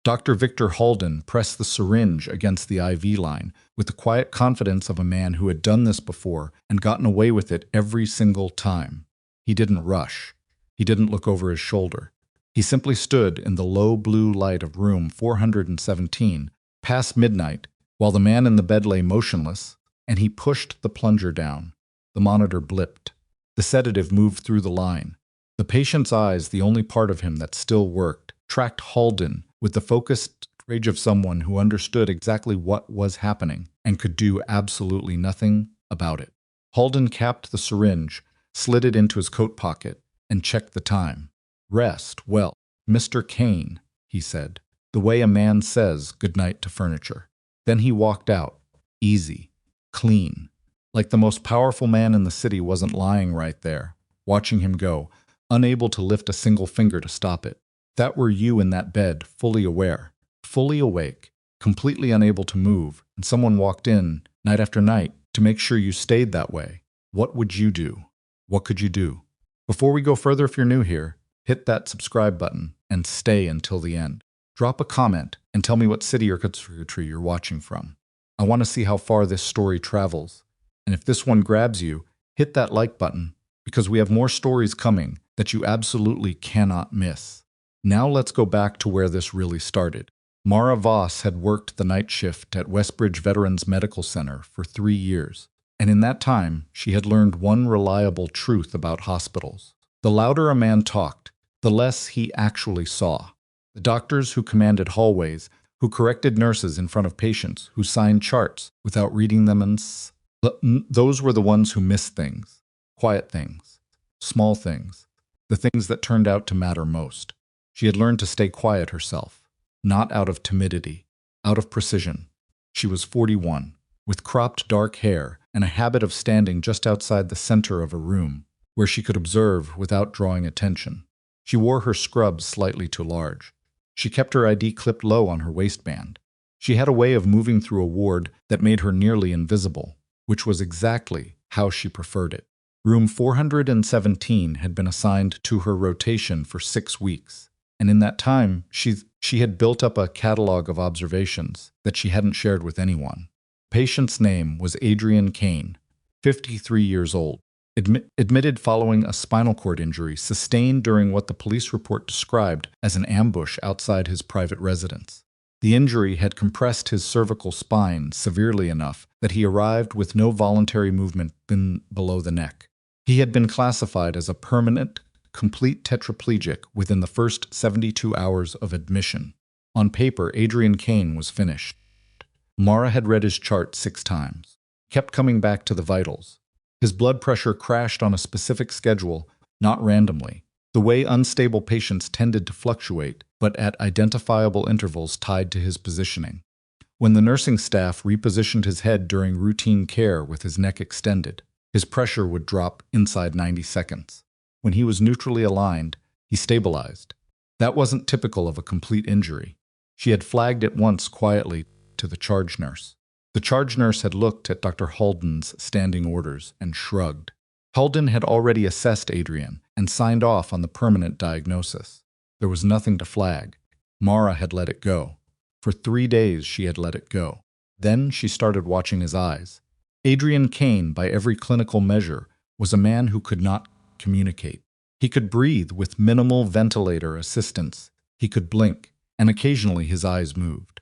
Dr. Victor Halden pressed the syringe against the IV line with the quiet confidence of a man who had done this before and gotten away with it every single time. He didn't rush. He didn't look over his shoulder. He simply stood in the low blue light of room 417 past midnight while the man in the bed lay motionless, and he pushed the plunger down. The monitor blipped. The sedative moved through the line. The patient's eyes, the only part of him that still worked, tracked Halden with the focused rage of someone who understood exactly what was happening and could do absolutely nothing about it. Halden capped the syringe, slid it into his coat pocket, and checked the time. "Rest well, Mr. Kane," he said, the way a man says goodnight to furniture. Then he walked out, easy, clean, like the most powerful man in the city wasn't lying right there, watching him go, unable to lift a single finger to stop it. That were you in that bed, fully aware, fully awake, completely unable to move, and someone walked in, night after night, to make sure you stayed that way. What would you do? What could you do? Before we go further, if you're new here, hit that subscribe button and stay until the end. Drop a comment and tell me what city or country you're watching from. I want to see how far this story travels. And if this one grabs you, hit that like button, because we have more stories coming that you absolutely cannot miss. Now let's go back to where this really started. Mara Voss had worked the night shift at Westbridge Veterans Medical Center for 3 years, and in that time, she had learned one reliable truth about hospitals. The louder a man talked, the less he actually saw. The doctors who commanded hallways, who corrected nurses in front of patients, who signed charts without reading them, those were the ones who missed things. Quiet things. Small things. The things that turned out to matter most. She had learned to stay quiet herself, not out of timidity, out of precision. She was 41, with cropped dark hair and a habit of standing just outside the center of a room, where she could observe without drawing attention. She wore her scrubs slightly too large. She kept her ID clipped low on her waistband. She had a way of moving through a ward that made her nearly invisible, which was exactly how she preferred it. Room 417 had been assigned to her rotation for 6 weeks. And in that time, she had built up a catalog of observations that she hadn't shared with anyone. The patient's name was Adrian Kane, 53 years old, admitted following a spinal cord injury sustained during what the police report described as an ambush outside his private residence. The injury had compressed his cervical spine severely enough that he arrived with no voluntary movement below the neck. He had been classified as a permanent, complete tetraplegic within the first 72 hours of admission. On paper, Adrian Kane was finished. Mara had read his chart 6 times, kept coming back to the vitals. His blood pressure crashed on a specific schedule, not randomly, the way unstable patients tended to fluctuate, but at identifiable intervals tied to his positioning. When the nursing staff repositioned his head during routine care with his neck extended, his pressure would drop inside 90 seconds. When he was neutrally aligned, he stabilized. That wasn't typical of a complete injury. She had flagged it once quietly to the charge nurse. The charge nurse had looked at Dr. Halden's standing orders and shrugged. Halden had already assessed Adrian and signed off on the permanent diagnosis. There was nothing to flag. Mara had let it go. For 3 days she had let it go. Then she started watching his eyes. Adrian Kane, by every clinical measure, was a man who could not communicate. He could breathe with minimal ventilator assistance. He could blink, and occasionally his eyes moved.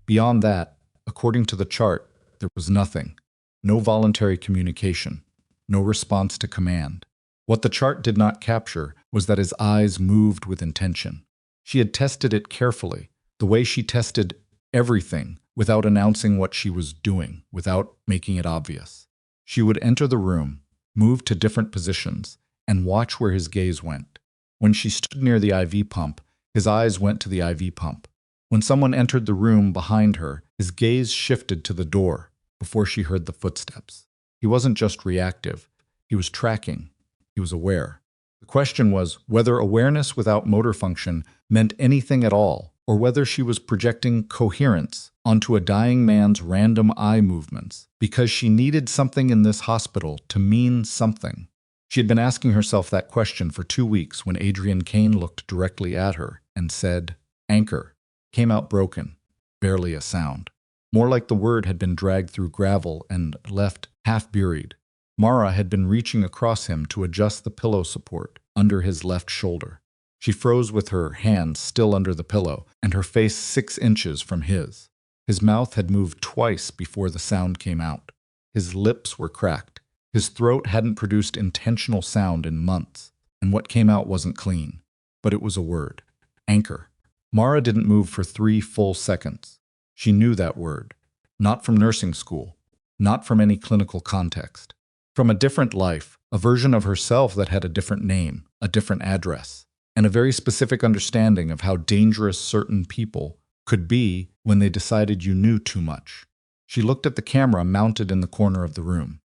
Beyond that, according to the chart, there was nothing. No voluntary communication. No response to command. What the chart did not capture was that his eyes moved with intention. She had tested it carefully, the way she tested everything, without announcing what she was doing, without making it obvious. She would enter the room, move to different positions, and watch where his gaze went. When she stood near the IV pump, his eyes went to the IV pump. When someone entered the room behind her, his gaze shifted to the door before she heard the footsteps. He wasn't just reactive. He was tracking. He was aware. The question was whether awareness without motor function meant anything at all, or whether she was projecting coherence onto a dying man's random eye movements, because she needed something in this hospital to mean something. She had been asking herself that question for 2 weeks when Adrian Kane looked directly at her and said, "Anchor." came out broken, barely a sound. More like the word had been dragged through gravel and left half-buried. Mara had been reaching across him to adjust the pillow support under his left shoulder. She froze with her hands still under the pillow and her face 6 inches from his. His mouth had moved twice before the sound came out. His lips were cracked. His throat hadn't produced intentional sound in months, and what came out wasn't clean. But it was a word. Anchor. Mara didn't move for 3 full seconds. She knew that word. Not from nursing school. Not from any clinical context. From a different life, a version of herself that had a different name, a different address, and a very specific understanding of how dangerous certain people could be when they decided you knew too much. She looked at the camera mounted in the corner of the room.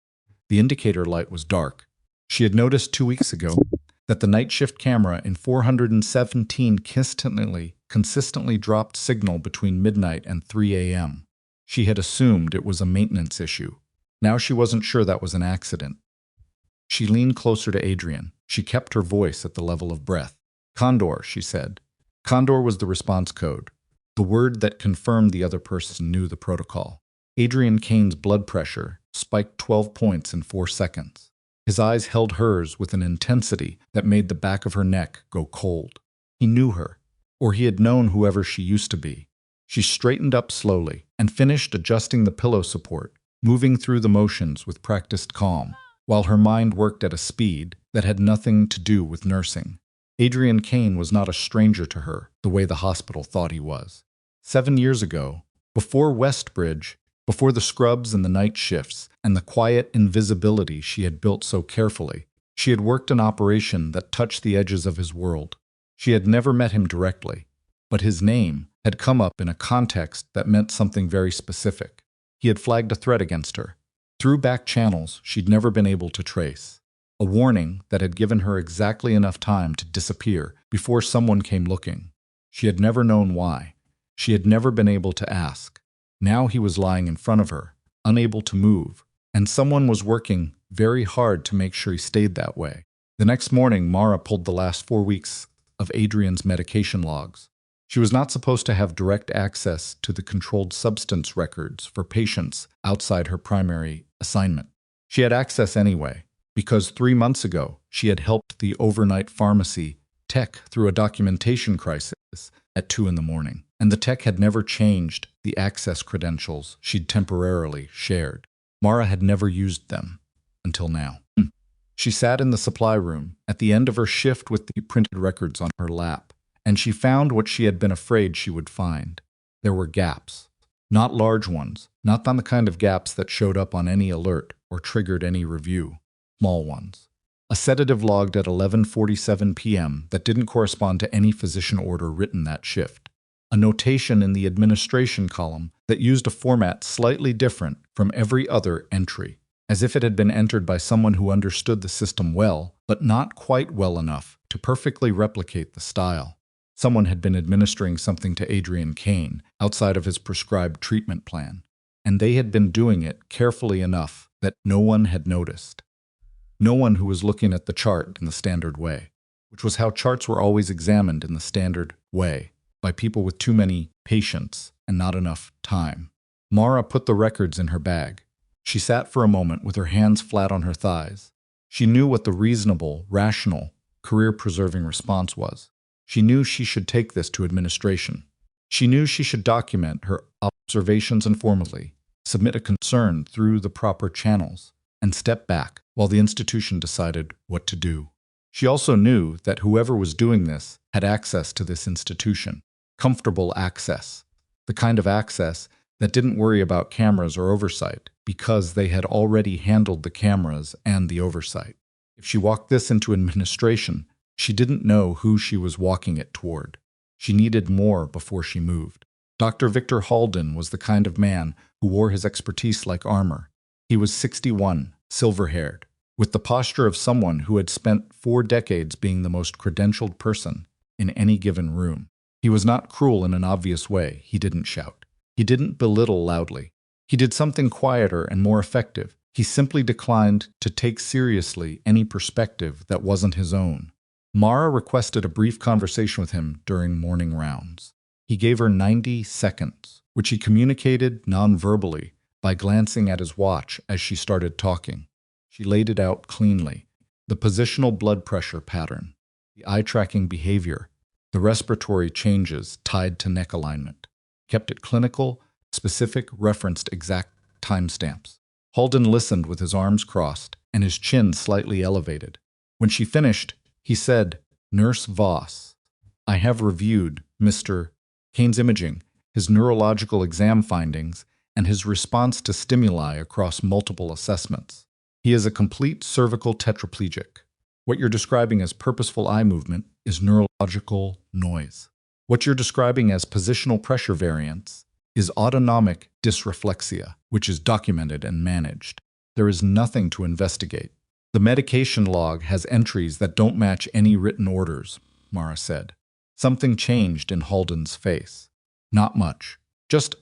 The indicator light was dark. She had noticed 2 weeks ago that the night shift camera in 417 consistently dropped signal between midnight and 3 a.m. She had assumed it was a maintenance issue. Now she wasn't sure that was an accident. She leaned closer to Adrian. She kept her voice at the level of breath. Condor, she said. Condor was the response code, the word that confirmed the other person knew the protocol. Adrian Kane's blood pressure spiked 12 points in 4 seconds. His eyes held hers with an intensity that made the back of her neck go cold. He knew her, or he had known whoever she used to be. She straightened up slowly and finished adjusting the pillow support, moving through the motions with practiced calm, while her mind worked at a speed that had nothing to do with nursing. Adrian Kane was not a stranger to her the way the hospital thought he was. 7 years ago, before Westbridge, before the scrubs and the night shifts and the quiet invisibility she had built so carefully, she had worked an operation that touched the edges of his world. She had never met him directly, but his name had come up in a context that meant something very specific. He had flagged a threat against her, through back channels she'd never been able to trace. A warning that had given her exactly enough time to disappear before someone came looking. She had never known why. She had never been able to ask. Now he was lying in front of her, unable to move, and someone was working very hard to make sure he stayed that way. The next morning, Mara pulled the last 4 weeks of Adrian's medication logs. She was not supposed to have direct access to the controlled substance records for patients outside her primary assignment. She had access anyway, because 3 months ago she had helped the overnight pharmacy tech through a documentation crisis at 2 in the morning, and the tech had never changed the access credentials she'd temporarily shared. Mara had never used them until now. She sat in the supply room at the end of her shift with the printed records on her lap, and she found what she had been afraid she would find. There were gaps. Not large ones, not on the kind of gaps that showed up on any alert or triggered any review. Small ones. A sedative logged at 11:47 p.m. that didn't correspond to any physician order written that shift. A notation in the administration column that used a format slightly different from every other entry, as if it had been entered by someone who understood the system well, but not quite well enough to perfectly replicate the style. Someone had been administering something to Adrian Kane outside of his prescribed treatment plan, and they had been doing it carefully enough that no one had noticed. No one who was looking at the chart in the standard way, which was how charts were always examined in the standard way, by people with too many patients and not enough time. Mara put the records in her bag. She sat for a moment with her hands flat on her thighs. She knew what the reasonable, rational, career-preserving response was. She knew she should take this to administration. She knew she should document her observations informally, submit a concern through the proper channels, and step back while the institution decided what to do. She also knew that whoever was doing this had access to this institution. Comfortable access. The kind of access that didn't worry about cameras or oversight, because they had already handled the cameras and the oversight. If she walked this into administration, she didn't know who she was walking it toward. She needed more before she moved. Dr. Victor Halden was the kind of man who wore his expertise like armor. He was 61, silver-haired, with the posture of someone who had spent 4 decades being the most credentialed person in any given room. He was not cruel in an obvious way. He didn't shout. He didn't belittle loudly. He did something quieter and more effective. He simply declined to take seriously any perspective that wasn't his own. Mara requested a brief conversation with him during morning rounds. He gave her 90 seconds, which he communicated non-verbally by glancing at his watch as she started talking. She laid it out cleanly. The positional blood pressure pattern, the eye-tracking behavior, the respiratory changes tied to neck alignment. Kept it clinical, specific, referenced exact timestamps. Halden listened with his arms crossed and his chin slightly elevated. When she finished, he said, "Nurse Voss, I have reviewed Mr. Kane's imaging, his neurological exam findings, and his response to stimuli across multiple assessments. He is a complete cervical tetraplegic. What you're describing as purposeful eye movement is neurological noise. What you're describing as positional pressure variance is autonomic dysreflexia, which is documented and managed. There is nothing to investigate. The medication log has entries that don't match any written orders," Mara said. Something changed in Halden's face. Not much. Just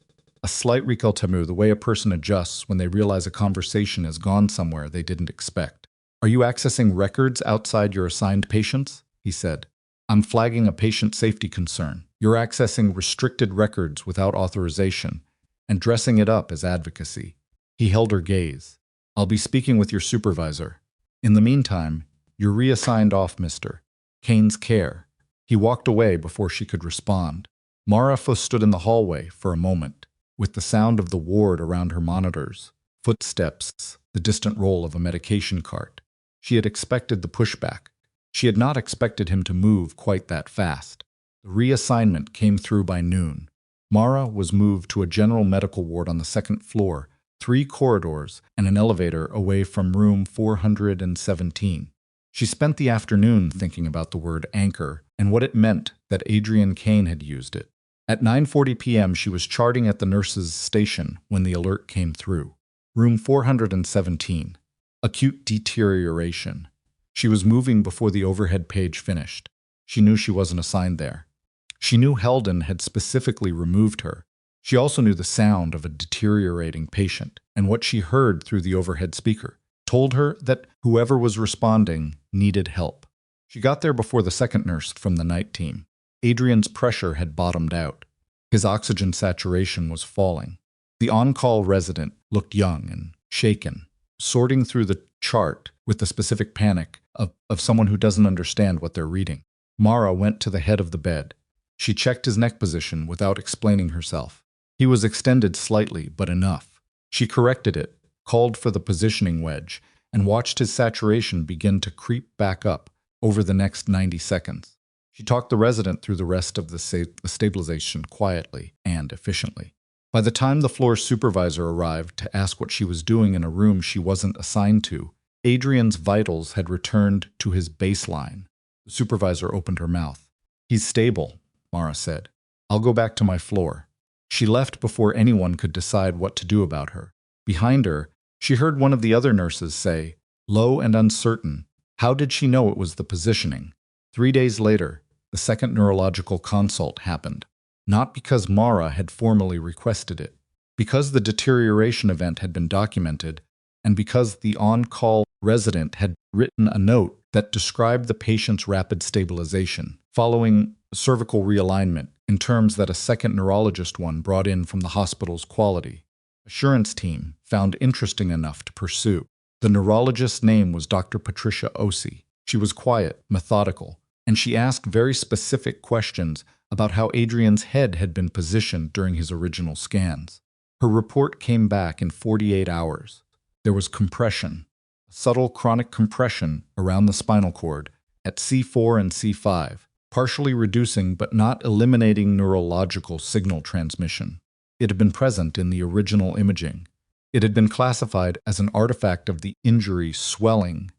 a slight recul, the way a person adjusts when they realize a conversation has gone somewhere they didn't expect. "Are you accessing records outside your assigned patients?" he said. "I'm flagging a patient safety concern. You're accessing restricted records without authorization and dressing it up as advocacy." He held her gaze. "I'll be speaking with your supervisor. In the meantime, you're reassigned off Mr. Kane's care." He walked away before she could respond. Mara Voss stood in the hallway for a moment, with the sound of the ward around her monitors, footsteps, the distant roll of a medication cart. She had expected the pushback. She had not expected him to move quite that fast. The reassignment came through by noon. Mara was moved to a general medical ward on the second floor, 3 corridors and an elevator away from room 417. She spent the afternoon thinking about the word anchor and what it meant that Adrian Kane had used it. At 9:40 p.m. she was charting at the nurse's station when the alert came through. Room 417. Acute deterioration. She was moving before the overhead page finished. She knew she wasn't assigned there. She knew Halden had specifically removed her. She also knew the sound of a deteriorating patient, and what she heard through the overhead speaker told her that whoever was responding needed help. She got there before the second nurse from the night team. Adrian's pressure had bottomed out. His oxygen saturation was falling. The on-call resident looked young and shaken, sorting through the chart with the specific panic of someone who doesn't understand what they're reading. Mara went to the head of the bed. She checked his neck position without explaining herself. He was extended slightly, but enough. She corrected it, called for the positioning wedge, and watched his saturation begin to creep back up over the next 90 seconds. She talked the resident through the rest of the stabilization quietly and efficiently. By the time the floor supervisor arrived to ask what she was doing in a room she wasn't assigned to, Adrian's vitals had returned to his baseline. The supervisor opened her mouth. "He's stable," Mara said. "I'll go back to my floor." She left before anyone could decide what to do about her. Behind her, she heard one of the other nurses say, low and uncertain, how did she know it was the positioning? 3 days later, the second neurological consult happened. Not because Mara had formally requested it, because the deterioration event had been documented, and because the on-call resident had written a note that described the patient's rapid stabilization following cervical realignment in terms that a second neurologist one brought in from the hospital's quality assurance team found interesting enough to pursue. The neurologist's name was Dr. Patricia Ossie. She was quiet, methodical, and she asked very specific questions about how Adrian's head had been positioned during his original scans. Her report came back in 48 hours. There was compression, a subtle chronic compression around the spinal cord at C4 and C5, partially reducing but not eliminating neurological signal transmission. It had been present in the original imaging. It had been classified as an artifact of the injury swelling,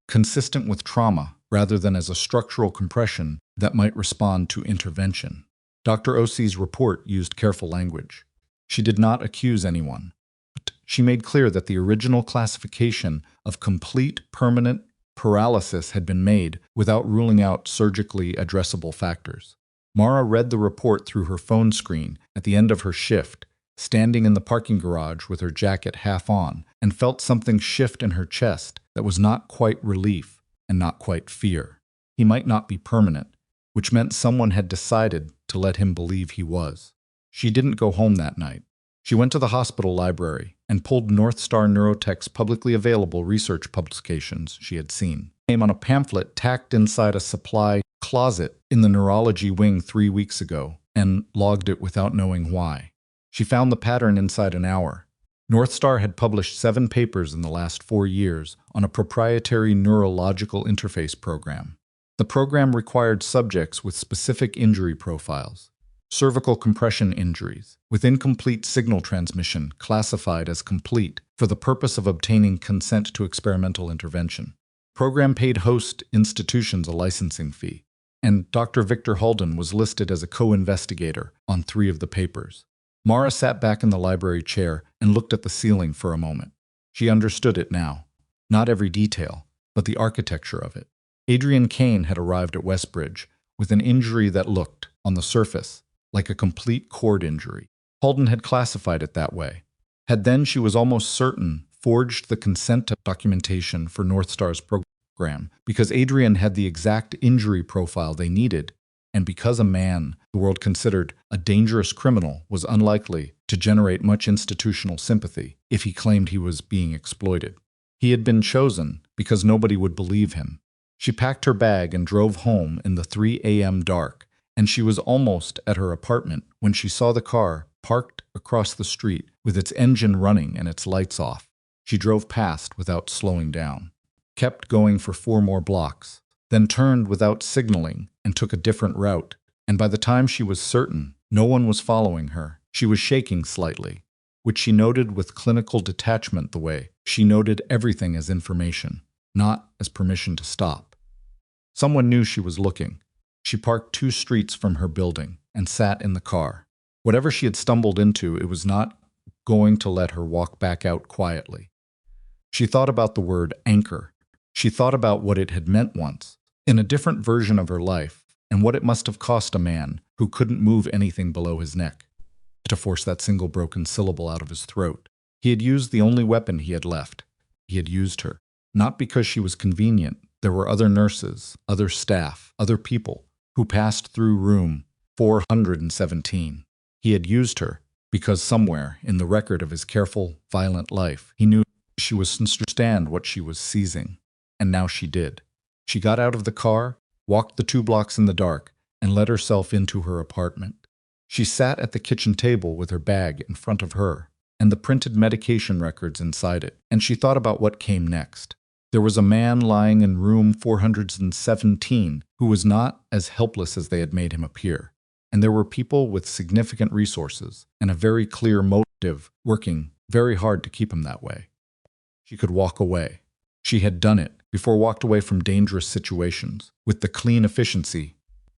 consistent with trauma, rather than as a structural compression that might respond to intervention. Dr. Ossie's report used careful language. She did not accuse anyone, but she made clear that the original classification of complete permanent paralysis had been made without ruling out surgically addressable factors. Mara read the report through her phone screen at the end of her shift, standing in the parking garage with her jacket half on, and felt something shift in her chest that was not quite relief and not quite fear. He might not be permanent, which meant someone had decided to to let him believe he was. She didn't go home that night. She went to the hospital library and pulled North Star Neurotech's publicly available research publications she had seen. Came on a pamphlet tacked inside a supply closet in the neurology wing 3 weeks ago and logged it without knowing why. She found the pattern inside an hour. North Star had published 7 papers in the last 4 years on a proprietary neurological interface program. The program required subjects with specific injury profiles. Cervical compression injuries, with incomplete signal transmission classified as complete for the purpose of obtaining consent to experimental intervention. Program paid host institutions a licensing fee, and Dr. Victor Halden was listed as a co-investigator on 3 of the papers. Mara sat back in the library chair and looked at the ceiling for a moment. She understood it now. Not every detail, but the architecture of it. Adrian Kane had arrived at Westbridge with an injury that looked, on the surface, like a complete cord injury. Halden had classified it that way. Had then, she was almost certain, forged the consent documentation for North Star's program because Adrian had the exact injury profile they needed, and because a man the world considered a dangerous criminal was unlikely to generate much institutional sympathy if he claimed he was being exploited. He had been chosen because nobody would believe him. She packed her bag and drove home in the 3 a.m. dark, and she was almost at her apartment when she saw the car parked across the street with its engine running and its lights off. She drove past without slowing down, kept going for 4 more blocks, then turned without signaling and took a different route, and by the time she was certain no one was following her, she was shaking slightly, which she noted with clinical detachment the way she noted everything as information, not as permission to stop. Someone knew she was looking. She parked 2 streets from her building and sat in the car. Whatever she had stumbled into, it was not going to let her walk back out quietly. She thought about the word anchor. She thought about what it had meant once, in a different version of her life, and what it must have cost a man who couldn't move anything below his neck to force that single broken syllable out of his throat. He had used the only weapon he had left. He had used her. Not because she was convenient. There were other nurses, other staff, other people who passed through room 417. He had used her because somewhere in the record of his careful, violent life, he knew she was understand what she was seizing. And now she did. She got out of the car, walked the 2 blocks in the dark, and let herself into her apartment. She sat at the kitchen table with her bag in front of her and the printed medication records inside it, and she thought about what came next. There was a man lying in room 417 who was not as helpless as they had made him appear, and there were people with significant resources and a very clear motive working very hard to keep him that way. She could walk away. She had done it before, walked away from dangerous situations with the clean efficiency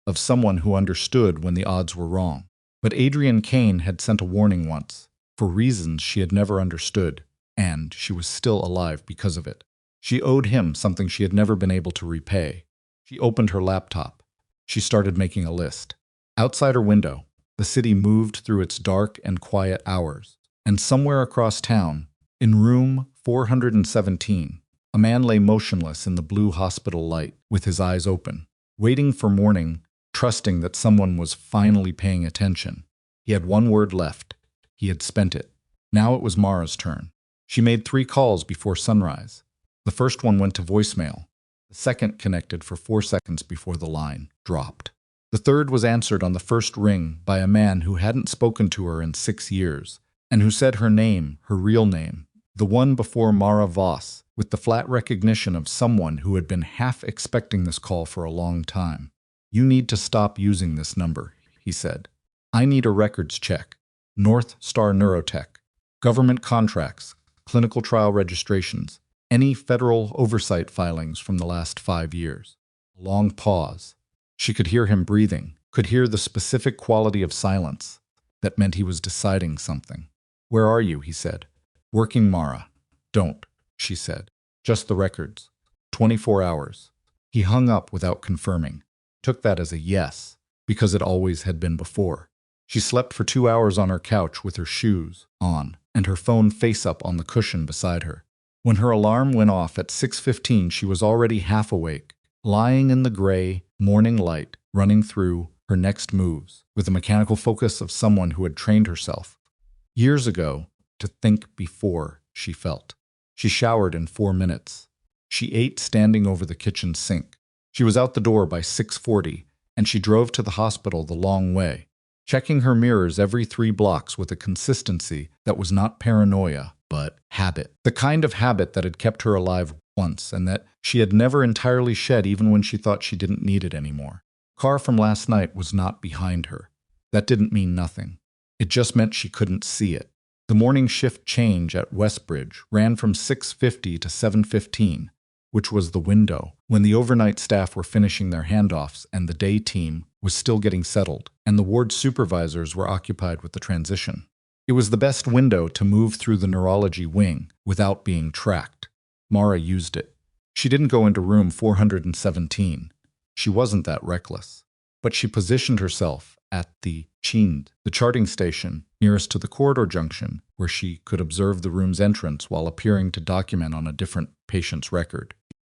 of someone who understood when the odds were wrong. But Adrian Kane had sent a warning once, for reasons she had never understood, and she was still alive because of it. She owed him something she had never been able to repay. She opened her laptop. She started making a list. Outside her window, the city moved through its dark and quiet hours, and somewhere across town, in room 417, a man lay motionless in the blue hospital light with his eyes open, waiting for morning, trusting that someone was finally paying attention. He had 1 word left. He had spent it. Now it was Mara's turn. She made 3 calls before sunrise. The first one went to voicemail. The second connected for 4 seconds before the line dropped. The third was answered on the first ring by a man who hadn't spoken to her in 6 years, and who said her name, her real name, the one before Mara Voss, with the flat recognition of someone who had been half expecting this call for a long time. "You need to stop using this number," he said. "I need a records check. North Star Neurotech. Government contracts, clinical trial registrations, any federal oversight filings from the last 5 years." A long pause. She could hear him breathing, could hear the specific quality of silence that meant he was deciding something. "Where are you?" he said. "Working, Mara." "Don't," she said. "Just the records. 24 hours. He hung up without confirming. Took that as a yes, because it always had been before. She slept for 2 hours on her couch with her shoes on and her phone face up on the cushion beside her. When her alarm went off at 6:15, she was already half awake, lying in the gray morning light running through her next moves, with the mechanical focus of someone who had trained herself years ago to think before she felt. She showered in 4 minutes. She ate standing over the kitchen sink. She was out the door by 6:40, and she drove to the hospital the long way, checking her mirrors every 3 blocks with a consistency that was not paranoia, but habit. The kind of habit that had kept her alive once and that she had never entirely shed even when she thought she didn't need it anymore. The car from last night was not behind her. That didn't mean nothing. It just meant she couldn't see it. The morning shift change at Westbridge ran from 6:50 to 7:15, which was the window when the overnight staff were finishing their handoffs and the day team was still getting settled, and the ward supervisors were occupied with the transition. It was the best window to move through the neurology wing without being tracked. Mara used it. She didn't go into room 417. She wasn't that reckless. But she positioned herself at the charting station nearest to the corridor junction, where she could observe the room's entrance while appearing to document on a different patient's record.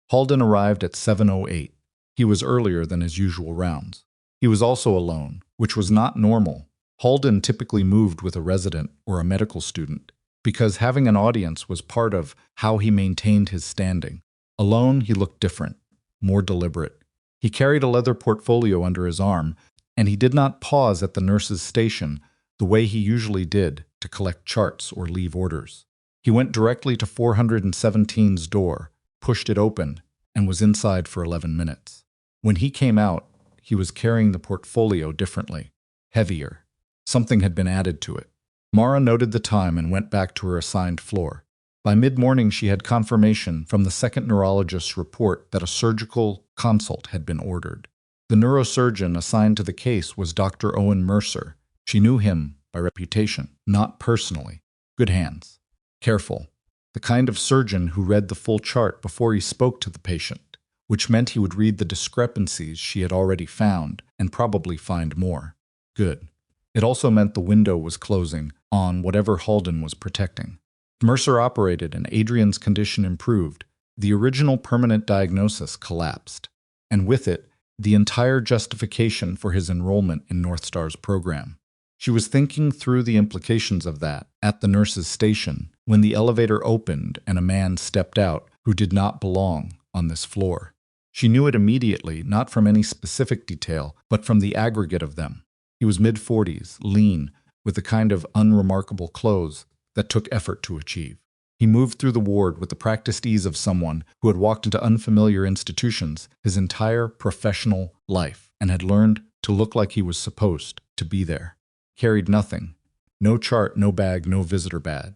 Halden arrived at 7:08. He was earlier than his usual rounds. He was also alone, which was not normal. Halden typically moved with a resident or a medical student, because having an audience was part of how he maintained his standing. Alone, he looked different, more deliberate. He carried a leather portfolio under his arm, and he did not pause at the nurse's station the way he usually did to collect charts or leave orders. He went directly to 417's door, pushed it open, and was inside for 11 minutes. When he came out, he was carrying the portfolio differently, heavier. Something had been added to it. Mara noted the time and went back to her assigned floor. By mid-morning, she had confirmation from the second neurologist's report that a surgical consult had been ordered. The neurosurgeon assigned to the case was Dr. Owen Mercer. She knew him by reputation, not personally. Good hands. Careful. The kind of surgeon who read the full chart before he spoke to the patient, which meant he would read the discrepancies she had already found and probably find more. Good. It also meant the window was closing on whatever Halden was protecting. Mercer operated and Adrian's condition improved. The original permanent diagnosis collapsed, and with it, the entire justification for his enrollment in North Star's program. She was thinking through the implications of that at the nurse's station when the elevator opened and a man stepped out who did not belong on this floor. She knew it immediately, not from any specific detail, but from the aggregate of them. He was mid-40s, lean, with the kind of unremarkable clothes that took effort to achieve. He moved through the ward with the practiced ease of someone who had walked into unfamiliar institutions his entire professional life and had learned to look like he was supposed to be there. Carried nothing. No chart, no bag, no visitor badge.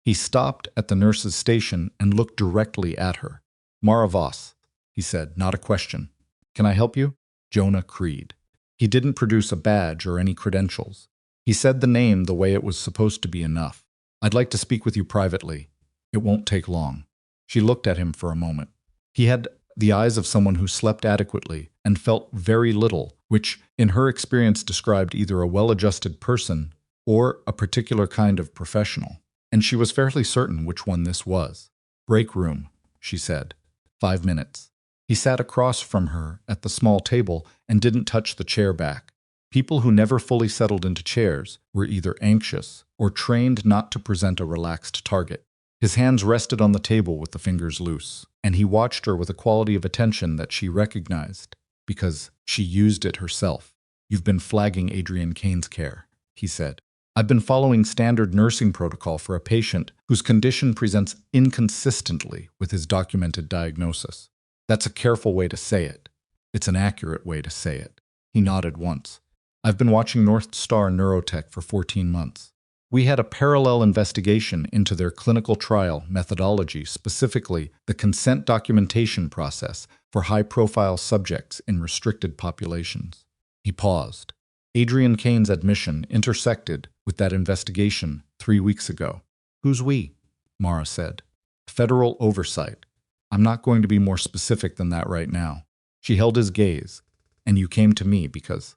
He stopped at the nurse's station and looked directly at her. "Mara Voss," he said, not a question. "Can I help you?" Jonah Creed. He didn't produce a badge or any credentials. He said the name the way it was supposed to be enough. "I'd like to speak with you privately. It won't take long." She looked at him for a moment. He had the eyes of someone who slept adequately and felt very little, which in her experience described either a well-adjusted person or a particular kind of professional. And she was fairly certain which one this was. "Break room," she said. 5 minutes. He sat across from her at the small table and didn't touch the chair back. People who never fully settled into chairs were either anxious or trained not to present a relaxed target. His hands rested on the table with the fingers loose, and he watched her with a quality of attention that she recognized, because she used it herself. "You've been flagging Adrian Kane's care," he said. "I've been following standard nursing protocol for a patient whose condition presents inconsistently with his documented diagnosis. That's a careful way to say it. It's an accurate way to say it." He nodded once. "I've been watching North Star Neurotech for 14 months. We had a parallel investigation into their clinical trial methodology, specifically the consent documentation process for high-profile subjects in restricted populations." He paused. Adrian Kane's admission intersected with that investigation 3 weeks ago. "Who's we?" Mara said. "Federal oversight. I'm not going to be more specific than that right now." She held his gaze. "And you came to me because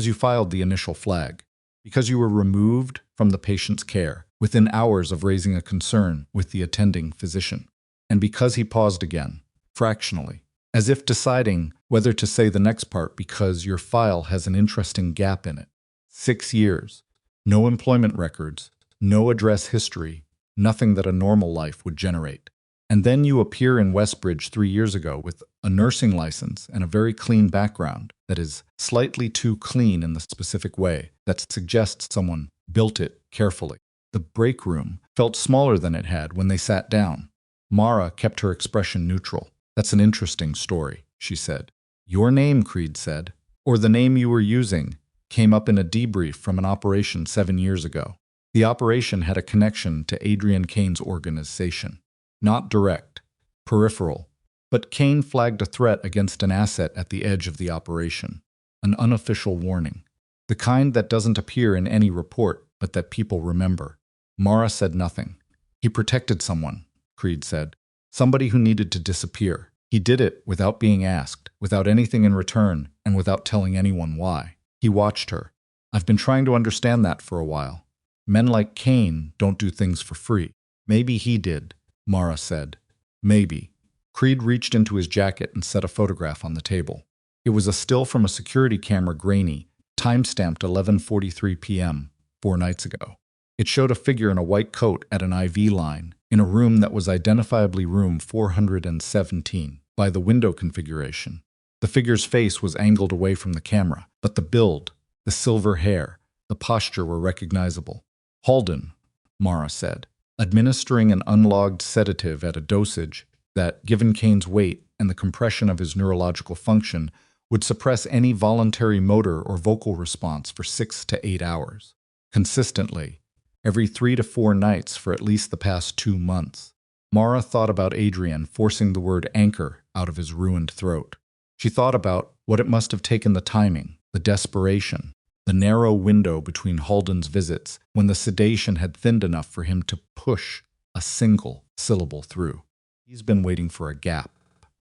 you filed the initial flag. Because you were removed from the patient's care within hours of raising a concern with the attending physician. And because," he paused again, "fractionally. as if deciding whether to say the next part because your file has an interesting gap in it. 6 years. No employment records, no address history, nothing that a normal life would generate. And then you appear in Westbridge 3 years ago with a nursing license and a very clean background that is slightly too clean in the specific way that suggests someone built it carefully. The break room felt smaller than it had when they sat down. Mara kept her expression neutral. That's an interesting story, she said. Your name, Creed said, or the name you were using, came up in a debrief from an operation 7 years ago. The operation had a connection to Adrian Kane's organization. Not direct, peripheral, but Kane flagged a threat against an asset at the edge of the operation. An unofficial warning. The kind that doesn't appear in any report, but that people remember. Mara said nothing. He protected someone, Creed said. Somebody who needed to disappear. He did it without being asked, without anything in return, and without telling anyone why. He watched her. I've been trying to understand that for a while. Men like Kane don't do things for free. Maybe he did, Mara said. Maybe. Creed reached into his jacket and set a photograph on the table. It was a still from a security camera, grainy, time-stamped 11:43 p.m., 4 nights ago. It showed a figure in a white coat at an IV line, in a room that was identifiably room 417 by the window configuration. The figure's face was angled away from the camera, but the build, the silver hair, the posture were recognizable. Halden, Mara said, administering an unlogged sedative at a dosage that, given Kane's weight and the compression of his neurological function, would suppress any voluntary motor or vocal response for 6 to 8 hours. Consistently, every 3 to 4 nights for at least the past 2 months. Mara thought about Adrian forcing the word anchor out of his ruined throat. She thought about what it must have taken, the timing, the desperation, the narrow window between Halden's visits when the sedation had thinned enough for him to push a single syllable through. He's been waiting for a gap,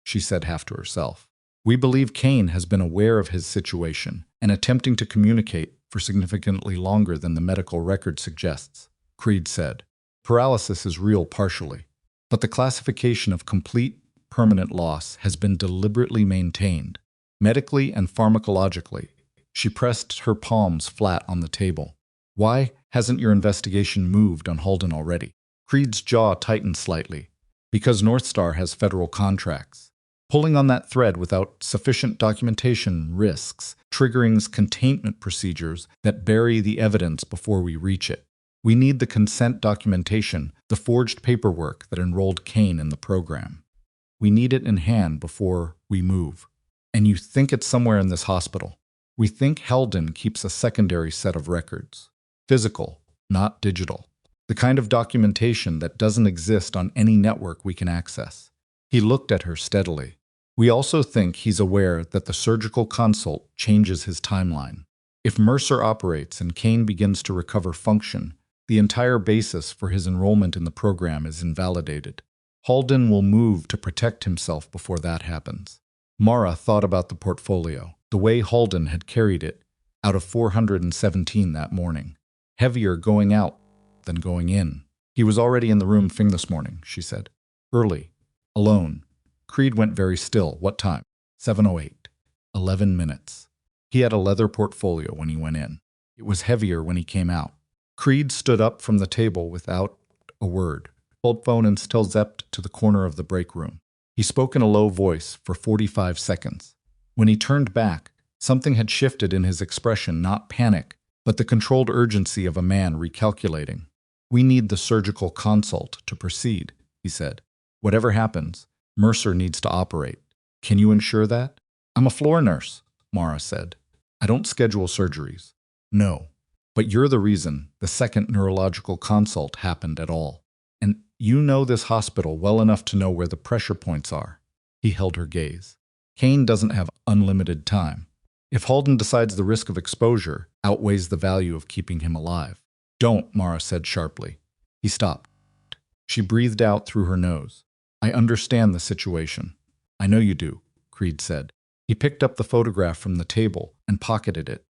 she said half to herself. We believe Kane has been aware of his situation and attempting to communicate for significantly longer than the medical record suggests, Creed said. Paralysis is real partially, but the classification of complete, permanent loss has been deliberately maintained, medically and pharmacologically. She pressed her palms flat on the table. Why hasn't your investigation moved on Halden already? Creed's jaw tightened slightly. Because North Star has federal contracts. Pulling on that thread without sufficient documentation risks triggering containment procedures that bury the evidence before we reach it. We need the consent documentation, the forged paperwork that enrolled Kane in the program. We need it in hand before we move. And you think it's somewhere in this hospital. We think Halden keeps a secondary set of records. Physical, not digital. The kind of documentation that doesn't exist on any network we can access. He looked at her steadily. We also think he's aware that the surgical consult changes his timeline. If Mercer operates and Kane begins to recover function, the entire basis for his enrollment in the program is invalidated. Halden will move to protect himself before that happens. Mara thought about the portfolio, the way Halden had carried it, out of 417 that morning. Heavier going out than going in. He was already in the room this morning, she said. Early. Alone. Creed went very still. What time? 7:08. 11 minutes. He had a leather portfolio when he went in. It was heavier when he came out. Creed stood up from the table without a word. Pulled phone and still zepped to the corner of the break room. He spoke in a low voice for 45 seconds. When he turned back, something had shifted in his expression, not panic, but the controlled urgency of a man recalculating. We need the surgical consult to proceed, he said. Whatever happens, Mercer needs to operate. Can you ensure that? I'm a floor nurse, Mara said. I don't schedule surgeries. No, but you're the reason the second neurological consult happened at all. And you know this hospital well enough to know where the pressure points are. He held her gaze. Kane doesn't have unlimited time. If Halden decides the risk of exposure outweighs the value of keeping him alive. Don't, Mara said sharply. He stopped. She breathed out through her nose. I understand the situation. I know you do, Creed said. He picked up the photograph from the table and pocketed it.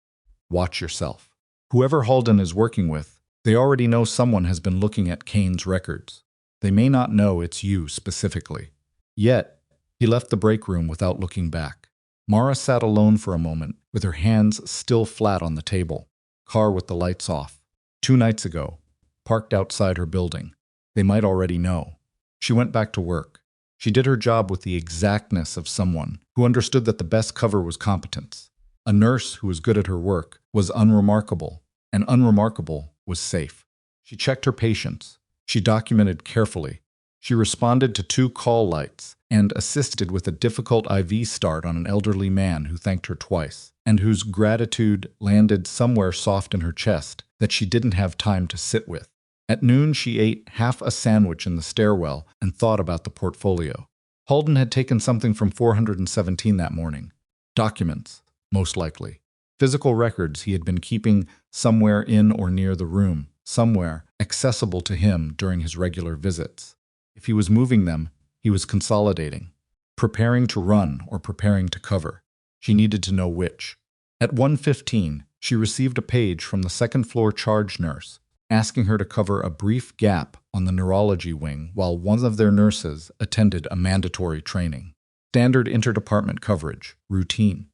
Watch yourself. Whoever Halden is working with, they already know someone has been looking at Kane's records. They may not know it's you specifically. Yet, He left the break room without looking back. Mara sat alone for a moment, with her hands still flat on the table. Car with the lights off. 2 nights ago. Parked outside her building. They might already know. She went back to work. She did her job with the exactness of someone who understood that the best cover was competence. A nurse who was good at her work was unremarkable, and unremarkable was safe. She checked her patients. She documented carefully. She responded to 2 call lights and assisted with a difficult IV start on an elderly man who thanked her twice, and whose gratitude landed somewhere soft in her chest that she didn't have time to sit with. At noon, she ate half a sandwich in the stairwell and thought about the portfolio. Halden had taken something from 417 that morning. Documents, most likely. Physical records he had been keeping somewhere in or near the room, somewhere accessible to him during his regular visits. If he was moving them, he was consolidating, preparing to run or preparing to cover. She needed to know which. At 1:15, she received a page from the second-floor charge nurse, asking her to cover a brief gap on the neurology wing while one of their nurses attended a mandatory training. Standard interdepartment coverage, routine.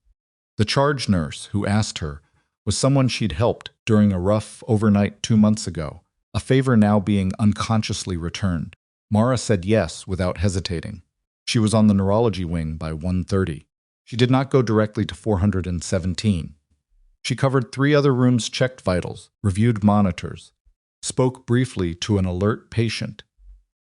The charge nurse who asked her was someone she'd helped during a rough overnight 2 months ago, a favor now being unconsciously returned. Mara said yes without hesitating. She was on the neurology wing by 1:30. She did not go directly to 417. She covered 3 other rooms, checked vitals, reviewed monitors, spoke briefly to an alert patient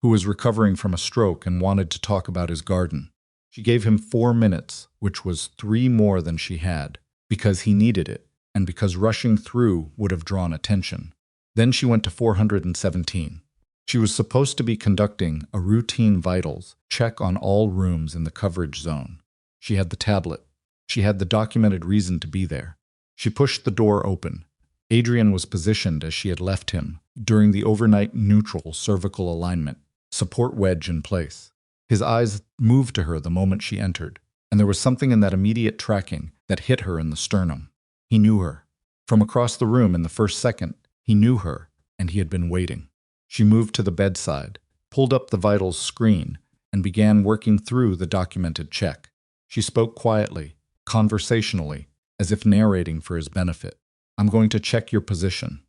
who was recovering from a stroke and wanted to talk about his garden. She gave him 4 minutes, which was 3 more than she had, because he needed it, and because rushing through would have drawn attention. Then she went to 417. She was supposed to be conducting a routine vitals check on all rooms in the coverage zone. She had the tablet. She had the documented reason to be there. She pushed the door open. Adrian was positioned as she had left him during the overnight neutral cervical alignment, support wedge in place. His eyes moved to her the moment she entered, and there was something in that immediate tracking that hit her in the sternum. He knew her. From across the room in the first second, he knew her, and he had been waiting. She moved to the bedside, pulled up the vitals screen, and began working through the documented check. She spoke quietly, conversationally, as if narrating for his benefit. "I'm going to check your position.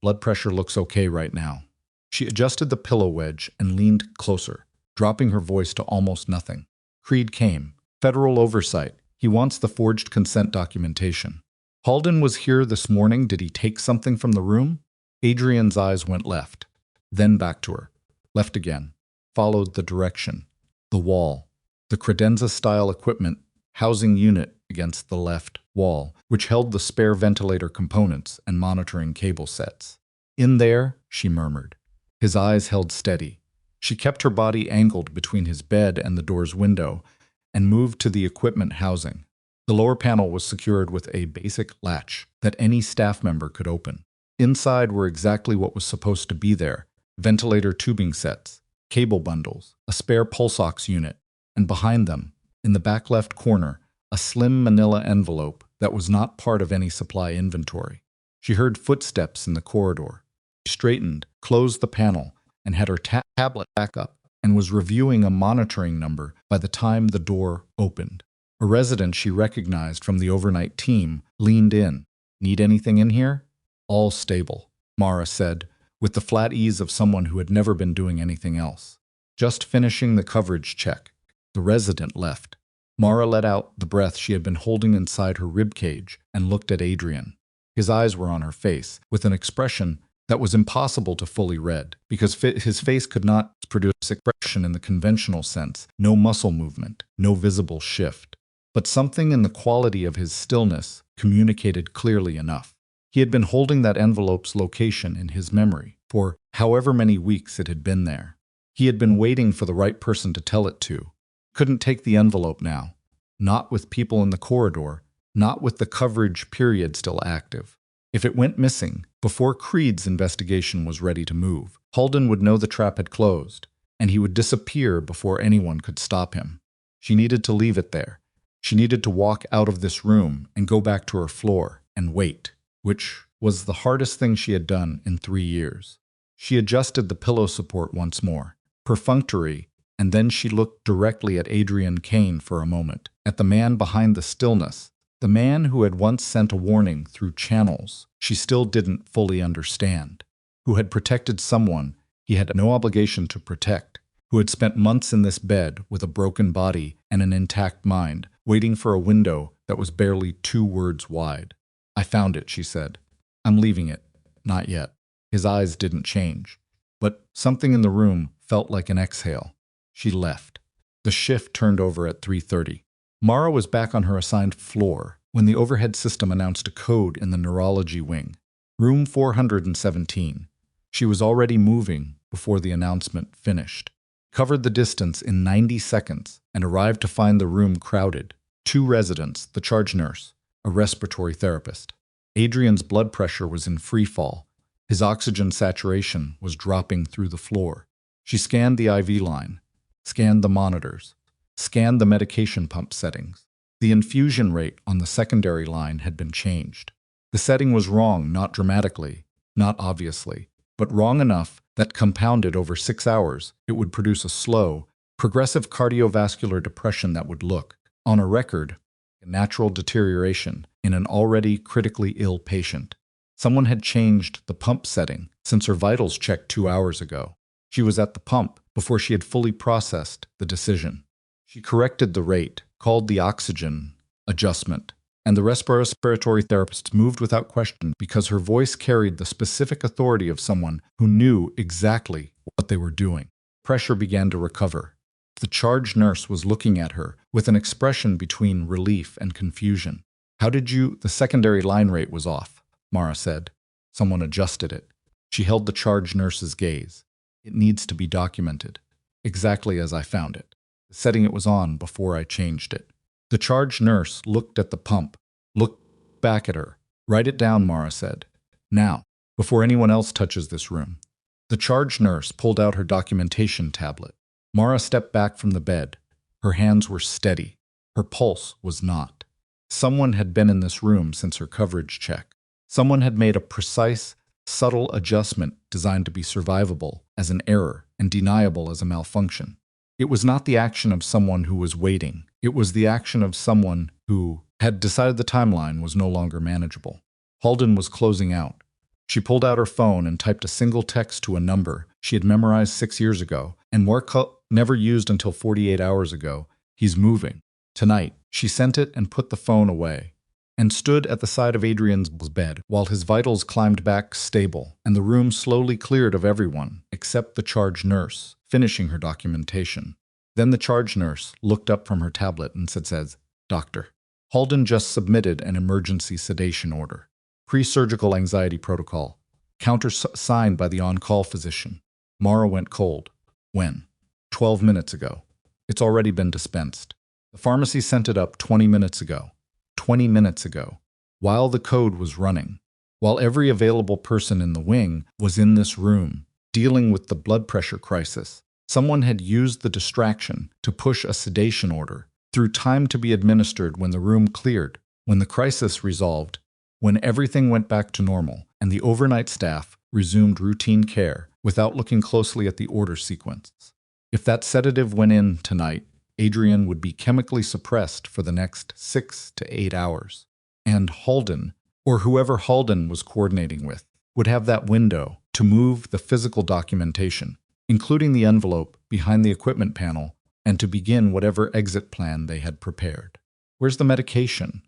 Blood pressure looks okay right now." She adjusted the pillow wedge and leaned closer, dropping her voice to almost nothing. Creed came. Federal oversight. He wants the forged consent documentation. "Halden was here this morning. Did he take something from the room?" Adrian's eyes went left, then back to her. Left again. Followed the direction. The wall. The credenza-style equipment housing unit against the left wall, which held the spare ventilator components and monitoring cable sets. "In there," she murmured. His eyes held steady. She kept her body angled between his bed and the door's window and moved to the equipment housing. The lower panel was secured with a basic latch that any staff member could open. Inside were exactly what was supposed to be there: ventilator tubing sets, cable bundles, a spare pulse ox unit, and behind them, in the back left corner, a slim manila envelope that was not part of any supply inventory. She heard footsteps in the corridor. She straightened, closed the panel, and had her tablet back up, and was reviewing a monitoring number by the time the door opened. A resident she recognized from the overnight team leaned in. "Need anything in here?" "All stable," Mara said, with the flat ease of someone who had never been doing anything else. "Just finishing the coverage check." The resident left. Mara let out the breath she had been holding inside her ribcage and looked at Adrian. His eyes were on her face, with an expression that was impossible to fully read, because his face could not produce expression in the conventional sense, no muscle movement, no visible shift. But something in the quality of his stillness communicated clearly enough. He had been holding that envelope's location in his memory for however many weeks it had been there. He had been waiting for the right person to tell it to. Couldn't take the envelope now. Not with people in the corridor, not with the coverage period still active. If it went missing, before Creed's investigation was ready to move, Halden would know the trap had closed, and he would disappear before anyone could stop him. She needed to leave it there. She needed to walk out of this room and go back to her floor and wait, which was the hardest thing she had done in 3 years. She adjusted the pillow support once more. Perfunctory, And then she looked directly at Adrian Kane for a moment, at the man behind the stillness, the man who had once sent a warning through channels she still didn't fully understand, who had protected someone he had no obligation to protect, who had spent months in this bed with a broken body and an intact mind, waiting for a window that was barely 2 words wide. "I found it," she said. "I'm leaving it." "Not yet." His eyes didn't change, but something in the room felt like an exhale. She left. The shift turned over at 3:30. Mara was back on her assigned floor when the overhead system announced a code in the neurology wing. Room 417. She was already moving before the announcement finished. Covered the distance in 90 seconds and arrived to find the room crowded. 2 residents, the charge nurse, a respiratory therapist. Adrian's blood pressure was in free fall. His oxygen saturation was dropping through the floor. She scanned the IV line, scanned the monitors, scanned the medication pump settings. The infusion rate on the secondary line had been changed. The setting was wrong, not dramatically, not obviously, but wrong enough that compounded over 6 hours, it would produce a slow, progressive cardiovascular depression that would look, on a record, a natural deterioration in an already critically ill patient. Someone had changed the pump setting since her vitals checked 2 hours ago. She was at the pump before she had fully processed the decision. She corrected the rate, called the oxygen adjustment, and the respiratory therapist moved without question because her voice carried the specific authority of someone who knew exactly what they were doing. Pressure began to recover. The charge nurse was looking at her with an expression between relief and confusion. "How did you—" "The secondary line rate was off," Mara said. "Someone adjusted it." She held the charge nurse's gaze. "It needs to be documented. Exactly as I found it. The setting it was on before I changed it." The charge nurse looked at the pump, looked back at her. "Write it down," Mara said. "Now, before anyone else touches this room." The charge nurse pulled out her documentation tablet. Mara stepped back from the bed. Her hands were steady. Her pulse was not. Someone had been in this room since her coverage check. Someone had made a precise, subtle adjustment designed to be survivable as an error and deniable as a malfunction. It was not the action of someone who was waiting. It was the action of someone who had decided the timeline was no longer manageable. Halden was closing out. She pulled out her phone and typed a single text to a number she had memorized 6 years ago and never used until 48 hours ago. "He's moving. Tonight." She sent it and put the phone away, and stood at the side of Adrian's bed while his vitals climbed back stable and the room slowly cleared of everyone except the charge nurse, finishing her documentation. Then the charge nurse looked up from her tablet and said, "Doctor." Halden just submitted an emergency sedation order. Pre-surgical anxiety protocol. Countersigned by the on-call physician. Mara went cold. When? 12 minutes ago. It's already been dispensed. The pharmacy sent it up 20 minutes ago. 20 minutes ago. While the code was running. While every available person in the wing was in this room, dealing with the blood pressure crisis. Someone had used the distraction to push a sedation order through time to be administered when the room cleared, when the crisis resolved, when everything went back to normal, and the overnight staff resumed routine care without looking closely at the order sequence. If that sedative went in tonight, Adrian would be chemically suppressed for the next 6 to 8 hours. And Halden, or whoever Halden was coordinating with, would have that window to move the physical documentation, including the envelope behind the equipment panel, and to begin whatever exit plan they had prepared. "Where's the medication?"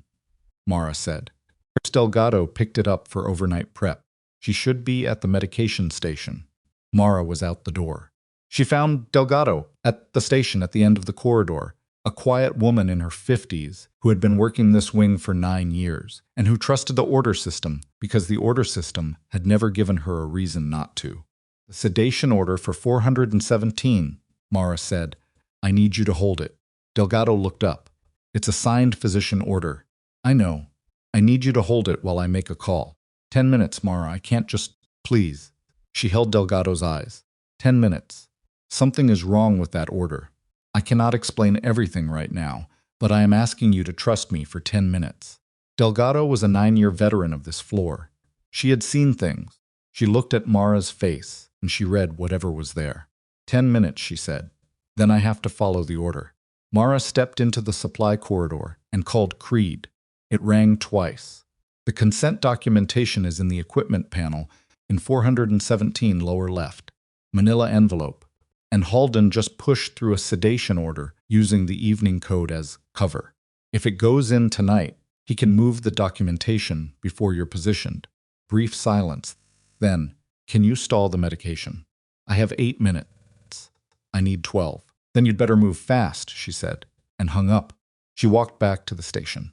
Mara said. Nurse Delgado picked it up for overnight prep. She should be at the medication station. Mara was out the door. She found Delgado at the station at the end of the corridor, a quiet woman in her 50s who had been working this wing for 9 years, and who trusted the order system because the order system had never given her a reason not to. "The sedation order for 417, Mara said. "I need you to hold it." Delgado looked up. "It's a signed physician order." "I know. I need you to hold it while I make a call." 10 minutes, Mara. I can't just... Please." She held Delgado's eyes. 10 minutes. Something is wrong with that order. I cannot explain everything right now, but I am asking you to trust me for 10 minutes. Delgado was a 9-year veteran of this floor. She had seen things. She looked at Mara's face, and she read whatever was there. 10 minutes, she said. Then I have to follow the order. Mara stepped into the supply corridor and called Creed. It rang twice. The consent documentation is in the equipment panel in 417 lower left. Manila envelope. And Halden just pushed through a sedation order using the evening code as cover. If it goes in tonight, he can move the documentation before you're positioned. Brief silence. Then, can you stall the medication? I have 8 minutes. I need 12. Then you'd better move fast, she said, and hung up. She walked back to the station.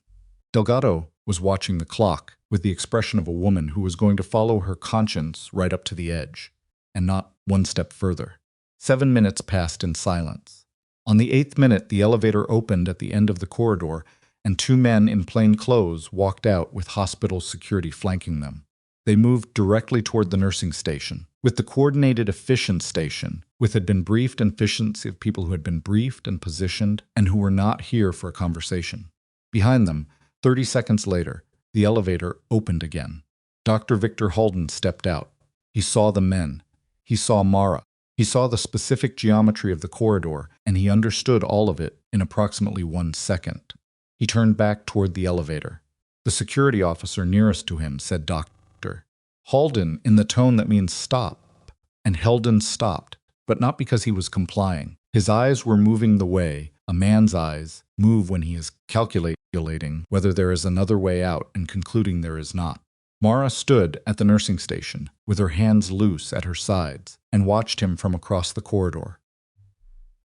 Delgado was watching the clock with the expression of a woman who was going to follow her conscience right up to the edge, and not one step further. 7 minutes passed in silence. On the 8th minute, the elevator opened at the end of the corridor, and 2 men in plain clothes walked out with hospital security flanking them. They moved directly toward the nursing station, with the coordinated efficient station, with had been briefed and efficiency of people who had been briefed and positioned and who were not here for a conversation. Behind them, 30 seconds later, the elevator opened again. Dr. Victor Halden stepped out. He saw the men. He saw Mara. He saw the specific geometry of the corridor, and he understood all of it in approximately 1 second. He turned back toward the elevator. The security officer nearest to him said, "Doctor." Halden, in the tone that means stop. And Halden stopped, but not because he was complying. His eyes were moving the way a man's eyes move when he is calculating whether there is another way out and concluding there is not. Mara stood at the nursing station, with her hands loose at her sides, and watched him from across the corridor.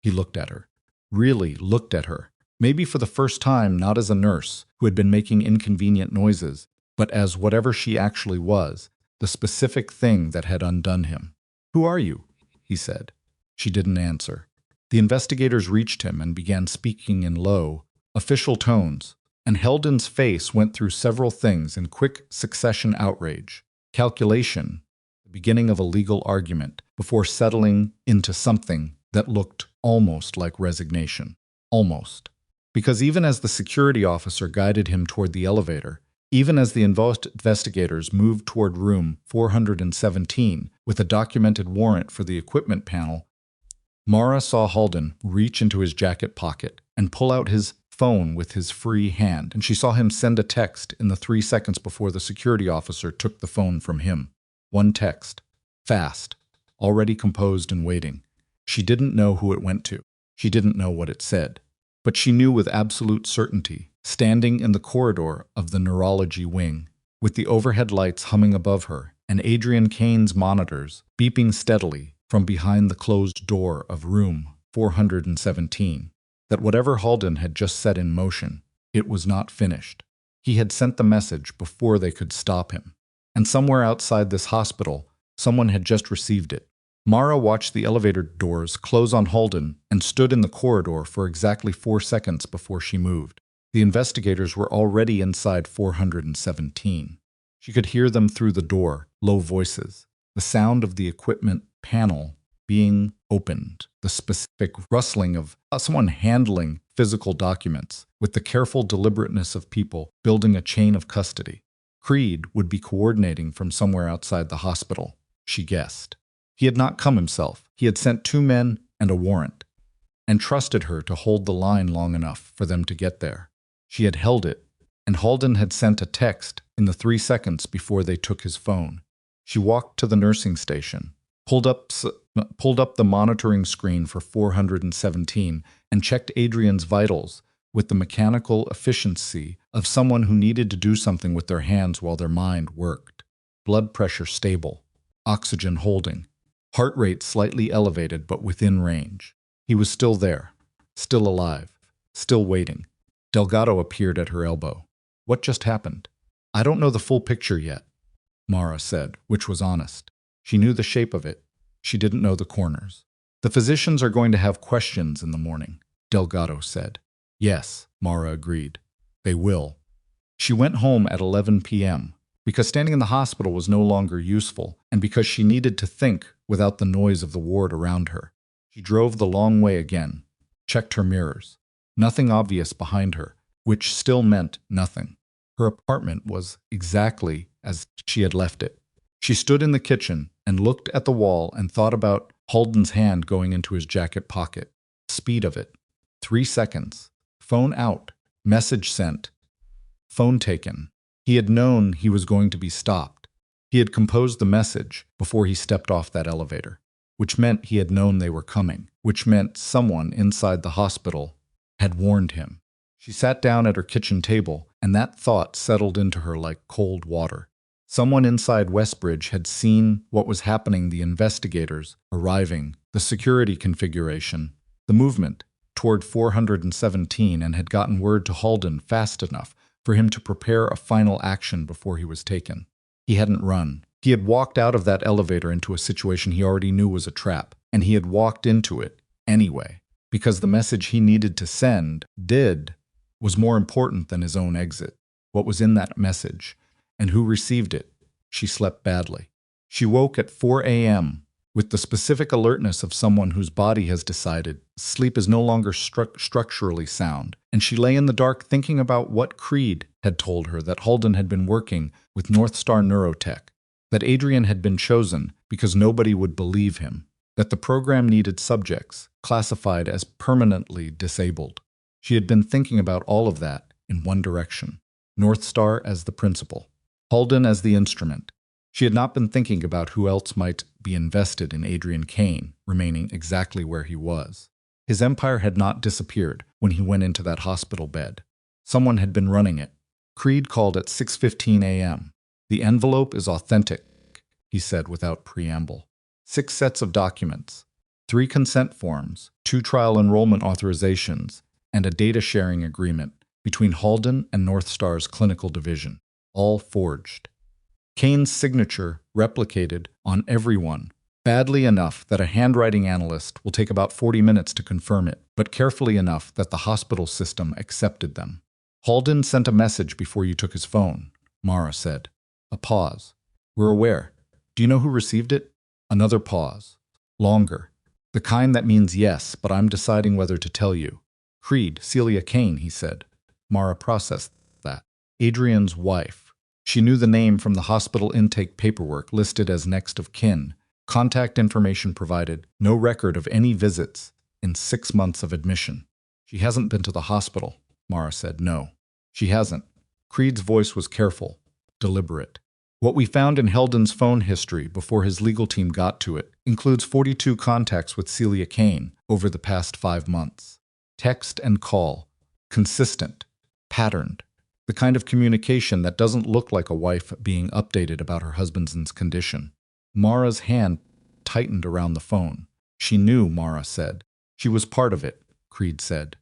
He looked at her. Really looked at her. Maybe for the first time not as a nurse who had been making inconvenient noises, but as whatever she actually was, the specific thing that had undone him. "Who are you?" he said. She didn't answer. The investigators reached him and began speaking in low, official tones, and Halden's face went through several things in quick succession: outrage, calculation, the beginning of a legal argument, before settling into something that looked almost like resignation. Almost. Because even as the security officer guided him toward the elevator, even as the investigators moved toward room 417 with a documented warrant for the equipment panel, Mara saw Halden reach into his jacket pocket and pull out his phone with his free hand, and she saw him send a text in the 3 seconds before the security officer took the phone from him. One text. Fast. Already composed and waiting. She didn't know who it went to. She didn't know what it said. But she knew with absolute certainty, standing in the corridor of the neurology wing, with the overhead lights humming above her and Adrian Kane's monitors beeping steadily from behind the closed door of room 417, that whatever Halden had just set in motion, it was not finished. He had sent the message before they could stop him. And somewhere outside this hospital, someone had just received it. Mara watched the elevator doors close on Halden and stood in the corridor for exactly 4 seconds before she moved. The investigators were already inside 417. She could hear them through the door, low voices, the sound of the equipment panel being opened, the specific rustling of someone handling physical documents, with the careful deliberateness of people building a chain of custody. Creed would be coordinating from somewhere outside the hospital, she guessed. He had not come himself. He had sent 2 men and a warrant, and trusted her to hold the line long enough for them to get there. She had held it, and Halden had sent a text in the 3 seconds before they took his phone. She walked to the nursing station, pulled up the monitoring screen for 417, and checked Adrian's vitals with the mechanical efficiency of someone who needed to do something with their hands while their mind worked. Blood pressure stable, oxygen holding, heart rate slightly elevated but within range. He was still there, still alive, still waiting. Delgado appeared at her elbow. "What just happened?" "I don't know the full picture yet," Mara said, which was honest. She knew the shape of it. She didn't know the corners. "The physicians are going to have questions in the morning," Delgado said. "Yes," Mara agreed. "They will." She went home at 11 p.m. because standing in the hospital was no longer useful, and because she needed to think without the noise of the ward around her. She drove the long way again, checked her mirrors. Nothing obvious behind her, which still meant nothing. Her apartment was exactly as she had left it. She stood in the kitchen and looked at the wall and thought about Halden's hand going into his jacket pocket. speed of it. 3 seconds. Phone out. Message sent. Phone taken. He had known he was going to be stopped. He had composed the message before he stepped off that elevator, which meant he had known they were coming, which meant someone inside the hospital had warned him. She sat down at her kitchen table, and that thought settled into her like cold water. Someone inside Westbridge had seen what was happening, the investigators arriving, the security configuration, the movement toward 417, and had gotten word to Halden fast enough for him to prepare a final action before he was taken. He hadn't run. He had walked out of that elevator into a situation he already knew was a trap, and he had walked into it anyway, because the message he needed to send was more important than his own exit. What was in that message, and who received it? She slept badly. She woke at 4 a.m. with the specific alertness of someone whose body has decided sleep is no longer structurally sound, and she lay in the dark thinking about what Creed had told her, that Halden had been working with North Star Neurotech, that Adrian had been chosen because nobody would believe him, that the program needed subjects classified as permanently disabled. She had been thinking about all of that in one direction: North Star as the principal, Halden as the instrument. She had not been thinking about who else might be invested in Adrian Kane remaining exactly where he was. His empire had not disappeared when he went into that hospital bed. Someone had been running it. Creed called at 6:15 a.m. "The envelope is authentic," he said without preamble. 6 sets of documents, 3 consent forms, 2 trial enrollment authorizations, and a data sharing agreement between Halden and North Star's clinical division, all forged. Kane's signature replicated on everyone, badly enough that a handwriting analyst will take about 40 minutes to confirm it, but carefully enough that the hospital system accepted them. "Halden sent a message before you took his phone," Mara said. A pause. "We're aware. Do you know who received it?" Another pause. Longer. "The kind that means yes, but I'm deciding whether to tell you." "Creed, Celia Kane," he said. Mara processed that. Adrian's wife. She knew the name from the hospital intake paperwork, listed as next of kin. Contact information provided. No record of any visits in 6 months of admission. "She hasn't been to the hospital," Mara said. "No, she hasn't." Creed's voice was careful, deliberate. "What we found in Halden's phone history before his legal team got to it includes 42 contacts with Celia Kane over the past 5 months. Text and call. Consistent. Patterned. The kind of communication that doesn't look like a wife being updated about her husband's condition." Mara's hand tightened around the phone. "She knew," Mara said. "She was part of it," Creed said.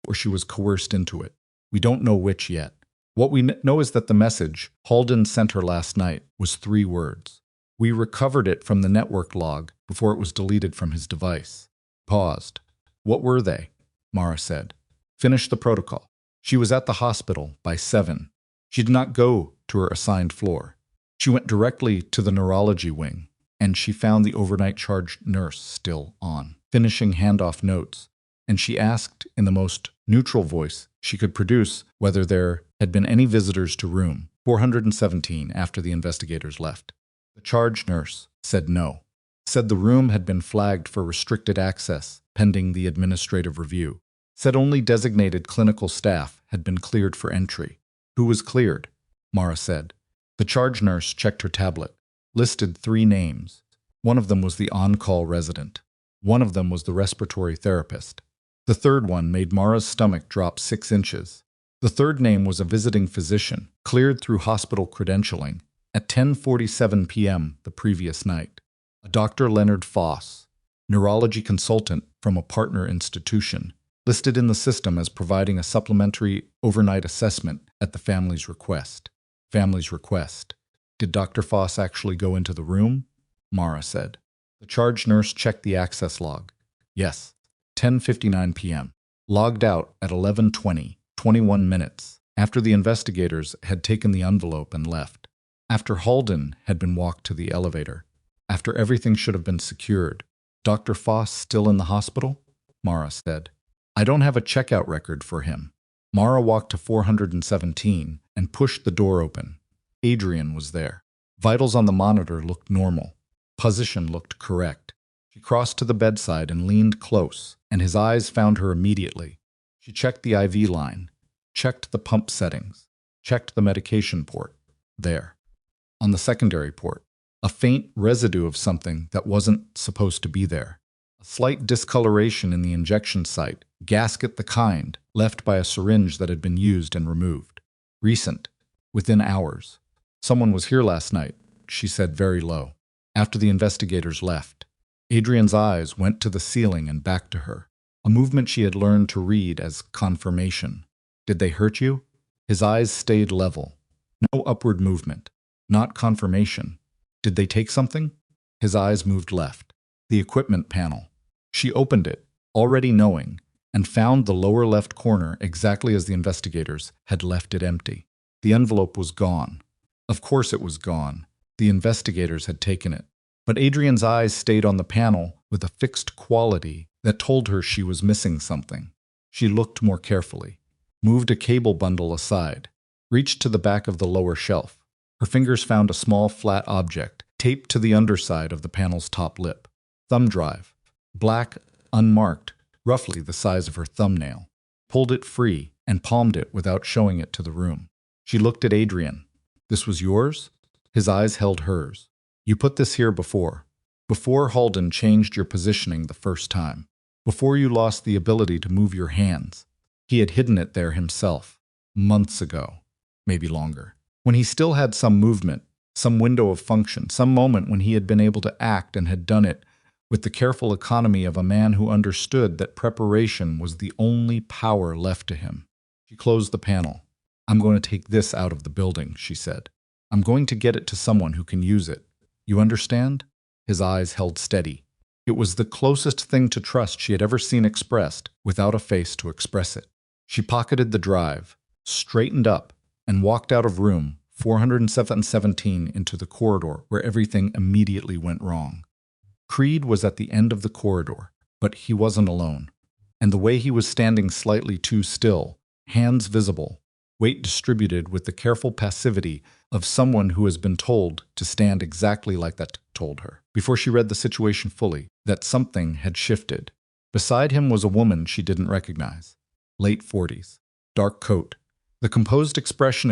"Or she was coerced into it. We don't know which yet. What we know is that the message Halden sent her last night was 3 words. We recovered it from the network log before it was deleted from his device." Paused. "What were they?" Mara said. "Finish the protocol." She was at the hospital by 7. She did not go to her assigned floor. She went directly to the neurology wing, and she found the overnight charge nurse still on, finishing handoff notes, and she asked in the most neutral voice she could produce whether there had been any visitors to room 417 after the investigators left. The charge nurse said no, said the room had been flagged for restricted access pending the administrative review, said only designated clinical staff had been cleared for entry. "Who was cleared?" Mara said. The charge nurse checked her tablet, listed 3 names. One of them was the on-call resident. One of them was the respiratory therapist. The third one made Mara's stomach drop 6 inches. The third name was a visiting physician, cleared through hospital credentialing at 10:47 p.m. the previous night. A Dr. Leonard Voss, neurology consultant from a partner institution, listed in the system as providing a supplementary overnight assessment at the family's request. Family's request. Did Dr. Voss actually go into the room? Mara said. The charge nurse checked the access log. Yes. 10:59 p.m. Logged out at 11:20, 21 minutes, after the investigators had taken the envelope and left. After Halden had been walked to the elevator. After everything should have been secured. Dr. Voss still in the hospital? Mara said. I don't have a checkout record for him. Mara walked to 417 and pushed the door open. Adrian was there. Vitals on the monitor looked normal. Position looked correct. She crossed to the bedside and leaned close and his eyes found her immediately. She checked the IV line, checked the pump settings, checked the medication port. There, on the secondary port, a faint residue of something that wasn't supposed to be there. A slight discoloration in the injection site, gasket the kind, left by a syringe that had been used and removed. Recent, within hours. Someone was here last night, she said very low, after the investigators left. Adrian's eyes went to the ceiling and back to her, a movement she had learned to read as confirmation. Did they hurt you? His eyes stayed level. No upward movement. Not confirmation. Did they take something? His eyes moved left. The equipment panel. She opened it, already knowing, and found the lower left corner exactly as the investigators had left it empty. The envelope was gone. Of course it was gone. The investigators had taken it. But Adrian's eyes stayed on the panel with a fixed quality that told her she was missing something. She looked more carefully, moved a cable bundle aside, reached to the back of the lower shelf. Her fingers found a small flat object taped to the underside of the panel's top lip. Thumb drive. Black, unmarked, roughly the size of her thumbnail. Pulled it free and palmed it without showing it to the room. She looked at Adrian. This was yours? His eyes held hers. You put this here before Halden changed your positioning the first time. Before you lost the ability to move your hands. He had hidden it there himself. Months ago. Maybe longer. When he still had some movement, some window of function, some moment when he had been able to act and had done it with the careful economy of a man who understood that preparation was the only power left to him. She closed the panel. I'm going to take this out of the building, she said. I'm going to get it to someone who can use it. You understand? His eyes held steady. It was the closest thing to trust she had ever seen expressed without a face to express it. She pocketed the drive, straightened up, and walked out of room 417 into the corridor where everything immediately went wrong. Creed was at the end of the corridor, but he wasn't alone. And the way he was standing slightly too still, hands visible, weight distributed with the careful passivity of someone who has been told to stand exactly like that told her, before she read the situation fully, that something had shifted. Beside him was a woman she didn't recognize. Late 40s. Dark coat. The composed expression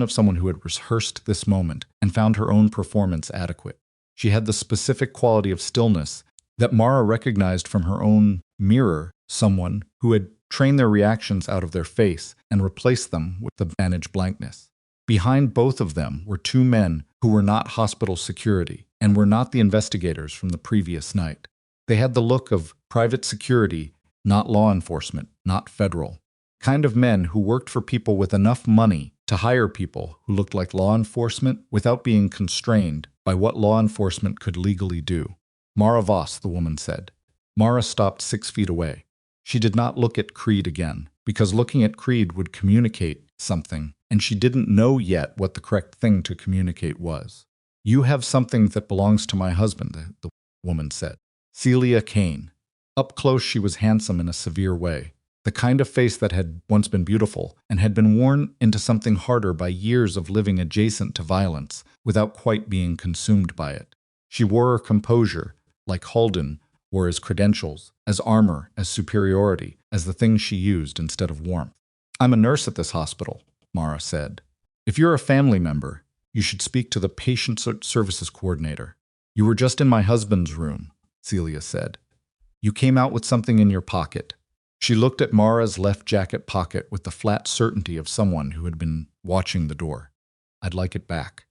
of someone who had rehearsed this moment and found her own performance adequate. She had the specific quality of stillness that Mara recognized from her own mirror, someone who had trained their reactions out of their face and replaced them with the vanished blankness. Behind both of them were two men who were not hospital security and were not the investigators from the previous night. They had the look of private security, not law enforcement, not federal. Kind of men who worked for people with enough money to hire people who looked like law enforcement without being constrained by what law enforcement could legally do. Mara Voss, the woman said. Mara stopped 6 feet away. She did not look at Creed again, because looking at Creed would communicate something, and she didn't know yet what the correct thing to communicate was. You have something that belongs to my husband, the woman said. Celia Kane. Up close she was handsome in a severe way. The kind of face that had once been beautiful and had been worn into something harder by years of living adjacent to violence without quite being consumed by it. She wore her composure, like Halden wore his credentials, as armor, as superiority, as the things she used instead of warmth. I'm a nurse at this hospital, Mara said. If you're a family member, you should speak to the patient services coordinator. You were just in my husband's room, Celia said. You came out with something in your pocket. She looked at Mara's left jacket pocket with the flat certainty of someone who had been watching the door. I'd like it back.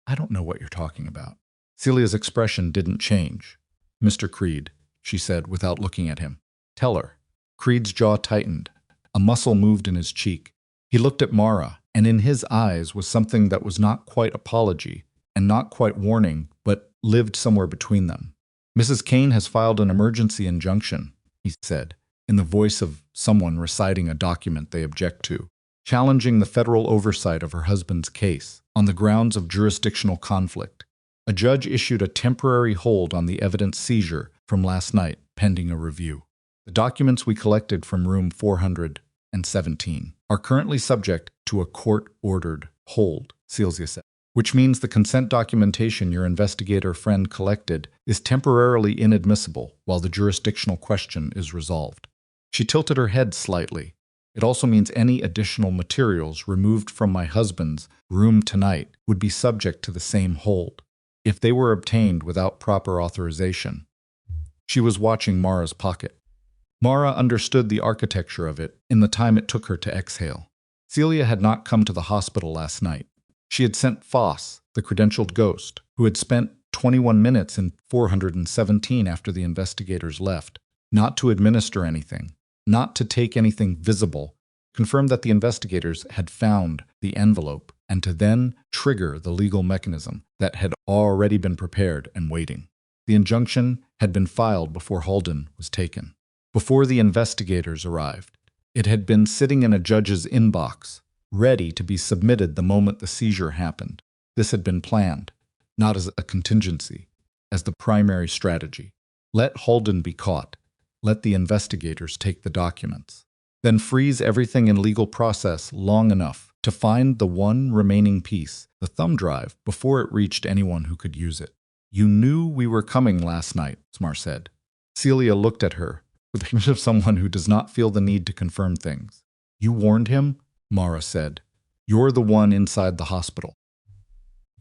I don't know what you're talking about. Celia's expression didn't change. Mr. Creed, she said without looking at him. Tell her. Creed's jaw tightened. A muscle moved in his cheek. He looked at Mara, and in his eyes was something that was not quite apology and not quite warning, but lived somewhere between them. Mrs. Kane has filed an emergency injunction, he said, in the voice of someone reciting a document they object to, challenging the federal oversight of her husband's case on the grounds of jurisdictional conflict. A judge issued a temporary hold on the evidence seizure from last night, pending a review. The documents we collected from room 417 are currently subject to a court-ordered hold, Celia said. which means the consent documentation your investigator friend collected is temporarily inadmissible while the jurisdictional question is resolved. She tilted her head slightly. It also means any additional materials removed from my husband's room tonight would be subject to the same hold, if they were obtained without proper authorization. She was watching Mara's pocket. Mara understood the architecture of it in the time it took her to exhale. Celia had not come to the hospital last night. She had sent Voss, the credentialed ghost, who had spent 21 minutes in 417 after the investigators left, not to administer anything, not to take anything visible, confirm that the investigators had found the envelope, and to then trigger the legal mechanism that had already been prepared and waiting. The injunction had been filed before Halden was taken. Before the investigators arrived, it had been sitting in a judge's inbox, ready to be submitted the moment the seizure happened. This had been planned, not as a contingency, as the primary strategy. Let Halden be caught. Let the investigators take the documents. Then freeze everything in legal process long enough to find the one remaining piece, the thumb drive, before it reached anyone who could use it. You knew we were coming last night, Smar said. Celia looked at her with the image of someone who does not feel the need to confirm things. You warned him? Mara said. You're the one inside the hospital.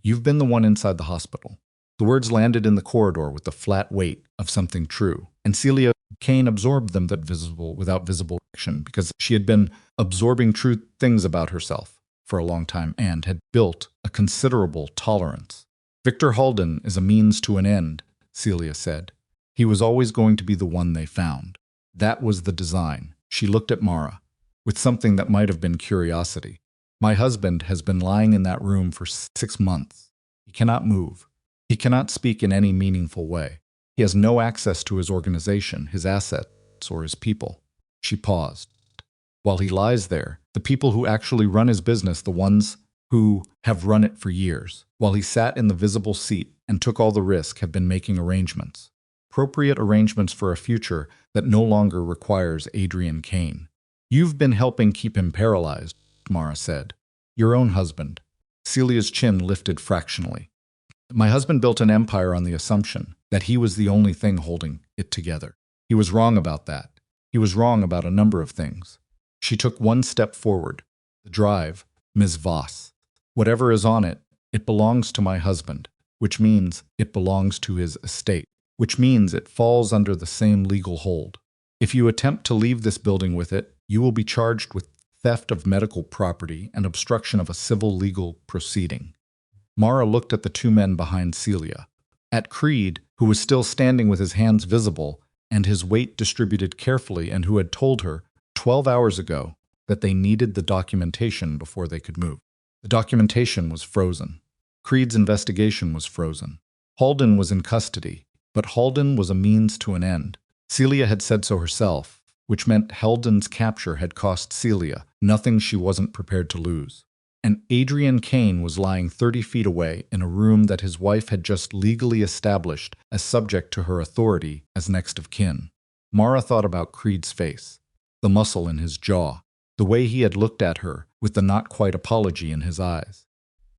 You've been the one inside the hospital. The words landed in the corridor with the flat weight of something true, and Celia Kane absorbed them without visible action because she had been absorbing true things about herself for a long time and had built a considerable tolerance. Victor Halden is a means to an end, Celia said. He was always going to be the one they found. That was the design. She looked at Mara with something that might have been curiosity. My husband has been lying in that room for 6 months. He cannot move. He cannot speak in any meaningful way. He has no access to his organization, his assets, or his people. She paused. While he lies there, the people who actually run his business, the ones who have run it for years, while he sat in the visible seat and took all the risk, have been making arrangements. Appropriate arrangements for a future that no longer requires Adrian Kane. You've been helping keep him paralyzed, Mara said. Your own husband. Celia's chin lifted fractionally. My husband built an empire on the assumption that he was the only thing holding it together. He was wrong about that. He was wrong about a number of things. She took one step forward. The drive, Ms. Voss. Whatever is on it, it belongs to my husband, which means it belongs to his estate, which means it falls under the same legal hold. If you attempt to leave this building with it, you will be charged with theft of medical property and obstruction of a civil legal proceeding. Mara looked at the two men behind Celia. At Creed, who was still standing with his hands visible and his weight distributed carefully and who had told her 12 hours ago that they needed the documentation before they could move. The documentation was frozen. Creed's investigation was frozen. Halden was in custody, but Halden was a means to an end. Celia had said so herself, which meant Halden's capture had cost Celia nothing she wasn't prepared to lose. And Adrian Kane was lying 30 feet away in a room that his wife had just legally established as subject to her authority as next of kin. Mara thought about Creed's face, the muscle in his jaw, the way he had looked at her with the not-quite apology in his eyes.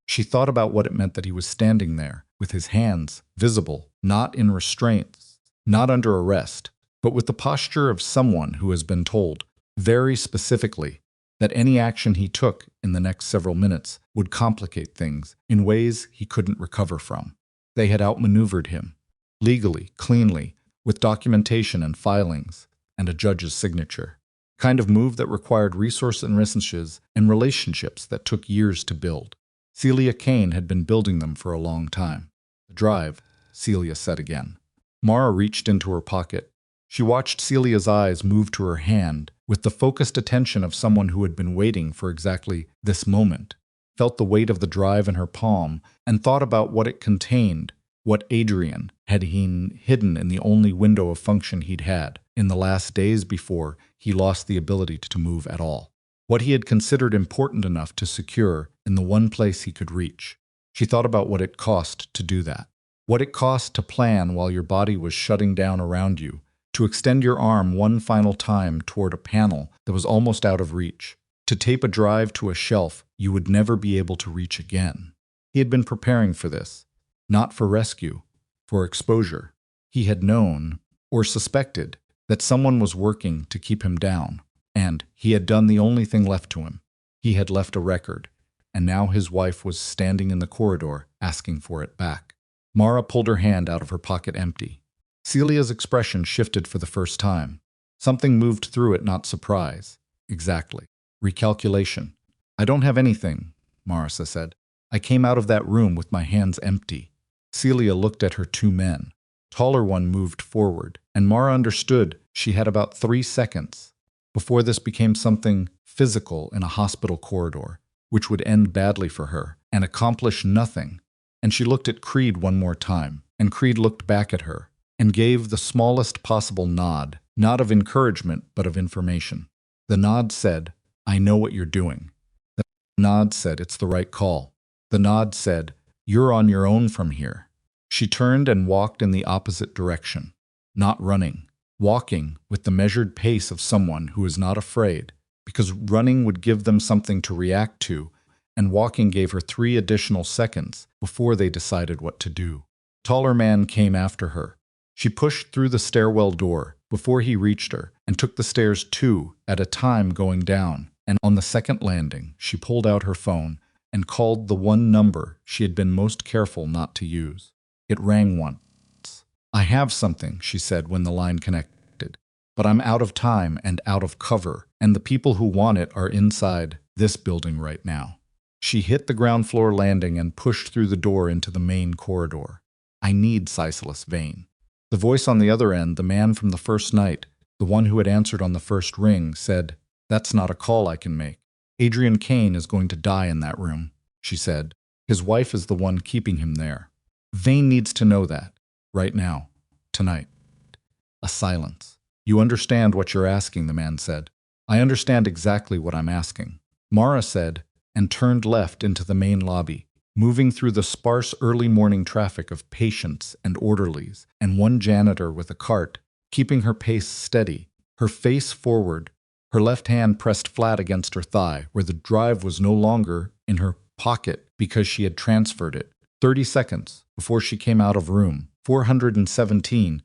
She thought about what it meant that he was standing there, with his hands visible, not in restraints, not under arrest, but with the posture of someone who has been told, very specifically, that any action he took in the next several minutes would complicate things in ways he couldn't recover from. They had outmaneuvered him, legally, cleanly, with documentation and filings, and a judge's signature. Kind of move that required resources and relationships that took years to build. Celia Kane had been building them for a long time. The drive, Celia said again. Mara reached into her pocket. She watched Celia's eyes move to her hand with the focused attention of someone who had been waiting for exactly this moment, felt the weight of the drive in her palm, and thought about what it contained, what Adrian had hidden in the only window of function he'd had in the last days before he lost the ability to move at all. What he had considered important enough to secure in the one place he could reach. She thought about what it cost to do that. What it cost to plan while your body was shutting down around you, to extend your arm one final time toward a panel that was almost out of reach, to tape a drive to a shelf you would never be able to reach again. He had been preparing for this, not for rescue, for exposure. He had known, or suspected, that someone was working to keep him down, and he had done the only thing left to him. He had left a record, and now his wife was standing in the corridor asking for it back. Mara pulled her hand out of her pocket empty. Celia's expression shifted for the first time. Something moved through it, not surprise. Exactly. Recalculation. I don't have anything, Marissa said. I came out of that room with my hands empty. Celia looked at her two men. Taller one moved forward, and Mara understood she had about 3 seconds before this became something physical in a hospital corridor, which would end badly for her and accomplish nothing. And she looked at Creed one more time, and Creed looked back at her and gave the smallest possible nod, not of encouragement, but of information. The nod said, I know what you're doing. The nod said, it's the right call. The nod said, you're on your own from here. She turned and walked in the opposite direction, not running, walking with the measured pace of someone who is not afraid, because running would give them something to react to, and walking gave her 3 additional seconds before they decided what to do. Taller man came after her. She pushed through the stairwell door before he reached her and took the stairs 2 at a time going down, and on the second landing she pulled out her phone and called the one number she had been most careful not to use. It rang once. I have something, she said when the line connected, but I'm out of time and out of cover, and the people who want it are inside this building right now. She hit the ground floor landing and pushed through the door into the main corridor. I need Silas Vane. The voice on the other end, the man from the first night, the one who had answered on the first ring, said, That's not a call I can make. Adrian Kane is going to die in that room, she said. His wife is the one keeping him there. Vane needs to know that, right now, tonight. A silence. You understand what you're asking, the man said. I understand exactly what I'm asking, Mara said, and turned left into the main lobby, moving through the sparse early morning traffic of patients and orderlies, and one janitor with a cart, keeping her pace steady, her face forward, her left hand pressed flat against her thigh, where the drive was no longer in her pocket because she had transferred it. 30 seconds before she came out of room 417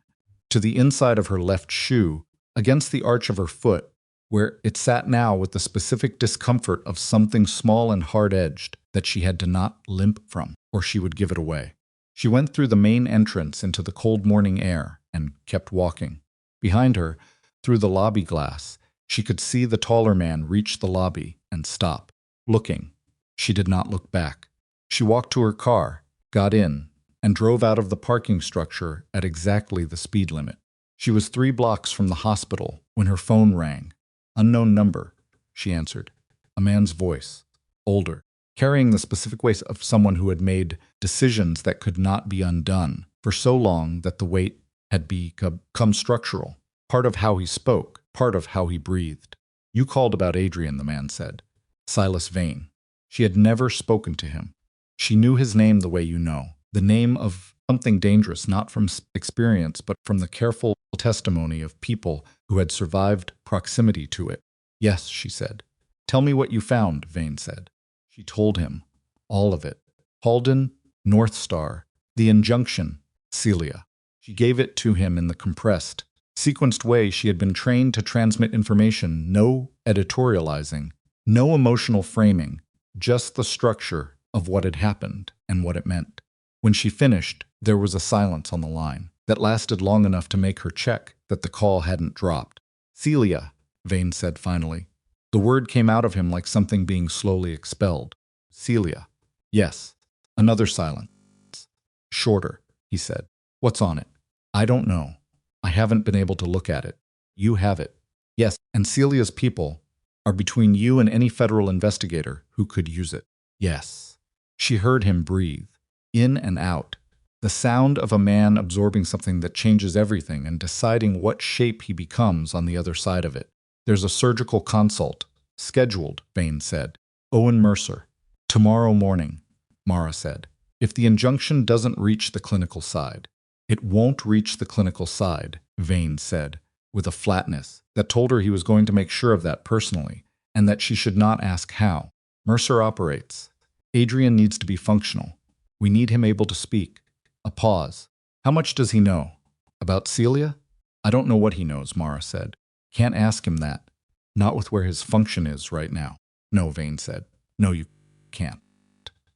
to the inside of her left shoe, against the arch of her foot, where it sat now with the specific discomfort of something small and hard-edged that she had to not limp from, or she would give it away. She went through the main entrance into the cold morning air and kept walking. Behind her, through the lobby glass, she could see the taller man reach the lobby and stop, looking. She did not look back. She walked to her car, got in, and drove out of the parking structure at exactly the speed limit. She was 3 blocks from the hospital when her phone rang. Unknown number, she answered. A man's voice, older, carrying the specific weight of someone who had made decisions that could not be undone for so long that the weight had become structural, part of how he spoke, part of how he breathed. You called about Adrian, the man said. Silas Vane. She had never spoken to him. She knew his name the way you know, the name of something dangerous, not from experience, but from the careful testimony of people who had survived proximity to it. Yes, she said. Tell me what you found, Vane said. She told him. All of it. Halden, North Star, the injunction, Celia. She gave it to him in the compressed, sequenced way she had been trained to transmit information, no editorializing, no emotional framing, just the structure of what had happened and what it meant. When she finished, there was a silence on the line that lasted long enough to make her check that the call hadn't dropped. Celia, Vane said finally. The word came out of him like something being slowly expelled. Celia. Yes. Another silence. Shorter, he said. What's on it? I don't know. I haven't been able to look at it. You have it. Yes, and Celia's people are between you and any federal investigator who could use it. Yes. She heard him breathe, in and out, the sound of a man absorbing something that changes everything and deciding what shape he becomes on the other side of it. There's a surgical consult, scheduled, Vane said. Owen Mercer. Tomorrow morning, Mara said. If the injunction doesn't reach the clinical side. It won't reach the clinical side, Vane said, with a flatness that told her he was going to make sure of that personally, and that she should not ask how. Mercer operates. Adrian needs to be functional. We need him able to speak. A pause. How much does he know? About Celia? I don't know what he knows, Mara said. Can't ask him that. Not with where his function is right now. No, Vane said. No, you can't.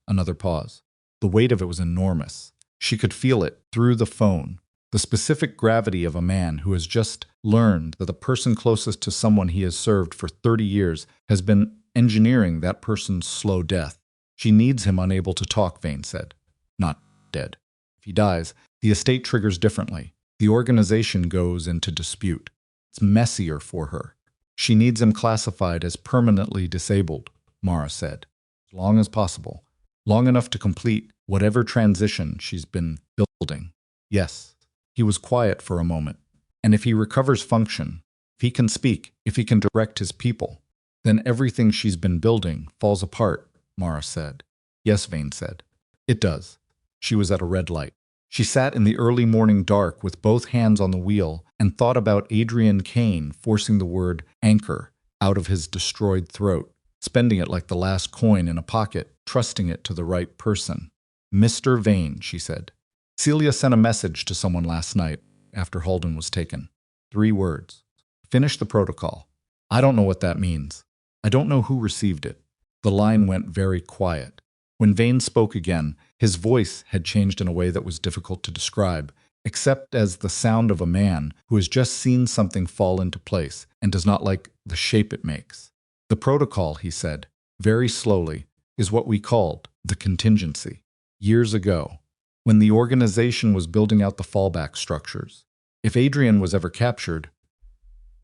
Another pause. The weight of it was enormous. She could feel it through the phone. The specific gravity of a man who has just learned that the person closest to someone he has served for 30 years has been engineering that person's slow death. She needs him unable to talk, Vane said. Not dead. If he dies, the estate triggers differently. The organization goes into dispute. It's messier for her. She needs him classified as permanently disabled, Mara said. As long as possible. Long enough to complete whatever transition she's been building. Yes. He was quiet for a moment. And if he recovers function, if he can speak, if he can direct his people, then everything she's been building falls apart, Mara said. Yes, Vane said. It does. She was at a red light. She sat in the early morning dark with both hands on the wheel and thought about Adrian Kane forcing the word anchor out of his destroyed throat, spending it like the last coin in a pocket, trusting it to the right person. Mr. Vane, she said. Celia sent a message to someone last night after Halden was taken. 3 words. Finish the protocol. I don't know what that means. I don't know who received it. The line went very quiet. When Vane spoke again, his voice had changed in a way that was difficult to describe, except as the sound of a man who has just seen something fall into place and does not like the shape it makes. The protocol, he said, very slowly, is what we called the contingency. Years ago, when the organization was building out the fallback structures, if Adrian was ever captured,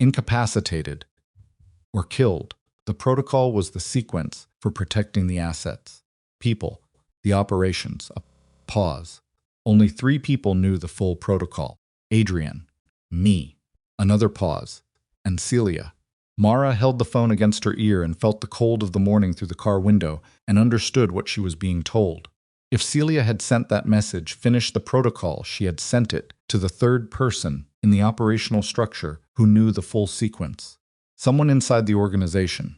incapacitated, or killed, the protocol was the sequence for protecting the assets, people, the operations. A pause. Only 3 people knew the full protocol. Adrian, me, another pause, and Celia. Mara held the phone against her ear and felt the cold of the morning through the car window and understood what she was being told. If Celia had sent that message, finished the protocol, she had sent it to the 3rd person in the operational structure who knew the full sequence. Someone inside the organization.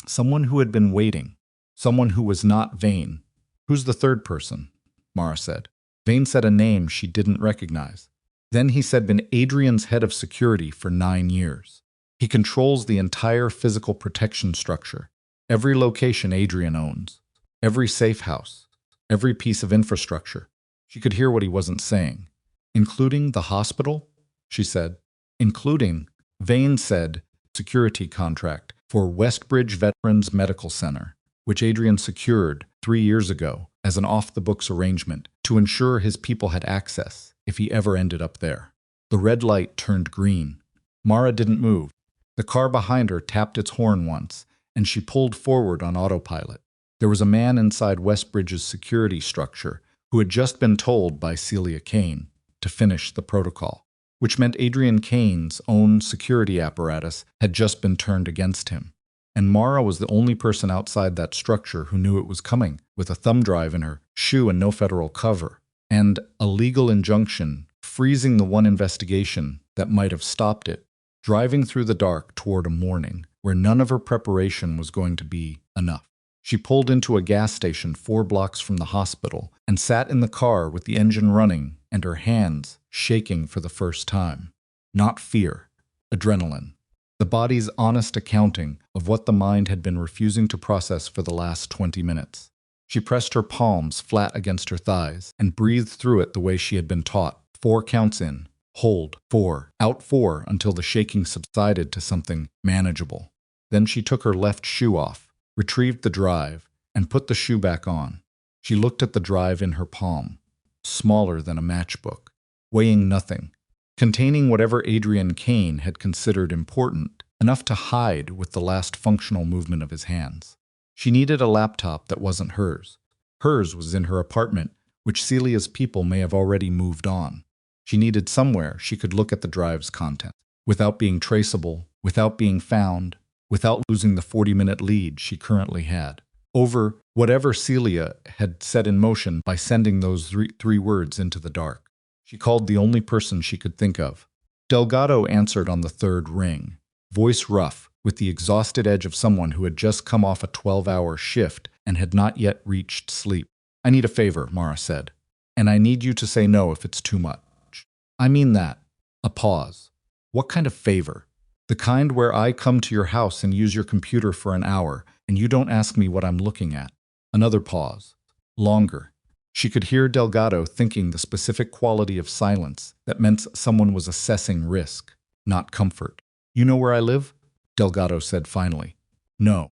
Someone who had been waiting. Someone who was not Vane. Who's the 3rd person? Mara said. Vane said a name she didn't recognize. Then he said been Adrian's head of security for 9 years. He controls the entire physical protection structure. Every location Adrian owns. Every safe house. Every piece of infrastructure. She could hear what he wasn't saying. Including the hospital? She said. Including, Vane said, security contract for Westbridge Veterans Medical Center, which Adrian secured 3 years ago as an off-the-books arrangement to ensure his people had access if he ever ended up there. The red light turned green. Mara didn't move. The car behind her tapped its horn once, and she pulled forward on autopilot. There was a man inside Westbridge's security structure who had just been told by Celia Kane to finish the protocol, which meant Adrian Kane's own security apparatus had just been turned against him. And Mara was the only person outside that structure who knew it was coming, with a thumb drive in her shoe and no federal cover, and a legal injunction freezing the one investigation that might have stopped it, driving through the dark toward a morning where none of her preparation was going to be enough. She pulled into a gas station 4 blocks from the hospital and sat in the car with the engine running and her hands shaking for the first time. Not fear, adrenaline. The body's honest accounting of what the mind had been refusing to process for the last 20 minutes. She pressed her palms flat against her thighs and breathed through it the way she had been taught. 4 counts in, hold, 4, out 4 until the shaking subsided to something manageable. Then she took her left shoe off, retrieved the drive, and put the shoe back on. She looked at the drive in her palm, smaller than a matchbook, weighing nothing, containing whatever Adrian Kane had considered important, enough to hide with the last functional movement of his hands. She needed a laptop that wasn't hers. Hers was in her apartment, which Celia's people may have already moved on. She needed somewhere she could look at the drive's content, without being traceable, without being found, without losing the 40-minute lead she currently had, over whatever Celia had set in motion by sending those three words into the dark. She called the only person she could think of. Delgado answered on the 3rd ring, voice rough, with the exhausted edge of someone who had just come off a 12-hour shift and had not yet reached sleep. I need a favor, Mara said. And I need you to say no if it's too much. I mean that. A pause. What kind of favor? The kind where I come to your house and use your computer for an hour, and you don't ask me what I'm looking at. Another pause. Longer. She could hear Delgado thinking the specific quality of silence that meant someone was assessing risk, not comfort. You know where I live? Delgado said finally. No.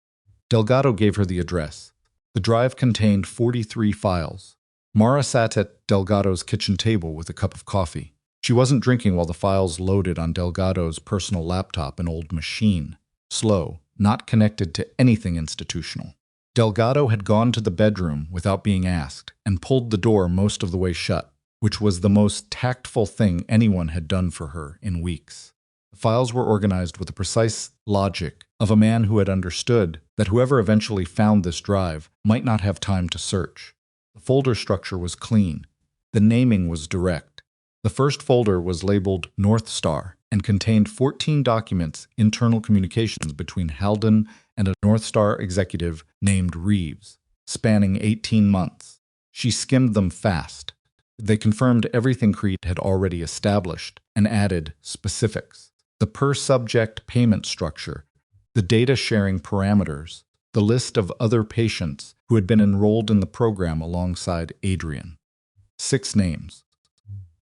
Delgado gave her the address. The drive contained 43 files. Mara sat at Delgado's kitchen table with a cup of coffee. She wasn't drinking while the files loaded on Delgado's personal laptop, an old machine. Slow, not connected to anything institutional. Delgado had gone to the bedroom without being asked and pulled the door most of the way shut, which was the most tactful thing anyone had done for her in weeks. The files were organized with the precise logic of a man who had understood that whoever eventually found this drive might not have time to search. The folder structure was clean. The naming was direct. The first folder was labeled North Star and contained 14 documents, internal communications between Halden and a North Star executive named Reeves, spanning 18 months. She skimmed them fast. They confirmed everything Creed had already established and added specifics. The per-subject payment structure, the data-sharing parameters, the list of other patients who had been enrolled in the program alongside Adrian. 6 names.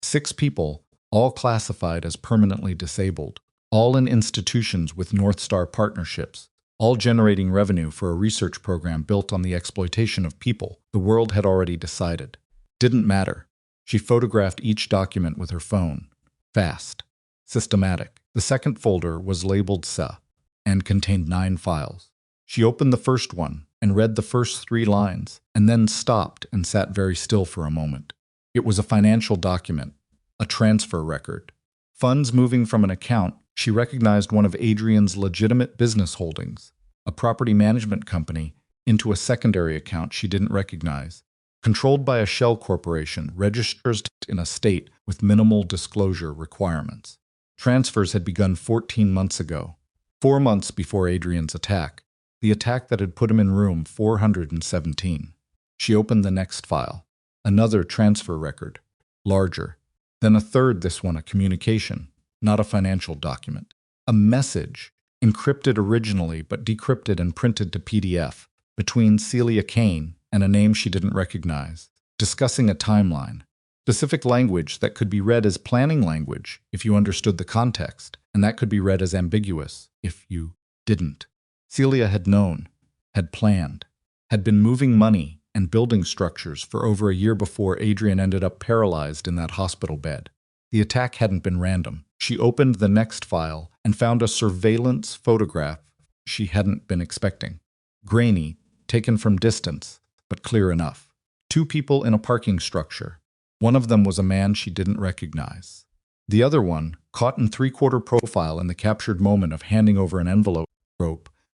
6 people, all classified as permanently disabled, all in institutions with North Star partnerships, all generating revenue for a research program built on the exploitation of people the world had already decided. Didn't matter. She photographed each document with her phone. Fast. Systematic. The second folder was labeled SA and contained 9 files. She opened the first one and read the first 3 lines, and then stopped and sat very still for a moment. It was a financial document, a transfer record. Funds moving from an account, she recognized one of Adrian's legitimate business holdings, a property management company, into a secondary account she didn't recognize, controlled by a shell corporation registered in a state with minimal disclosure requirements. Transfers had begun 14 months ago, 4 months before Adrian's attack, the attack that had put him in room 417. She opened the next file, another transfer record, larger. Then a third, this one a communication, not a financial document. A message, encrypted originally but decrypted and printed to PDF, between Celia Kane and a name she didn't recognize, discussing a timeline. Specific language that could be read as planning language if you understood the context, and that could be read as ambiguous if you didn't. Celia had known, had planned, had been moving money and building structures for over a year before Adrian ended up paralyzed in that hospital bed. The attack hadn't been random. She opened the next file and found a surveillance photograph she hadn't been expecting. Grainy, taken from distance, but clear enough. 2 people in a parking structure. One of them was a man she didn't recognize. The other one, caught in 3/4 profile in the captured moment of handing over an envelope,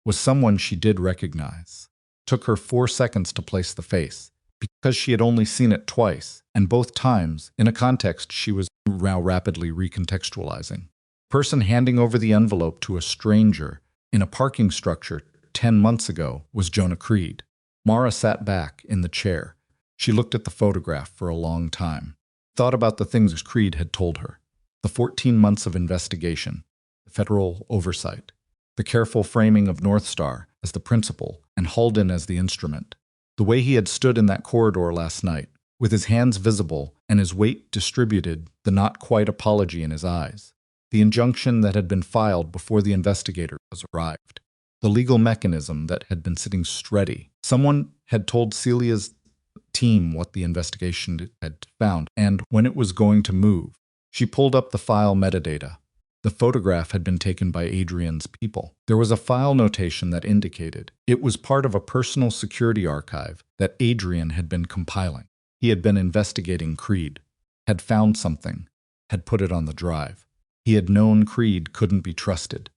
was someone she did recognize. Took her 4 seconds to place the face, because she had only seen it twice, and both times in a context she was now rapidly recontextualizing. Person handing over the envelope to a stranger in a parking structure 10 months ago was Jonah Creed. Mara sat back in the chair. She looked at the photograph for a long time, thought about the things Creed had told her. The 14 months of investigation, the federal oversight, the careful framing of North Star as the principal and Halden as the instrument. The way he had stood in that corridor last night, with his hands visible and his weight distributed, the not-quite apology in his eyes. The injunction that had been filed before the investigator was arrived. The legal mechanism that had been sitting steady. Someone had told Celia's team what the investigation had found and when it was going to move. She pulled up the file metadata. The photograph had been taken by Adrian's people. There was a file notation that indicated it was part of a personal security archive that Adrian had been compiling. He had been investigating Creed, had found something, had put it on the drive. He had known Creed couldn't be trusted,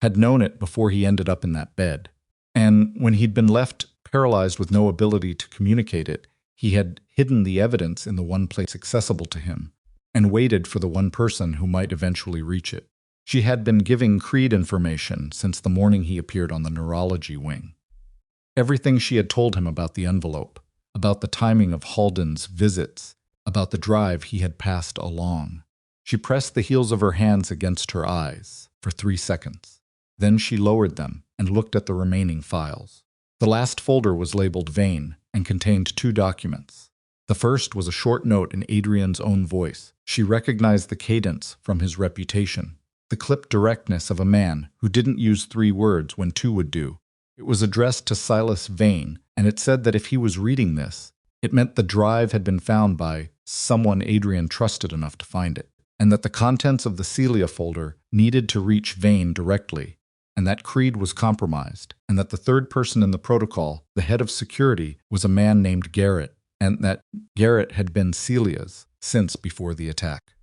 had known it before he ended up in that bed. And when he'd been left paralyzed with no ability to communicate it, he had hidden the evidence in the one place accessible to him, and waited for the one person who might eventually reach it. She had been giving Creed information since the morning he appeared on the neurology wing. Everything she had told him about the envelope, about the timing of Halden's visits, about the drive he had passed along. She pressed the heels of her hands against her eyes for 3 seconds. Then she lowered them and looked at the remaining files. The last folder was labeled Vane and contained 2 documents. The first was a short note in Adrian's own voice. She recognized the cadence from his reputation, the clipped directness of a man who didn't use 3 words when 2 would do. It was addressed to Silas Vane, and it said that if he was reading this, it meant the drive had been found by someone Adrian trusted enough to find it, and that the contents of the Celia folder needed to reach Vane directly, and that Creed was compromised, and that the third person in the protocol, the head of security, was a man named Garrett, and that Garrett had been Celia's since before the attack.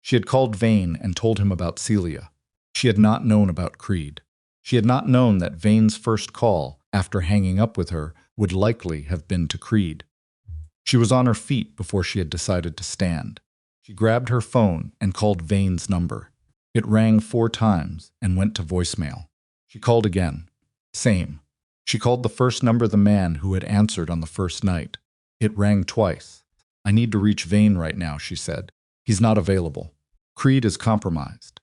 She had called Vane and told him about Celia. She had not known about Creed. She had not known that Vane's first call, after hanging up with her, would likely have been to Creed. She was on her feet before she had decided to stand. She grabbed her phone and called Vane's number. It rang 4 times and went to voicemail. She called again. Same. She called the first number the man who had answered on the first night. It rang twice. I need to reach Vane right now, she said. He's not available. Creed is compromised.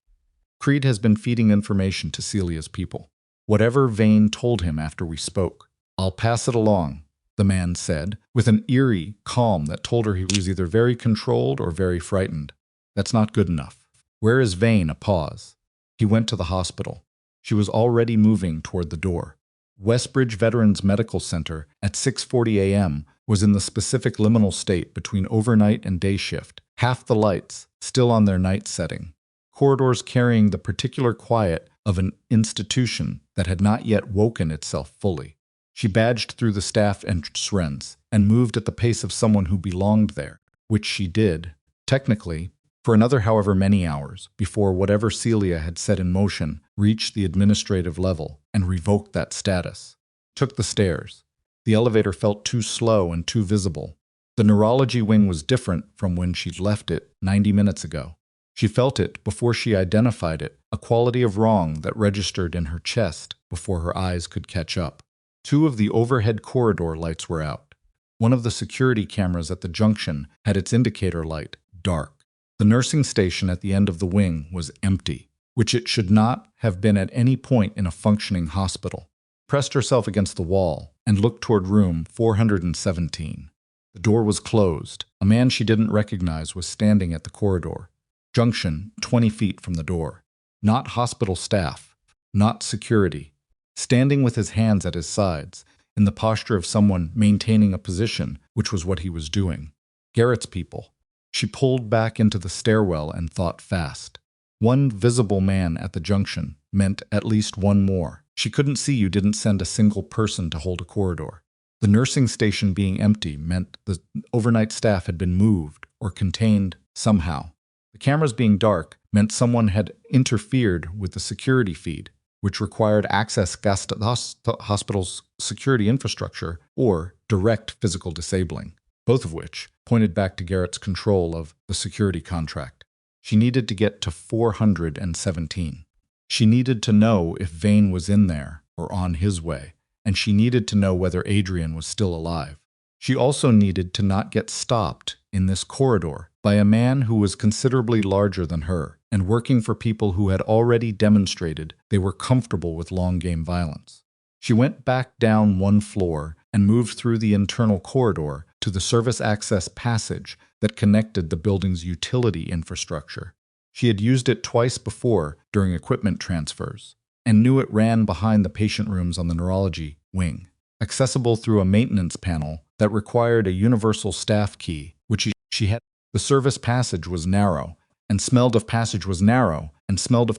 Creed has been feeding information to Celia's people. Whatever Vane told him after we spoke, I'll pass it along, the man said, with an eerie calm that told her he was either very controlled or very frightened. That's not good enough. Where is Vane? A pause. He went to the hospital. She was already moving toward the door. Westbridge Veterans Medical Center at 6:40 a.m. was in the specific liminal state between overnight and day shift, half the lights still on their night setting, corridors carrying the particular quiet of an institution that had not yet woken itself fully. She badged through the staff entrance and moved at the pace of someone who belonged there, which she did, technically, for another however many hours before whatever Celia had set in motion reached the administrative level and revoked that status. Took the stairs. The elevator felt too slow and too visible. The neurology wing was different from when she'd left it 90 minutes ago. She felt it before she identified it, a quality of wrong that registered in her chest before her eyes could catch up. 2 of the overhead corridor lights were out. One of the security cameras at the junction had its indicator light dark. The nursing station at the end of the wing was empty, which it should not have been at any point in a functioning hospital. Pressed herself against the wall and looked toward room 417. The door was closed. A man she didn't recognize was standing at the corridor. Junction, 20 feet from the door. Not hospital staff. Not security. Standing with his hands at his sides, in the posture of someone maintaining a position, which was what he was doing. Garrett's people. She pulled back into the stairwell and thought fast. 1 visible man at the junction meant at least 1 more. She couldn't see you didn't send a single person to hold a corridor. The nursing station being empty meant the overnight staff had been moved or contained somehow. The cameras being dark meant someone had interfered with the security feed, which required access to the hospital's security infrastructure or direct physical disabling, both of which pointed back to Garrett's control of the security contract. She needed to get to 417. She needed to know if Vane was in there or on his way, and she needed to know whether Adrian was still alive. She also needed to not get stopped in this corridor by a man who was considerably larger than her and working for people who had already demonstrated they were comfortable with long-game violence. She went back down 1 floor and moved through the internal corridor to the service access passage that connected the building's utility infrastructure. She had used it twice before during equipment transfers, and knew it ran behind the patient rooms on the neurology wing, accessible through a maintenance panel that required a universal staff key, which she had. The service passage was narrow, and smelled of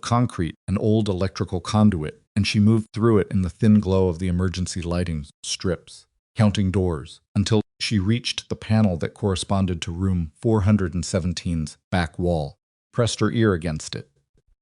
concrete and old electrical conduit, and she moved through it in the thin glow of the emergency lighting strips, counting doors, until she reached the panel that corresponded to room 417's back wall, pressed her ear against it.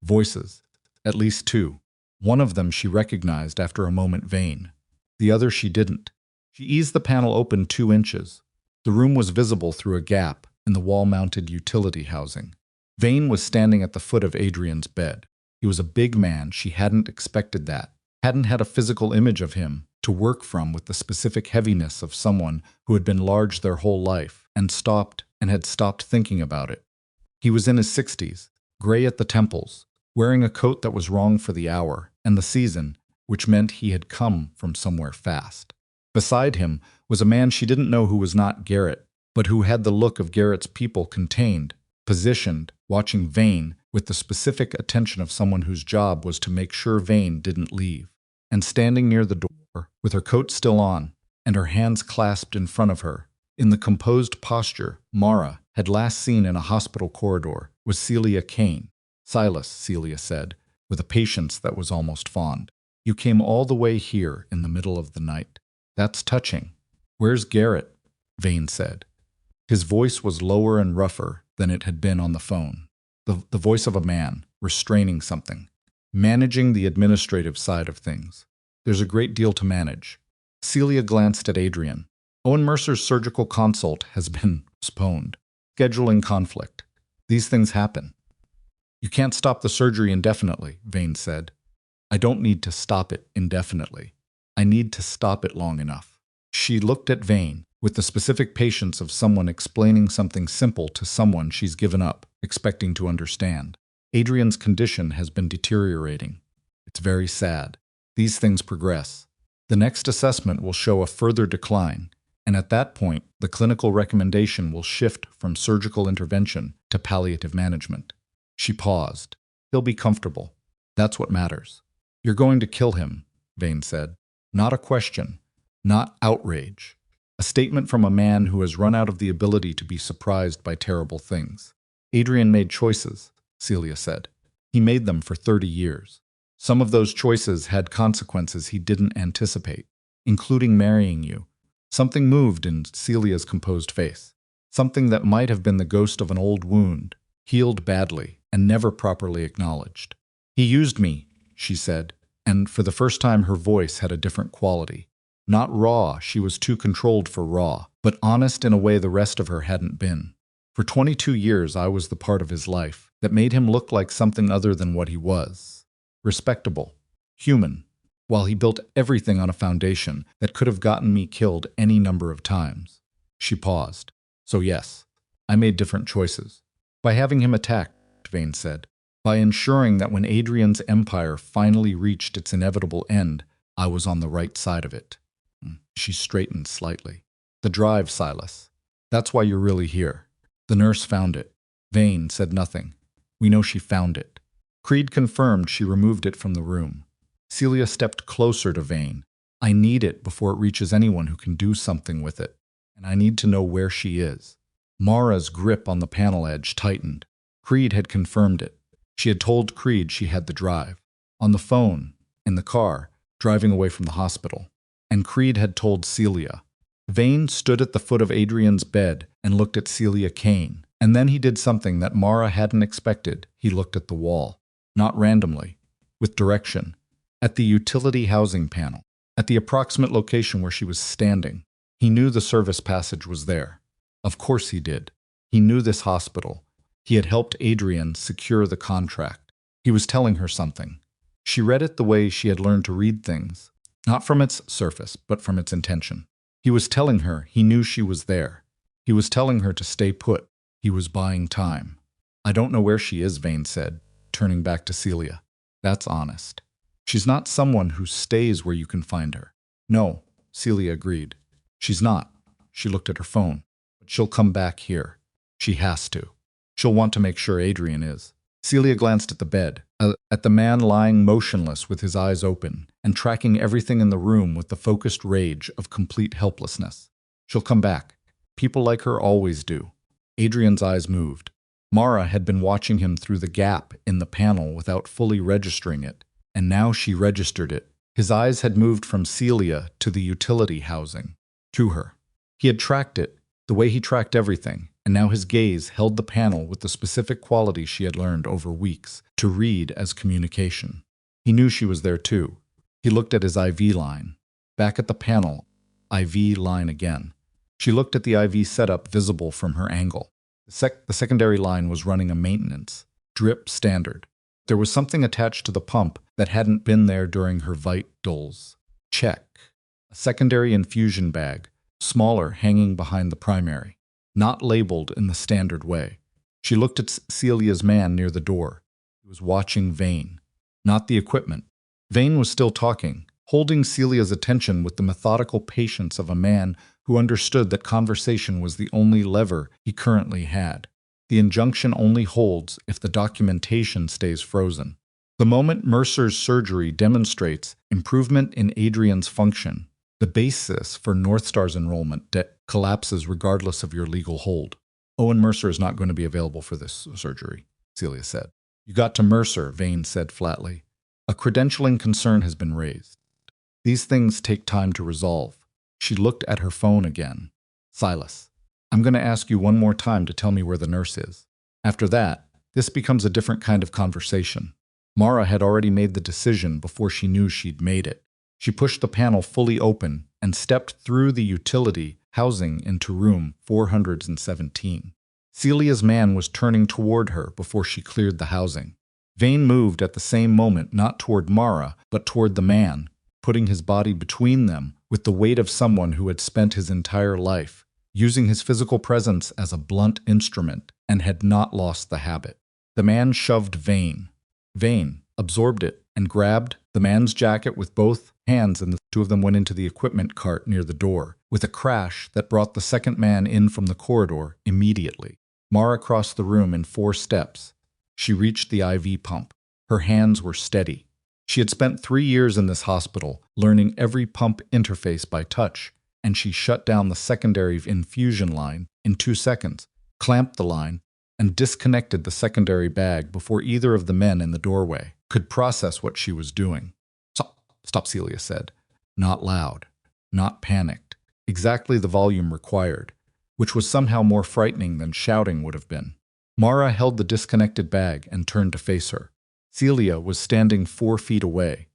Voices. At least 2. One of them she recognized after a moment Vane. The other she didn't. She eased the panel open 2 inches. The room was visible through a gap in the wall-mounted utility housing. Vane was standing at the foot of Adrian's bed. He was a big man. She hadn't expected that. Hadn't had a physical image of him to work from with the specific heaviness of someone who had been large their whole life and had stopped thinking about it. He was in his 60s, gray at the temples, wearing a coat that was wrong for the hour and the season, which meant he had come from somewhere fast. Beside him was a man she didn't know who was not Garrett, but who had the look of Garrett's people contained, positioned, watching Vane with the specific attention of someone whose job was to make sure Vane didn't leave. And standing near the door, with her coat still on, and her hands clasped in front of her, in the composed posture Mara had last seen in a hospital corridor, was Celia Kane. Silas, Celia said, with a patience that was almost fond. You came all the way here in the middle of the night. That's touching. Where's Garrett? Vane said. His voice was lower and rougher than it had been on the phone. The voice of a man, restraining something, managing the administrative side of things. There's a great deal to manage. Celia glanced at Adrian. Owen Mercer's surgical consult has been postponed. Scheduling conflict. These things happen. You can't stop the surgery indefinitely, Vane said. I don't need to stop it indefinitely. I need to stop it long enough. She looked at Vane with the specific patience of someone explaining something simple to someone she's given up, expecting to understand. Adrian's condition has been deteriorating. It's very sad. These things progress. The next assessment will show a further decline, and at that point, the clinical recommendation will shift from surgical intervention to palliative management. She paused. He'll be comfortable. That's what matters. You're going to kill him, Vane said. Not a question. Not outrage. A statement from a man who has run out of the ability to be surprised by terrible things. Adrian made choices, Celia said. He made them for 30 years. Some of those choices had consequences he didn't anticipate, including marrying you. Something moved in Celia's composed face. Something that might have been the ghost of an old wound, healed badly and never properly acknowledged. He used me, she said, and for the first time her voice had a different quality. Not raw, she was too controlled for raw, but honest in a way the rest of her hadn't been. For 22 years I was the part of his life that made him look like something other than what he was. Respectable. Human. While he built everything on a foundation that could have gotten me killed any number of times. She paused. So yes, I made different choices. By having him attacked, Vane said. By ensuring that when Adrian's empire finally reached its inevitable end, I was on the right side of it. She straightened slightly. The drive, Silas. That's why you're really here. The nurse found it. Vane said nothing. We know she found it. Creed confirmed she removed it from the room. Celia stepped closer to Vane. I need it before it reaches anyone who can do something with it. And I need to know where she is. Mara's grip on the panel edge tightened. Creed had confirmed it. She had told Creed she had the drive. On the phone, in the car, driving away from the hospital. And Creed had told Celia. Vane stood at the foot of Adrian's bed and looked at Celia Kane. And then he did something that Mara hadn't expected. He looked at the wall. Not randomly. With direction. At the utility housing panel. At the approximate location where she was standing. He knew the service passage was there. Of course he did. He knew this hospital. He had helped Adrian secure the contract. He was telling her something. She read it the way she had learned to read things. Not from its surface, but from its intention. He was telling her he knew she was there. He was telling her to stay put. He was buying time. I don't know where she is, Vane said, turning back to Celia. That's honest. She's not someone who stays where you can find her. No, Celia agreed. She's not. She looked at her phone. But she'll come back here. She has to. She'll want to make sure Adrian is. Celia glanced at the bed, at the man lying motionless with his eyes open, and tracking everything in the room with the focused rage of complete helplessness. She'll come back. People like her always do. Adrian's eyes moved. Mara had been watching him through the gap in the panel without fully registering it, and now she registered it. His eyes had moved from Celia to the utility housing, to her. He had tracked it, the way he tracked everything, and now his gaze held the panel with the specific quality she had learned over weeks to read as communication. He knew she was there too. He looked at his IV line. Back at the panel, IV line again. She looked at the IV setup visible from her angle. The secondary line was running a maintenance, drip standard. There was something attached to the pump that hadn't been there during her vitals. Check. A secondary infusion bag, smaller, hanging behind the primary, not labeled in the standard way. She looked at Celia's man near the door. He was watching Vane, not the equipment. Vane was still talking, holding Celia's attention with the methodical patience of a man who understood that conversation was the only lever he currently had. The injunction only holds if the documentation stays frozen. The moment Mercer's surgery demonstrates improvement in Adrian's function, the basis for North Star's enrollment collapses regardless of your legal hold. Owen Mercer is not going to be available for this surgery, Celia said. You got to Mercer, Vane said flatly. A credentialing concern has been raised. These things take time to resolve. She looked at her phone again. Silas, I'm going to ask you one more time to tell me where the nurse is. After that, this becomes a different kind of conversation. Mara had already made the decision before she knew she'd made it. She pushed the panel fully open and stepped through the utility housing into room 417. Celia's man was turning toward her before she cleared the housing. Vane moved at the same moment, not toward Mara, but toward the man, putting his body between them with the weight of someone who had spent his entire life using his physical presence as a blunt instrument and had not lost the habit. The man shoved Vane. Vane absorbed it and grabbed the man's jacket with both hands, and the two of them went into the equipment cart near the door, with a crash that brought the second man in from the corridor immediately. Mara crossed the room in 4 steps. She reached the IV pump. Her hands were steady. She had spent 3 years in this hospital, learning every pump interface by touch, and she shut down the secondary infusion line in 2 seconds, clamped the line, and disconnected the secondary bag before either of the men in the doorway could process what she was doing. Stop, Celia said. Not loud, not panicked, exactly the volume required, which was somehow more frightening than shouting would have been. Mara held the disconnected bag and turned to face her. Celia was standing 4 feet away.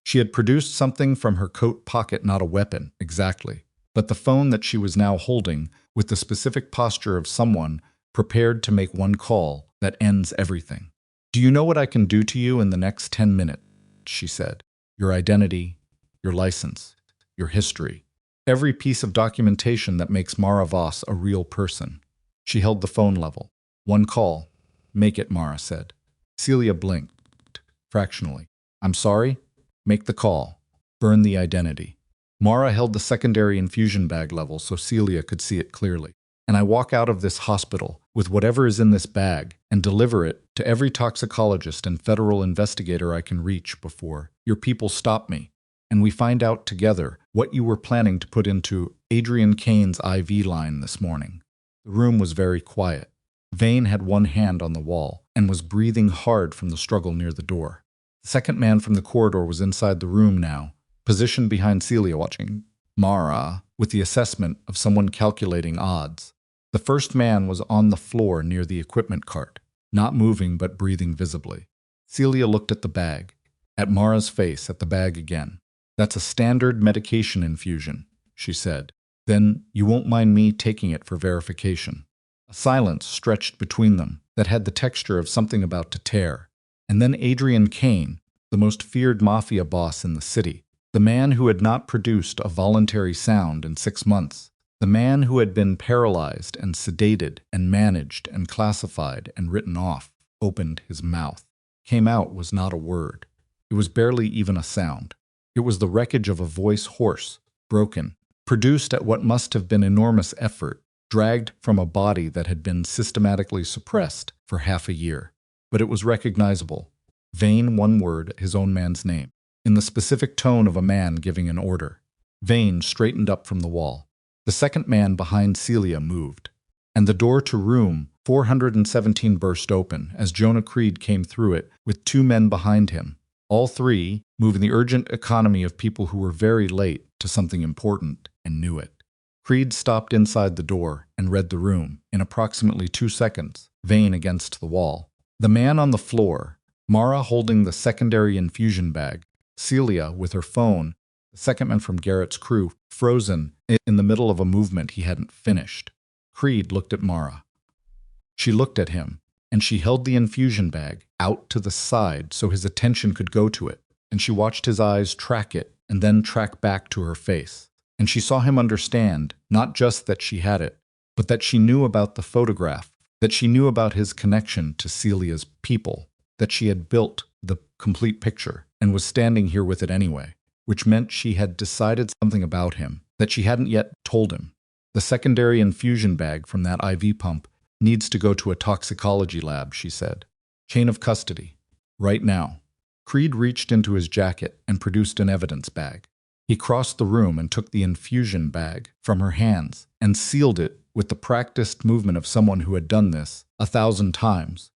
She had produced something from her coat pocket, not a weapon, exactly, but the phone that she was now holding with the specific posture of someone prepared to make one call that ends everything. Do you know what I can do to you in the next 10 minutes? She said. Your identity, your license, your history, every piece of documentation that makes Mara Voss a real person. She held the phone level. 1 call. Make it, Mara said. Celia blinked, fractionally. I'm sorry? Make the call. Burn the identity. Mara held the secondary infusion bag level so Celia could see it clearly. And I walk out of this hospital with whatever is in this bag and deliver it to every toxicologist and federal investigator I can reach before your people stop me, and we find out together what you were planning to put into Adrian Kane's IV line this morning. The room was very quiet. Vane had one hand on the wall and was breathing hard from the struggle near the door. The second man from the corridor was inside the room now, positioned behind Celia, watching Mara with the assessment of someone calculating odds. The first man was on the floor near the equipment cart, not moving but breathing visibly. Celia looked at the bag, at Mara's face, at the bag again. That's a standard medication infusion, she said. Then you won't mind me taking it for verification. A silence stretched between them that had the texture of something about to tear. And then Adrian Kane, the most feared mafia boss in the city, the man who had not produced a voluntary sound in 6 months, the man who had been paralyzed and sedated and managed and classified and written off, opened his mouth. Came out was not a word. It was barely even a sound. It was the wreckage of a voice, hoarse, broken, produced at what must have been enormous effort, dragged from a body that had been systematically suppressed for half a year. But it was recognizable. Vane, one word, his own man's name, in the specific tone of a man giving an order. Vane straightened up from the wall. The second man behind Celia moved, and the door to room 417 burst open as Jonah Creed came through it with 2 men behind him, all 3 moving the urgent economy of people who were very late to something important and knew it. Creed stopped inside the door and read the room in approximately 2 seconds, Vane against the wall. The man on the floor, Mara holding the secondary infusion bag, Celia with her phone, the second man from Garrett's crew, frozen in the middle of a movement he hadn't finished. Creed looked at Mara. She looked at him, and she held the infusion bag out to the side so his attention could go to it, and she watched his eyes track it and then track back to her face. And she saw him understand, not just that she had it, but that she knew about the photograph, that she knew about his connection to Celia's people, that she had built the complete picture and was standing here with it anyway, which meant she had decided something about him that she hadn't yet told him. The secondary infusion bag from that IV pump needs to go to a toxicology lab, she said. Chain of custody. Right now. Creed reached into his jacket and produced an evidence bag. He crossed the room and took the infusion bag from her hands and sealed it with the practiced movement of someone who had done this 1,000 times.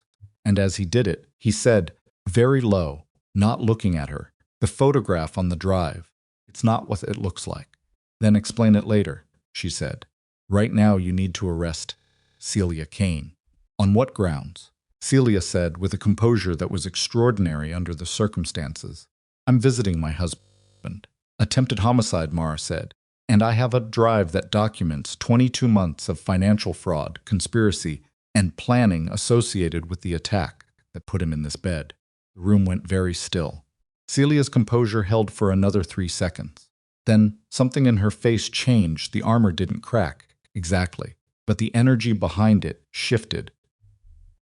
And as he did it, he said, very low, not looking at her, the photograph on the drive. It's not what it looks like. Then explain it later, she said. Right now you need to arrest Celia Kane. On what grounds? Celia said with a composure that was extraordinary under the circumstances. I'm visiting my husband. Attempted homicide, Mara said. And I have a drive that documents 22 months of financial fraud, conspiracy, and planning associated with the attack that put him in this bed. The room went very still. Celia's composure held for another 3 seconds. Then something in her face changed. The armor didn't crack, exactly, but the energy behind it shifted.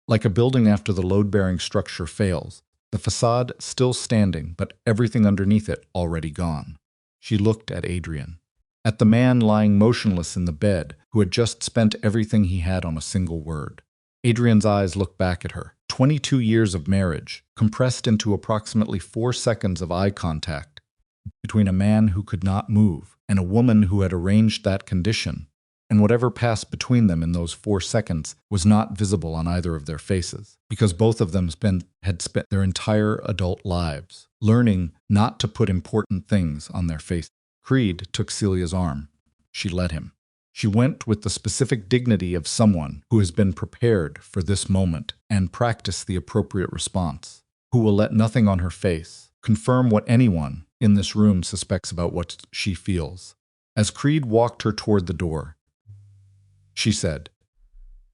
Like a building after the load-bearing structure fails, the facade still standing, but everything underneath it already gone. She looked at Adrian. At the man lying motionless in the bed, who had just spent everything he had on a single word. Adrian's eyes looked back at her. 22 years of marriage, compressed into approximately 4 seconds of eye contact, between a man who could not move and a woman who had arranged that condition, and whatever passed between them in those 4 seconds was not visible on either of their faces, because both of them had spent their entire adult lives learning not to put important things on their faces. Creed took Celia's arm. She let him. She went with the specific dignity of someone who has been prepared for this moment and practiced the appropriate response, who will let nothing on her face confirm what anyone in this room suspects about what she feels. As Creed walked her toward the door, she said,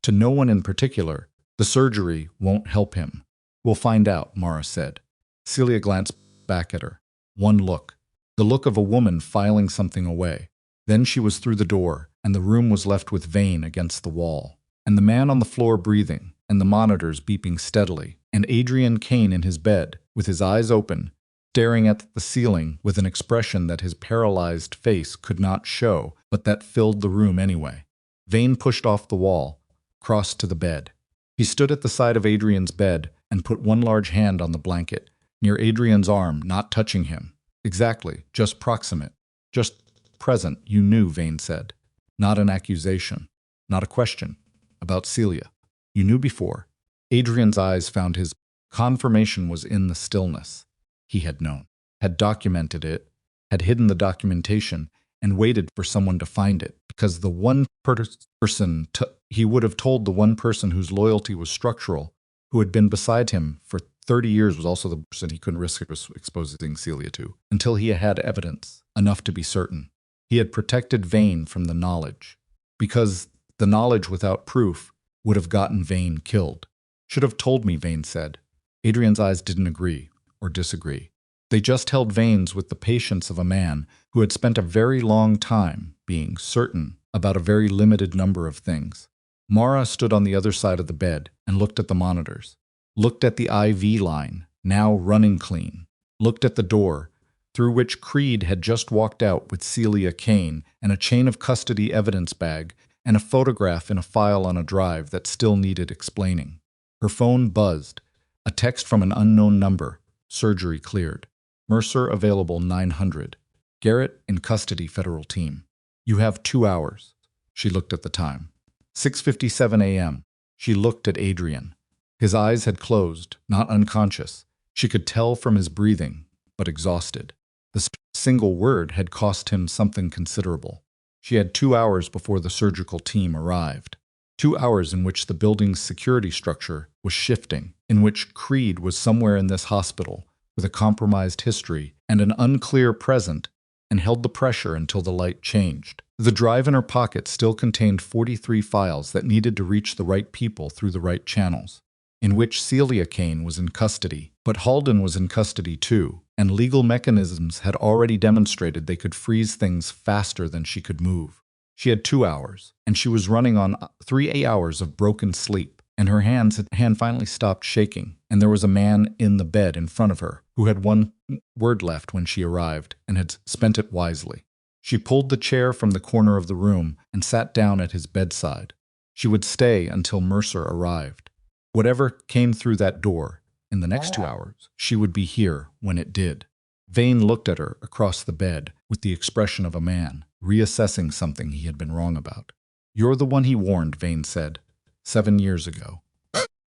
to no one in particular, the surgery won't help him. We'll find out, Mara said. Celia glanced back at her. One look. The look of a woman filing something away. Then she was through the door, and the room was left with Vane against the wall, and the man on the floor breathing, and the monitors beeping steadily, and Adrian Kane in his bed, with his eyes open, staring at the ceiling with an expression that his paralyzed face could not show, but that filled the room anyway. Vane pushed off the wall, crossed to the bed. He stood at the side of Adrian's bed and put one large hand on the blanket, near Adrian's arm, not touching him. Exactly, just proximate, just present, you knew, Vane said. Not an accusation, not a question, about Celia. You knew before. Adrian's eyes found his confirmation was in the stillness. He had known, had documented it, had hidden the documentation, and waited for someone to find it, because the one person he would have told the one person whose loyalty was structural, who had been beside him for 30 years, was also the person he couldn't risk exposing Celia to, until he had evidence, enough to be certain. He had protected Vane from the knowledge, because the knowledge without proof would have gotten Vane killed. Should have told me, Vane said. Adrian's eyes didn't agree or disagree. They just held Vane's with the patience of a man who had spent a very long time being certain about a very limited number of things. Mara stood on the other side of the bed and looked at the monitors, looked at the IV line, now running clean, looked at the door, through which Creed had just walked out with Celia Kane and a chain of custody evidence bag and a photograph in a file on a drive that still needed explaining. Her phone buzzed. A text from an unknown number. Surgery cleared. Mercer available 900. Garrett in custody, federal team. You have 2 hours. She looked at the time. 6:57 a.m. She looked at Adrian. His eyes had closed, not unconscious. She could tell from his breathing, but exhausted. The single word had cost him something considerable. She had 2 hours before the surgical team arrived. 2 hours in which the building's security structure was shifting, in which Creed was somewhere in this hospital with a compromised history and an unclear present, and held the pressure until the light changed. The drive in her pocket still contained 43 files that needed to reach the right people through the right channels, in which Celia Kane was in custody, but Halden was in custody too, and legal mechanisms had already demonstrated they could freeze things faster than she could move. She had 2 hours, and she was running on 3 hours of broken sleep, and her hand finally stopped shaking, and there was a man in the bed in front of her who had one word left when she arrived and had spent it wisely. She pulled the chair from the corner of the room and sat down at his bedside. She would stay until Mercer arrived. Whatever came through that door in the next 2 hours, she would be here when it did. Vane looked at her across the bed with the expression of a man reassessing something he had been wrong about. "You're the one he warned," Vane said. 7 years ago.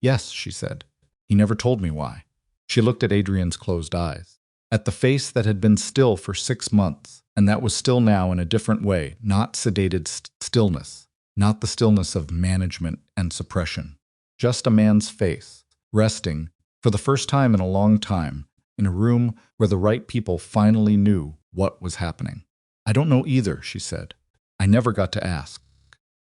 "Yes," she said. "He never told me why." She looked at Adrian's closed eyes, at the face that had been still for 6 months, and that was still now in a different way, not sedated stillness, not the stillness of management and suppression. Just a man's face, resting, for the first time in a long time, in a room where the right people finally knew what was happening. "I don't know either," she said. "I never got to ask."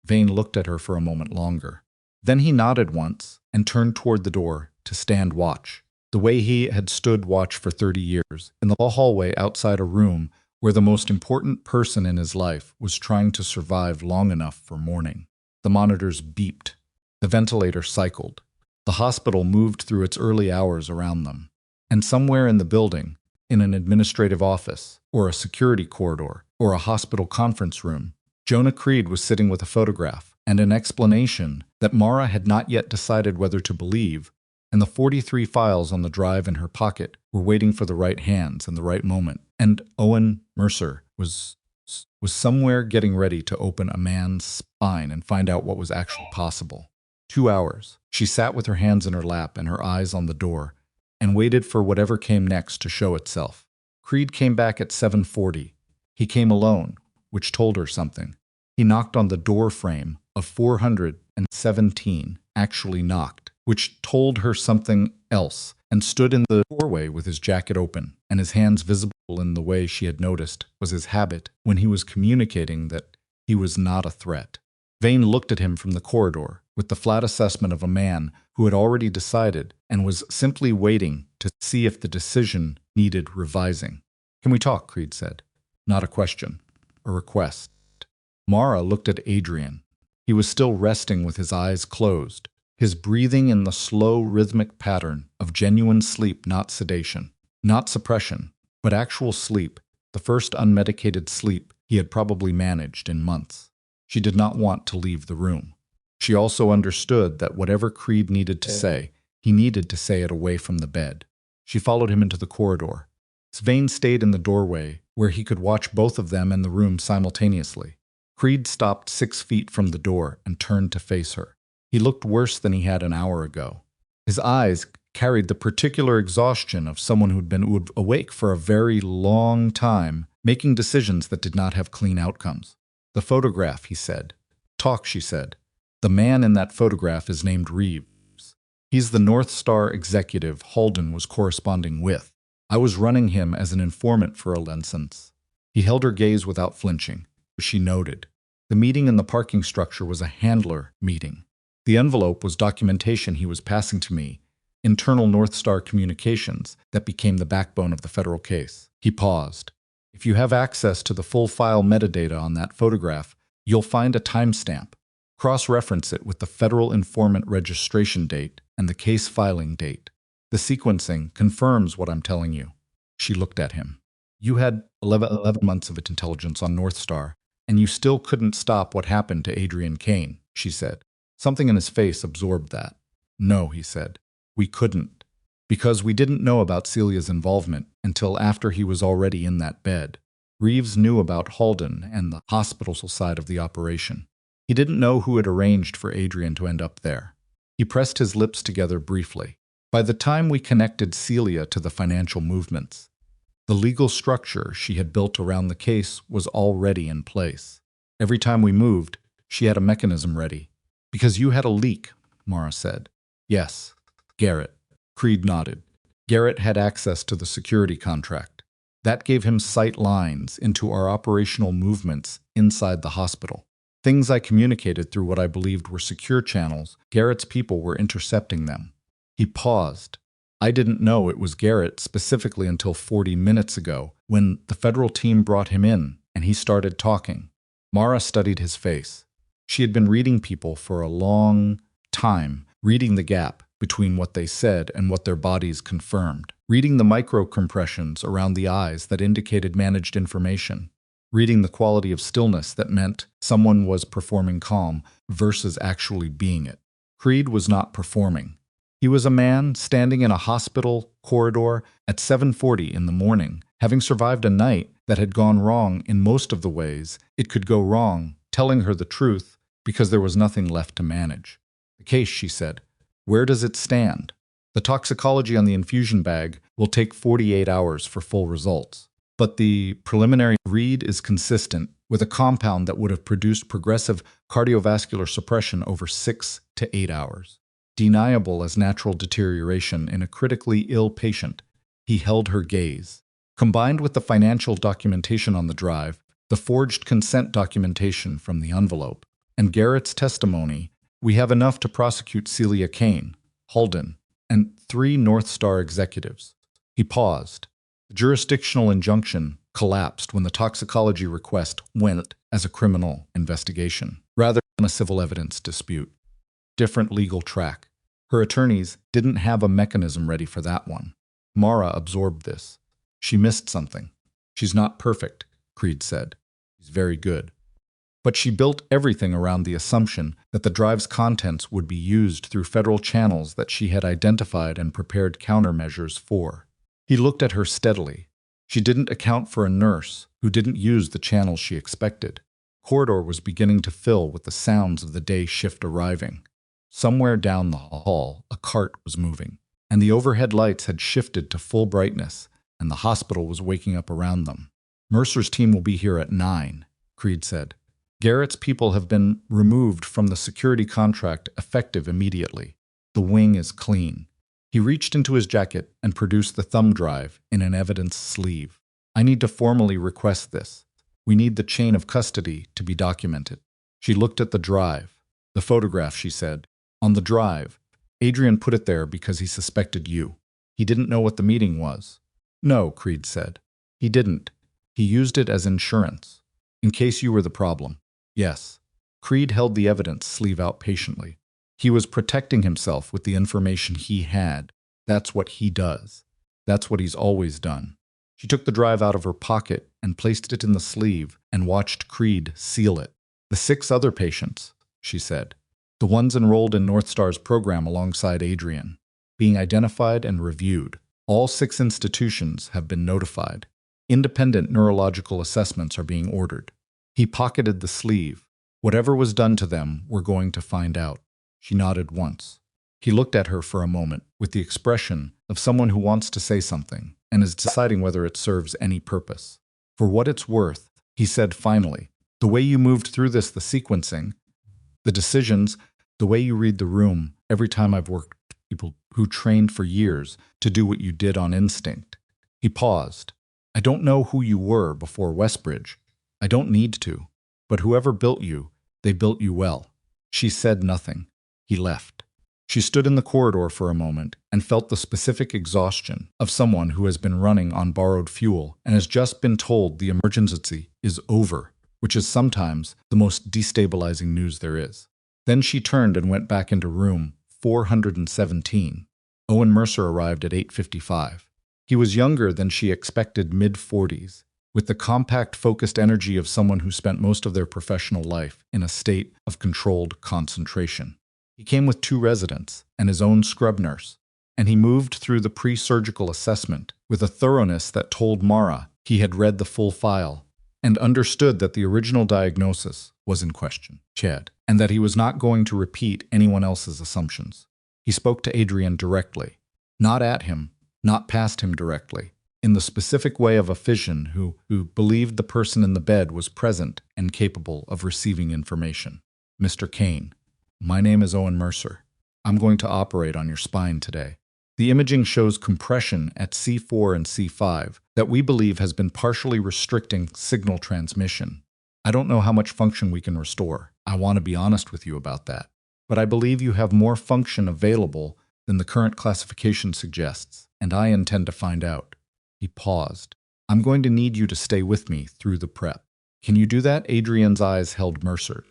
Vane looked at her for a moment longer. Then he nodded once and turned toward the door to stand watch, the way he had stood watch for 30 years, in the hallway outside a room where the most important person in his life was trying to survive long enough for morning. The monitors beeped. The ventilator cycled. The hospital moved through its early hours around them. And somewhere in the building, in an administrative office, or a security corridor, or a hospital conference room, Jonah Creed was sitting with a photograph and an explanation that Mara had not yet decided whether to believe, and the 43 files on the drive in her pocket were waiting for the right hands and the right moment. And Owen Mercer was somewhere getting ready to open a man's spine and find out what was actually possible. 2 hours. She sat with her hands in her lap and her eyes on the door, and waited for whatever came next to show itself. Creed came back at 7:40. He came alone, which told her something. He knocked on the door frame of 417, actually knocked, which told her something else, and stood in the doorway with his jacket open, and his hands visible in the way she had noticed was his habit when he was communicating that he was not a threat. Vane looked at him from the corridor, with the flat assessment of a man who had already decided and was simply waiting to see if the decision needed revising. "Can we talk?" Creed said. Not a question, a request. Mara looked at Adrian. He was still resting with his eyes closed, his breathing in the slow, rhythmic pattern of genuine sleep, not sedation, not suppression, but actual sleep, the first unmedicated sleep he had probably managed in months. She did not want to leave the room. She also understood that whatever Creed needed to say, he needed to say it away from the bed. She followed him into the corridor. Vane stayed in the doorway, where he could watch both of them in the room simultaneously. Creed stopped 6 feet from the door and turned to face her. He looked worse than he had an hour ago. His eyes carried the particular exhaustion of someone who'd been awake for a very long time, making decisions that did not have clean outcomes. "The photograph," he said. "Talk," she said. "The man in that photograph is named Reeves. He's the North Star executive Halden was corresponding with. I was running him as an informant for a license." He held her gaze without flinching. She noted. The meeting in the parking structure was a handler meeting. The envelope was documentation he was passing to me, internal North Star communications that became the backbone of the federal case. He paused. "If you have access to the full file metadata on that photograph, you'll find a timestamp. Cross-reference it with the federal informant registration date and the case filing date. The sequencing confirms what I'm telling you." She looked at him. "You had 11 months of intelligence on North Star, and you still couldn't stop what happened to Adrian Kane," she said. Something in his face absorbed that. "No," he said. "We couldn't. Because we didn't know about Celia's involvement until after he was already in that bed. Reeves knew about Halden and the hospital side of the operation. He didn't know who had arranged for Adrian to end up there." He pressed his lips together briefly. "By the time we connected Celia to the financial movements, the legal structure she had built around the case was already in place. Every time we moved, she had a mechanism ready. Because you had a leak," Mara said. "Yes." "Garrett." Creed nodded. "Garrett had access to the security contract. That gave him sight lines into our operational movements inside the hospital. Things I communicated through what I believed were secure channels, Garrett's people were intercepting them." He paused. I didn't know it was Garrett specifically until 40 minutes ago, when the federal team brought him in and he started talking. Mara studied his face. She had been reading people for a long time, reading the gap between what they said and what their bodies confirmed, reading the micro-compressions around the eyes that indicated managed information, reading the quality of stillness that meant someone was performing calm versus actually being it. Creed was not performing. He was a man standing in a hospital corridor at 7:40 in the morning, having survived a night that had gone wrong in most of the ways it could go wrong, telling her the truth because there was nothing left to manage. The case, she said. Where does it stand? The toxicology on the infusion bag will take 48 hours for full results. But the preliminary read is consistent with a compound that would have produced progressive cardiovascular suppression over 6 to 8 hours. Deniable as natural deterioration in a critically ill patient. He held her gaze. Combined with the financial documentation on the drive, the forged consent documentation from the envelope, and Garrett's testimony, we have enough to prosecute Celia Kane, Holden, and 3 North Star executives. He paused. The jurisdictional injunction collapsed when the toxicology request went as a criminal investigation, rather than a civil evidence dispute. Different legal track. Her attorneys didn't have a mechanism ready for that one. Mara absorbed this. She missed something. She's not perfect, Creed said. She's very good. But she built everything around the assumption that the drive's contents would be used through federal channels that she had identified and prepared countermeasures for. He looked at her steadily. She didn't account for a nurse who didn't use the channels she expected. Corridor was beginning to fill with the sounds of the day shift arriving. Somewhere down the hall, a cart was moving, and the overhead lights had shifted to full brightness, and the hospital was waking up around them. Mercer's team will be here at 9, Creed said. Garrett's people have been removed from the security contract effective immediately. The wing is clean. He reached into his jacket and produced the thumb drive in an evidence sleeve. I need to formally request this. We need the chain of custody to be documented. She looked at the drive. The photograph, she said. On the drive, Adrian put it there because he suspected you. He didn't know what the meeting was. No, Creed said. He didn't. He used it as insurance. In case you were the problem. Yes. Creed held the evidence sleeve out patiently. He was protecting himself with the information he had. That's what he does. That's what he's always done. She took the drive out of her pocket and placed it in the sleeve and watched Creed seal it. The 6 other patients, she said. The ones enrolled in North Star's program alongside Adrian, being identified and reviewed. All 6 institutions have been notified. Independent neurological assessments are being ordered. He pocketed the sleeve. Whatever was done to them, we're going to find out. She nodded once. He looked at her for a moment with the expression of someone who wants to say something and is deciding whether it serves any purpose. For what it's worth, he said finally, the way you moved through this, the sequencing, the decisions, the way you read the room, every time I've worked with people who trained for years to do what you did on instinct. He paused. I don't know who you were before Westbridge. I don't need to. But whoever built you, they built you well. She said nothing. He left. She stood in the corridor for a moment and felt the specific exhaustion of someone who has been running on borrowed fuel and has just been told the emergency is over, which is sometimes the most destabilizing news there is. Then she turned and went back into room 417. Owen Mercer arrived at 8:55. He was younger than she expected, mid-40s, with the compact, focused energy of someone who spent most of their professional life in a state of controlled concentration. He came with 2 residents and his own scrub nurse, and he moved through the pre-surgical assessment with a thoroughness that told Mara he had read the full file and understood that the original diagnosis was in question, Chad, and that he was not going to repeat anyone else's assumptions. He spoke to Adrian directly, not at him, not past him directly, in the specific way of a physician who believed the person in the bed was present and capable of receiving information. Mr. Kane, my name is Owen Mercer. I'm going to operate on your spine today. The imaging shows compression at C4 and C5 that we believe has been partially restricting signal transmission. I don't know how much function we can restore. I want to be honest with you about that. But I believe you have more function available than the current classification suggests, and I intend to find out." He paused. "I'm going to need you to stay with me through the prep." "Can you do that?" Adrian's eyes held Mercer's.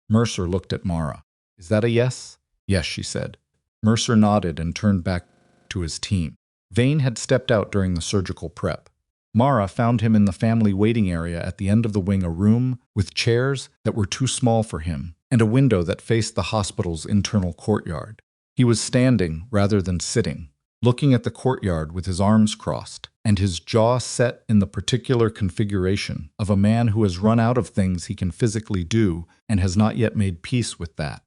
Mercer looked at Mara. "Is that a yes?" "Yes," she said. Mercer nodded and turned back to his team. Vane had stepped out during the surgical prep. Mara found him in the family waiting area at the end of the wing, a room with chairs that were too small for him and a window that faced the hospital's internal courtyard. He was standing rather than sitting, looking at the courtyard with his arms crossed and his jaw set in the particular configuration of a man who has run out of things he can physically do and has not yet made peace with that.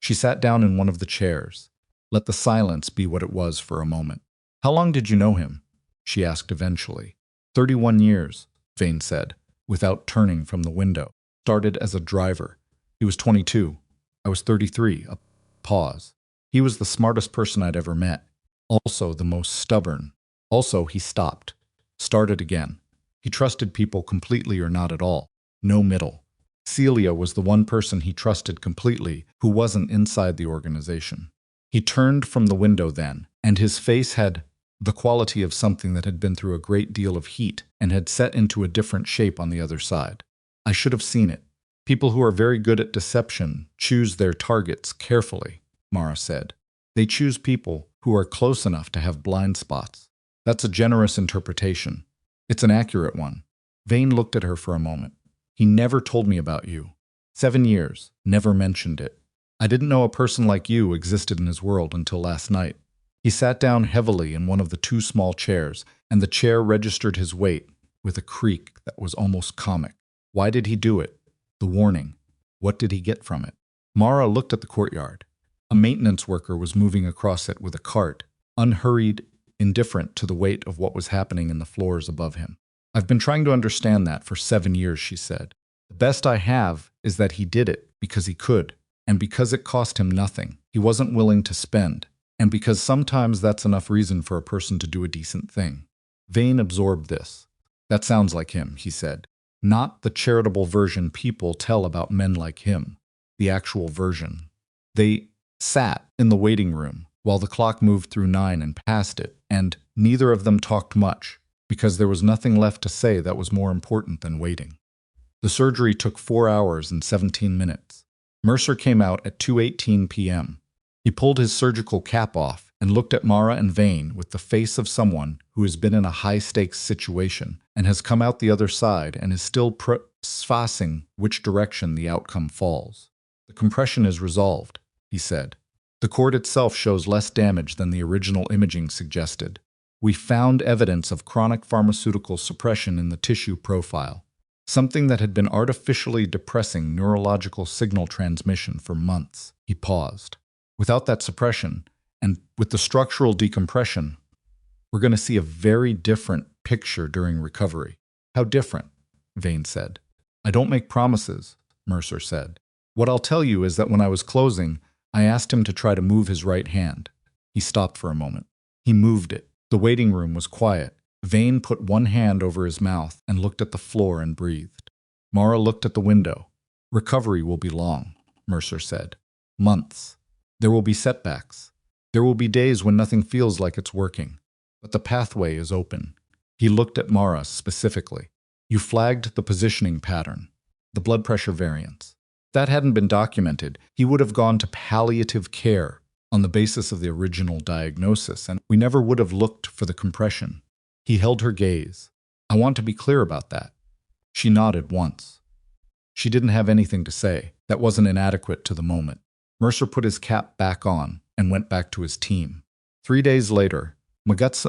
She sat down in one of the chairs. Let the silence be what it was for a moment. "How long did you know him?" she asked eventually. 31 years, Vane said, without turning from the window. "Started as a driver. He was 22. I was 33. A pause. He was the smartest person I'd ever met. Also the most stubborn. Also, he stopped. Started again. He trusted people completely or not at all. No middle. Celia was the one person he trusted completely who wasn't inside the organization. He turned from the window then, and his face had the quality of something that had been through a great deal of heat and had set into a different shape on the other side. I should have seen it. People who are very good at deception choose their targets carefully, Mara said. They choose people who are close enough to have blind spots. That's a generous interpretation. It's an accurate one. Vane looked at her for a moment. He never told me about you. 7 years, never mentioned it. I didn't know a person like you existed in his world until last night. He sat down heavily in one of the two small chairs, and the chair registered his weight with a creak that was almost comic. Why did he do it? The warning. What did he get from it? Mara looked at the courtyard. A maintenance worker was moving across it with a cart, unhurried, indifferent to the weight of what was happening in the floors above him. I've been trying to understand that for 7 years, she said. The best I have is that he did it because he could, and because it cost him nothing. He wasn't willing to spend, and because sometimes that's enough reason for a person to do a decent thing. Vane absorbed this. That sounds like him, he said. Not the charitable version people tell about men like him. The actual version. They sat in the waiting room while the clock moved through 9 and past it, and neither of them talked much, because there was nothing left to say that was more important than waiting. The surgery took 4 hours and 17 minutes. Mercer came out at 2:18 p.m. He pulled his surgical cap off and looked at Mara and Vane with the face of someone who has been in a high-stakes situation and has come out the other side and is still processing which direction the outcome falls. The compression is resolved, he said. The cord itself shows less damage than the original imaging suggested. We found evidence of chronic pharmaceutical suppression in the tissue profile, something that had been artificially depressing neurological signal transmission for months. He paused. Without that suppression, and with the structural decompression, we're going to see a very different picture during recovery. How different? Vane said. I don't make promises, Mercer said. What I'll tell you is that when I was closing, I asked him to try to move his right hand. He stopped for a moment. He moved it. The waiting room was quiet. Vane put one hand over his mouth and looked at the floor and breathed. Mara looked at the window. Recovery will be long, Mercer said. Months. There will be setbacks. There will be days when nothing feels like it's working. But the pathway is open. He looked at Mara specifically. You flagged the positioning pattern, the blood pressure variance. If that hadn't been documented, he would have gone to palliative care on the basis of the original diagnosis, and we never would have looked for the compression. He held her gaze. I want to be clear about that. She nodded once. She didn't have anything to say. That wasn't inadequate to the moment. Mercer put his cap back on and went back to his team. 3 days later,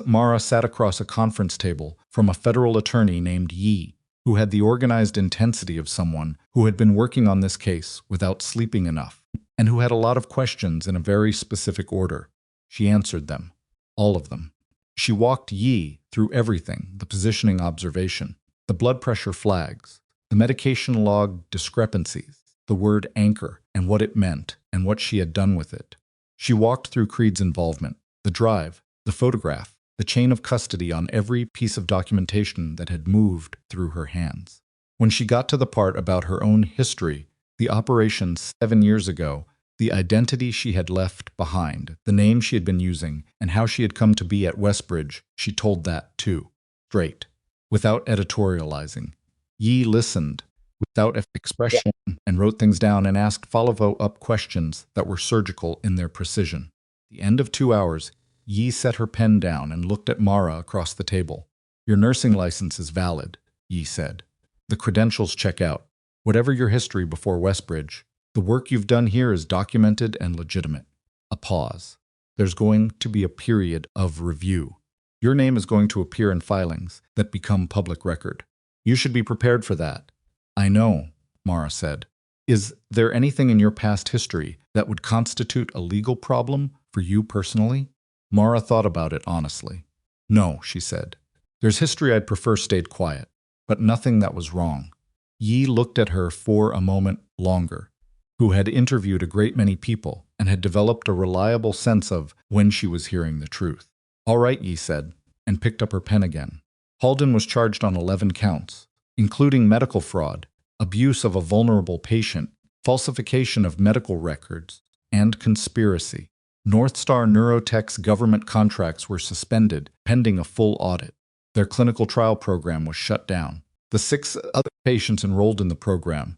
Mara sat across a conference table from a federal attorney named Yi, who had the organized intensity of someone who had been working on this case without sleeping enough, and who had a lot of questions in a very specific order. She answered them. All of them. She walked Yi through everything, the positioning observation, the blood pressure flags, the medication log discrepancies, the word anchor and what it meant and what she had done with it. She walked through Creed's involvement, the drive, the photograph, the chain of custody on every piece of documentation that had moved through her hands. When she got to the part about her own history, the operation 7 years ago, The identity she had left behind, the name she had been using, and how she had come to be at Westbridge, she told that too, straight, without editorializing. Yi listened, without expression, and wrote things down and asked follow-up questions that were surgical in their precision. At the end of 2 hours, Yi set her pen down and looked at Mara across the table. "Your nursing license is valid," Yi said. "The credentials check out. Whatever your history before Westbridge, the work you've done here is documented and legitimate." A pause. "There's going to be a period of review. Your name is going to appear in filings that become public record. You should be prepared for that." "I know," Mara said. "Is there anything in your past history that would constitute a legal problem for you personally?" Mara thought about it honestly. "No," she said. "There's history I'd prefer stayed quiet, but nothing that was wrong." Yi looked at her for a moment longer, who had interviewed a great many people and had developed a reliable sense of when she was hearing the truth. "All right," Yi said, and picked up her pen again. "Halden was charged on 11 counts, including medical fraud, abuse of a vulnerable patient, falsification of medical records, and conspiracy. Northstar Neurotech's government contracts were suspended pending a full audit. Their clinical trial program was shut down. The 6 other patients enrolled in the program,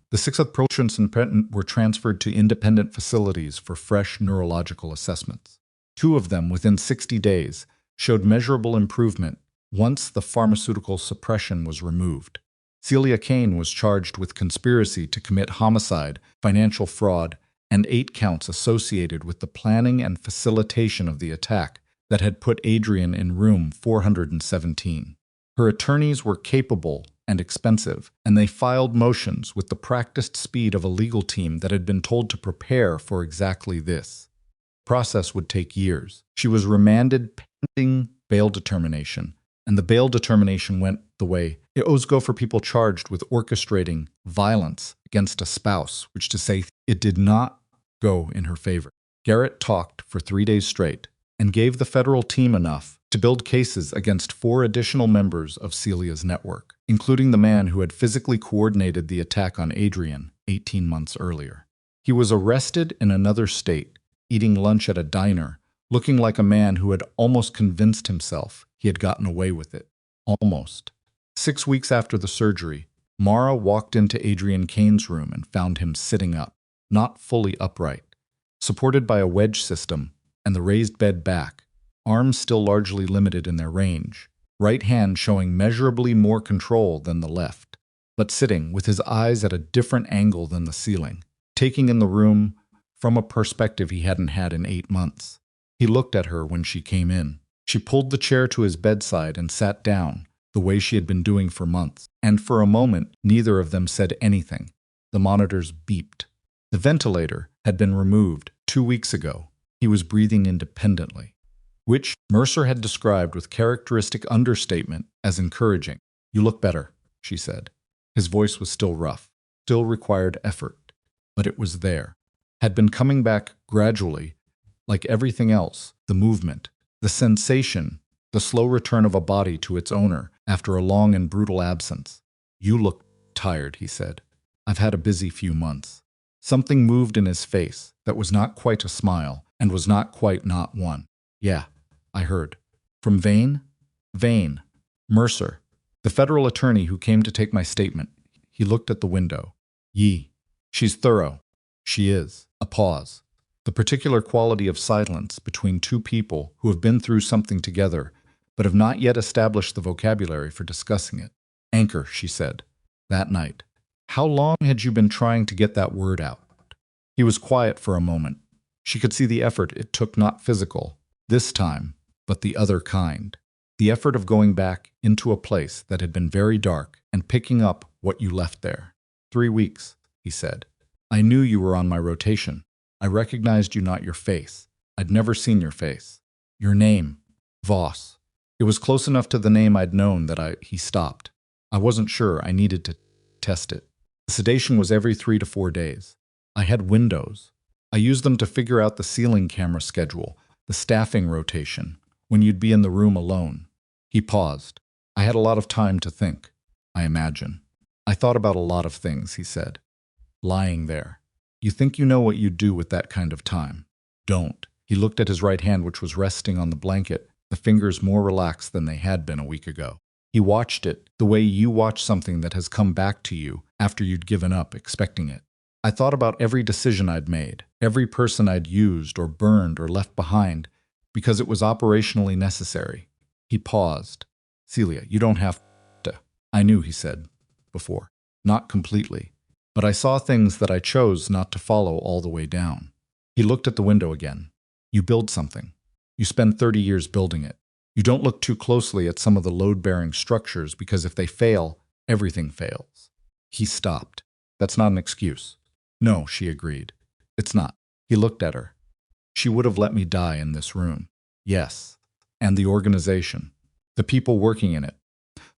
were transferred to independent facilities for fresh neurological assessments. 2 of them, within 60 days, showed measurable improvement once the pharmaceutical suppression was removed. Adrian Kane was charged with conspiracy to commit homicide, financial fraud, and 8 counts associated with the planning and facilitation of the attack that had put Adrian in room 417. Her attorneys were capable and expensive, and they filed motions with the practiced speed of a legal team that had been told to prepare for exactly this. The process would take years. She was remanded pending bail determination, and the bail determination went the way it always go for people charged with orchestrating violence against a spouse, which to say it did not go in her favor. Garrett talked for 3 days straight and gave the federal team enough to build cases against 4 additional members of Celia's network, including the man who had physically coordinated the attack on Adrian 18 months earlier. He was arrested in another state, eating lunch at a diner, looking like a man who had almost convinced himself he had gotten away with it. Almost. 6 weeks after the surgery, Mara walked into Adrian Kane's room and found him sitting up, not fully upright, supported by a wedge system and the raised bed back, arms still largely limited in their range, right hand showing measurably more control than the left, but sitting with his eyes at a different angle than the ceiling, taking in the room from a perspective he hadn't had in 8 months. He looked at her when she came in. She pulled the chair to his bedside and sat down, the way she had been doing for months, and for a moment neither of them said anything. The monitors beeped. The ventilator had been removed 2 weeks ago. He was breathing independently, which Mercer had described with characteristic understatement as encouraging. "You look better," she said. His voice was still rough, still required effort, but it was there. Had been coming back gradually, like everything else, the movement, the sensation, the slow return of a body to its owner after a long and brutal absence. "You look tired," he said. "I've had a busy few months." Something moved in his face that was not quite a smile and was not quite not one. "Yeah, I heard." "From Vane?" "Vane. Mercer. The federal attorney who came to take my statement." He looked at the window. "Yi. She's thorough." "She is." A pause. The particular quality of silence between 2 people who have been through something together but have not yet established the vocabulary for discussing it. "Anchor," she said. "That night. How long had you been trying to get that word out?" He was quiet for a moment. She could see the effort it took, not physical, this time, but the other kind. The effort of going back into a place that had been very dark and picking up what you left there. 3 weeks, he said. "I knew you were on my rotation. I recognized you, not your face. I'd never seen your face. Your name, Voss. It was close enough to the name I'd known that He stopped. I wasn't sure. I needed to test it. The sedation was every 3 to 4 days. I had windows. I used them to figure out the ceiling camera schedule, the staffing rotation, when you'd be in the room alone." He paused. "I had a lot of time to think, I imagine. I thought about a lot of things," he said. "Lying there. You think you know what you'd do with that kind of time. Don't. He looked at his right hand, which was resting on the blanket, the fingers more relaxed than they had been a week ago. He watched it, the way you watch something that has come back to you after you'd given up expecting it. I thought about every decision I'd made, every person I'd used or burned or left behind, because it was operationally necessary. He paused. Celia, you don't have to. I knew, he said, before. Not completely. But I saw things that I chose not to follow all the way down. He looked at the window again. You build something. You spend 30 years building it. You don't look too closely at some of the load-bearing structures because if they fail, everything fails. He stopped. That's not an excuse. No, she agreed. It's not. He looked at her. She would have let me die in this room. Yes. And the organization. The people working in it.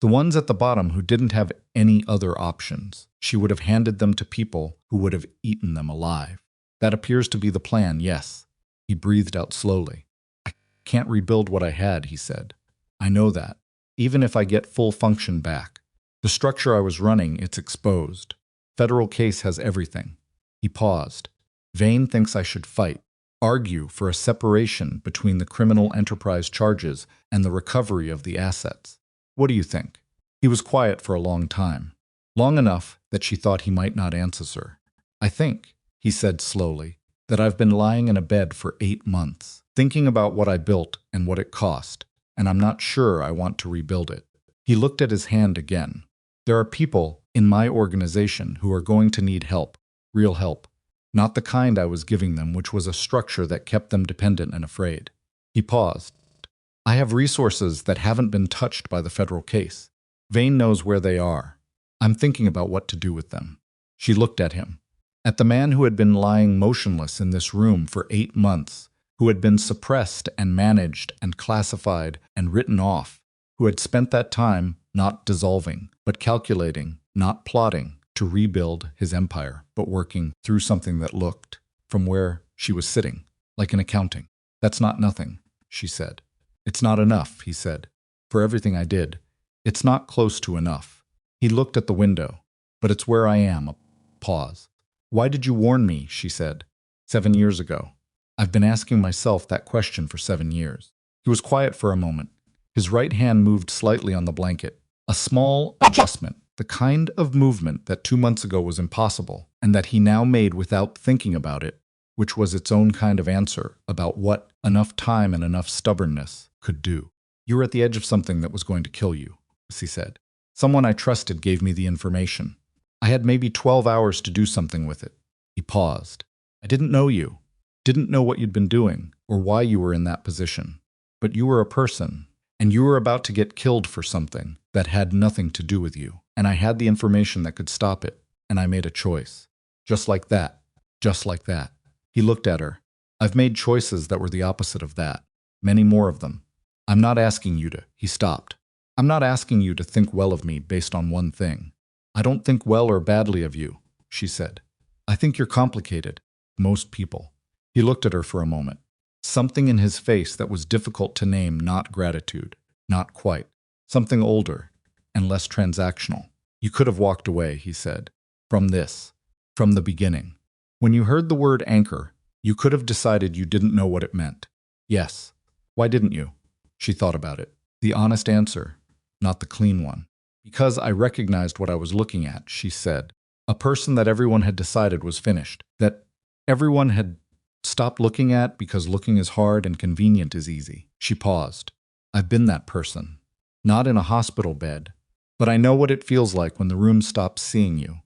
The ones at the bottom who didn't have any other options. She would have handed them to people who would have eaten them alive. That appears to be the plan, yes. He breathed out slowly. I can't rebuild what I had, he said. I know that. Even if I get full function back. The structure I was running, it's exposed. Federal case has everything. He paused. Vane thinks I should fight. Argue for a separation between the criminal enterprise charges and the recovery of the assets. What do you think? He was quiet for a long time. Long enough that she thought he might not answer her. I think, he said slowly, that I've been lying in a bed for 8 months, thinking about what I built and what it cost, and I'm not sure I want to rebuild it. He looked at his hand again. There are people in my organization who are going to need help, real help, not the kind I was giving them, which was a structure that kept them dependent and afraid. He paused. I have resources that haven't been touched by the federal case. Vane knows where they are. I'm thinking about what to do with them. She looked at him. At the man who had been lying motionless in this room for 8 months, who had been suppressed and managed and classified and written off, who had spent that time not dissolving, but calculating, not plotting, to rebuild his empire, but working through something that looked, from where she was sitting, like an accounting. That's not nothing, she said. It's not enough, he said. For everything I did, it's not close to enough. He looked at the window. But it's where I am. A pause. Why did you warn me, she said. 7 years ago. I've been asking myself that question for 7 years. He was quiet for a moment. His right hand moved slightly on the blanket. A small adjustment, the kind of movement that 2 months ago was impossible, and that he now made without thinking about it, which was its own kind of answer about what enough time and enough stubbornness could do. You were at the edge of something that was going to kill you, he said. Someone I trusted gave me the information. I had maybe 12 hours to do something with it. He paused. I didn't know you, didn't know what you'd been doing, or why you were in that position. But you were a person, and you were about to get killed for something that had nothing to do with you. And I had the information that could stop it, and I made a choice. Just like that. Just like that. He looked at her. I've made choices that were the opposite of that. Many more of them. I'm not asking you to. He stopped. I'm not asking you to think well of me based on one thing. I don't think well or badly of you, she said. I think you're complicated. Most people. He looked at her for a moment. Something in his face that was difficult to name, not gratitude. Not quite. Something older and less transactional. You could have walked away, he said. From this. From the beginning. When you heard the word anchor, you could have decided you didn't know what it meant. Yes. Why didn't you? She thought about it. The honest answer, not the clean one. Because I recognized what I was looking at, she said. A person that everyone had decided was finished. That everyone had stopped looking at because looking is hard and convenient is easy. She paused. I've been that person. Not in a hospital bed. But I know what it feels like when the room stops seeing you.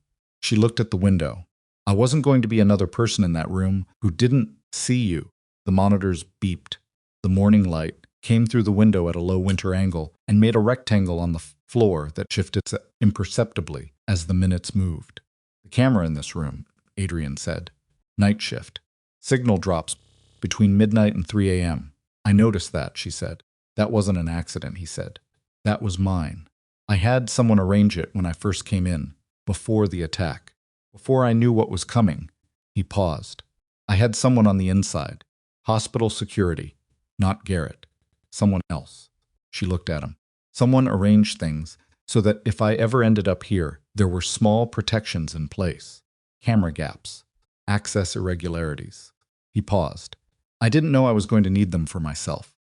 She looked at the window. I wasn't going to be another person in that room who didn't see you. The monitors beeped. The morning light came through the window at a low winter angle and made a rectangle on the floor that shifted imperceptibly as the minutes moved. The camera in this room, Adrian said. Night shift. Signal drops between midnight and 3 a.m. I noticed that, she said. That wasn't an accident, he said. That was mine. I had someone arrange it when I first came in, before the attack. Before I knew what was coming. He paused. I had someone on the inside. Hospital security. Not Garrett. Someone else. She looked at him. Someone arranged things so that if I ever ended up here, there were small protections in place. Camera gaps. access irregularities. He paused. I didn't know I was going to need them for myself.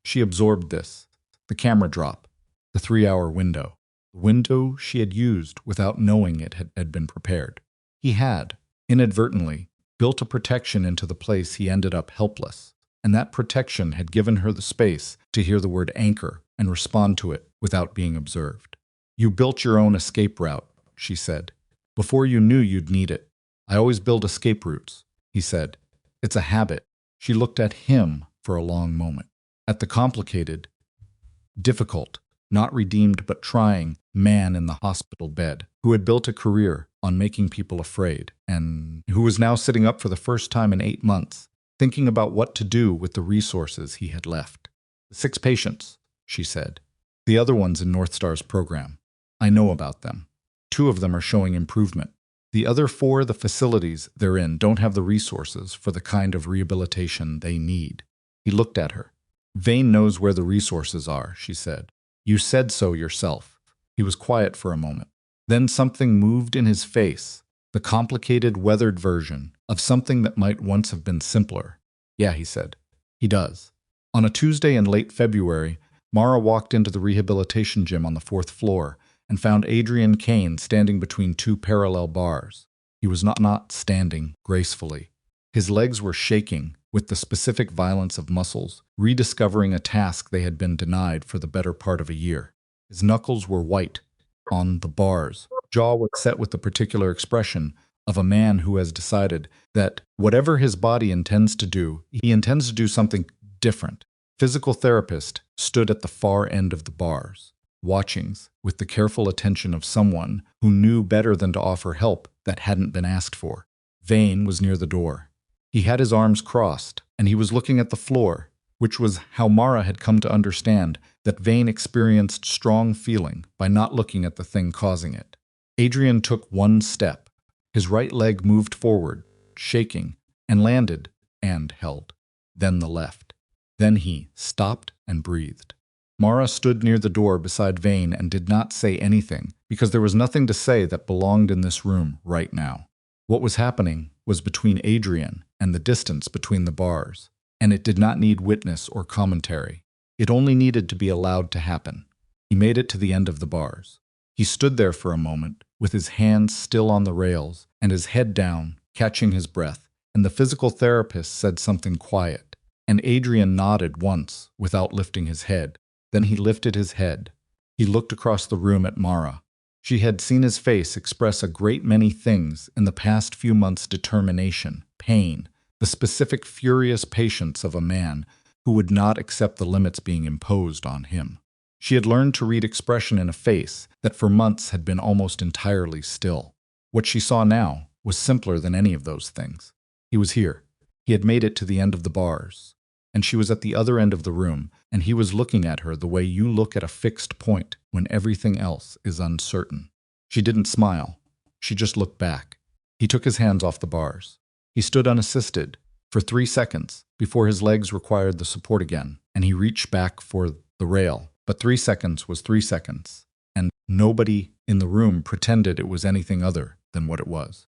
She absorbed this. The camera drop. The 3-hour window. The window she had used without knowing it had been prepared. He had, inadvertently, built a protection into the place he ended up helpless, and that protection had given her the space to hear the word anchor and respond to it without being observed. You built your own escape route, she said. Before you knew you'd need it. I always build escape routes, he said. It's a habit. She looked at him for a long moment. At the complicated, difficult, not redeemed but trying man in the hospital bed, who had built a career on making people afraid, and who was now sitting up for the first time in 8 months, thinking about what to do with the resources he had left. 6 patients, she said. The other ones in North Star's program. I know about them. 2 of them are showing improvement. The other 4 the facilities they're in don't have the resources for the kind of rehabilitation they need. He looked at her. Vane knows where the resources are, she said. You said so yourself. He was quiet for a moment. Then something moved in his face, the complicated, weathered version of something that might once have been simpler. Yeah, he said. He does. On a Tuesday in late February, Mara walked into the rehabilitation gym on the 4th floor and found Adrian Kane standing between 2 parallel bars. He was not standing gracefully. His legs were shaking with the specific violence of muscles, rediscovering a task they had been denied for the better part of a year. His knuckles were white on the bars. Jaw was set with the particular expression of a man who has decided that whatever his body intends to do, he intends to do something different. Physical therapist stood at the far end of the bars, watchings with the careful attention of someone who knew better than to offer help that hadn't been asked for. Vane was near the door. He had his arms crossed, and he was looking at the floor, which was how Mara had come to understand that Vane experienced strong feeling by not looking at the thing causing it. Adrian took 1 step. His right leg moved forward, shaking, and landed, and held. Then the left. Then he stopped and breathed. Mara stood near the door beside Vane and did not say anything, because there was nothing to say that belonged in this room right now. What was happening was between Adrian and the distance between the bars, and it did not need witness or commentary. It only needed to be allowed to happen. He made it to the end of the bars. He stood there for a moment, with his hands still on the rails and his head down, catching his breath, and the physical therapist said something quiet, and Adrian nodded once without lifting his head. Then he lifted his head. He looked across the room at Mara. She had seen his face express a great many things in the past few months: determination, pain, the specific furious patience of a man who would not accept the limits being imposed on him. She had learned to read expression in a face that for months had been almost entirely still. What she saw now was simpler than any of those things. He was here. He had made it to the end of the bars. And she was at the other end of the room, and he was looking at her the way you look at a fixed point when everything else is uncertain. She didn't smile. She just looked back. He took his hands off the bars. He stood unassisted for 3 seconds before his legs required the support again, and he reached back for the rail. But 3 seconds was 3 seconds, and nobody in the room pretended it was anything other than what it was.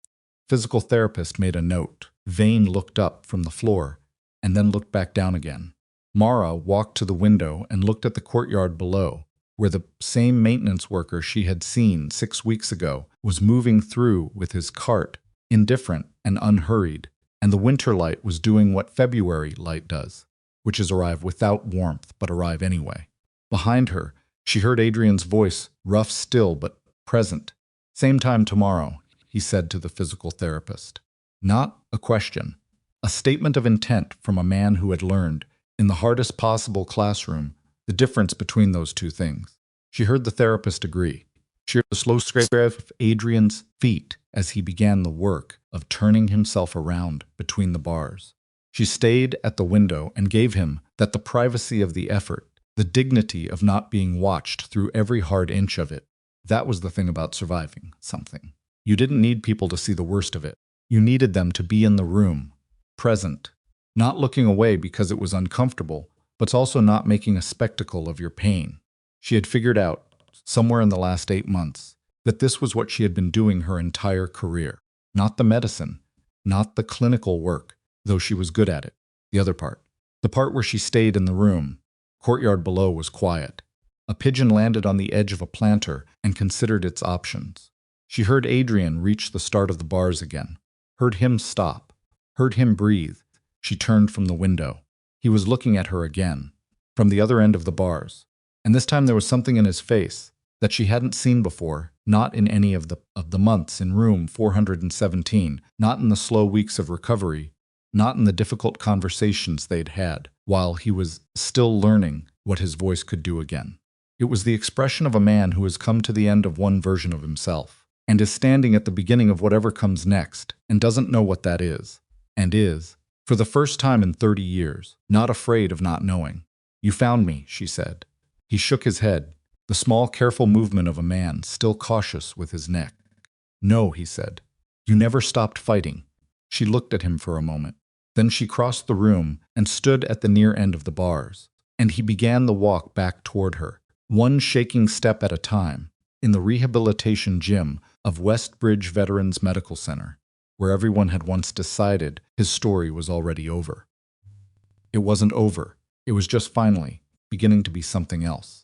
Physical therapist made a note. Vane looked up from the floor and then looked back down again. Mara walked to the window and looked at the courtyard below, where the same maintenance worker she had seen 6 weeks ago was moving through with his cart, indifferent and unhurried, and the winter light was doing what February light does, which is arrive without warmth but arrive anyway. Behind her, she heard Adrian's voice, rough still but present. Same time tomorrow, he said to the physical therapist. Not a question. A statement of intent from a man who had learned, in the hardest possible classroom, the difference between those two things. She heard the therapist agree. She heard the slow scrape of Adrian's feet as he began the work of turning himself around between the bars. She stayed at the window and gave him the privacy of the effort, the dignity of not being watched through every hard inch of it. That was the thing about surviving something. You didn't need people to see the worst of it. You needed them to be in the room, present, not looking away because it was uncomfortable, but also not making a spectacle of your pain. She had figured out, somewhere in the last 8 months, that this was what she had been doing her entire career. Not the medicine, Not the clinical work, though she was good at it. The other part. The part where she stayed in the room. Courtyard below was quiet. A pigeon landed on the edge of a planter and considered its options. She heard Adrian reach the start of the bars again. Heard him stop. Heard him breathe. She turned from the window. He was looking at her again, from the other end of the bars. And this time there was something in his face that she hadn't seen before, not in any of the months in room 417, not in the slow weeks of recovery, not in the difficult conversations they'd had, while he was still learning what his voice could do again. It was the expression of a man who has come to the end of one version of himself, and is standing at the beginning of whatever comes next, and doesn't know what that is, and is, for the first time in 30 years, not afraid of not knowing. "You found me," she said. He shook his head, the small, careful movement of a man still cautious with his neck. "No," he said. "You never stopped fighting." She looked at him for a moment. Then she crossed the room and stood at the near end of the bars, and he began the walk back toward her, one shaking step at a time, in the rehabilitation gym of Westbridge Veterans Medical Center, where everyone had once decided his story was already over. It wasn't over. It was just finally beginning to be something else.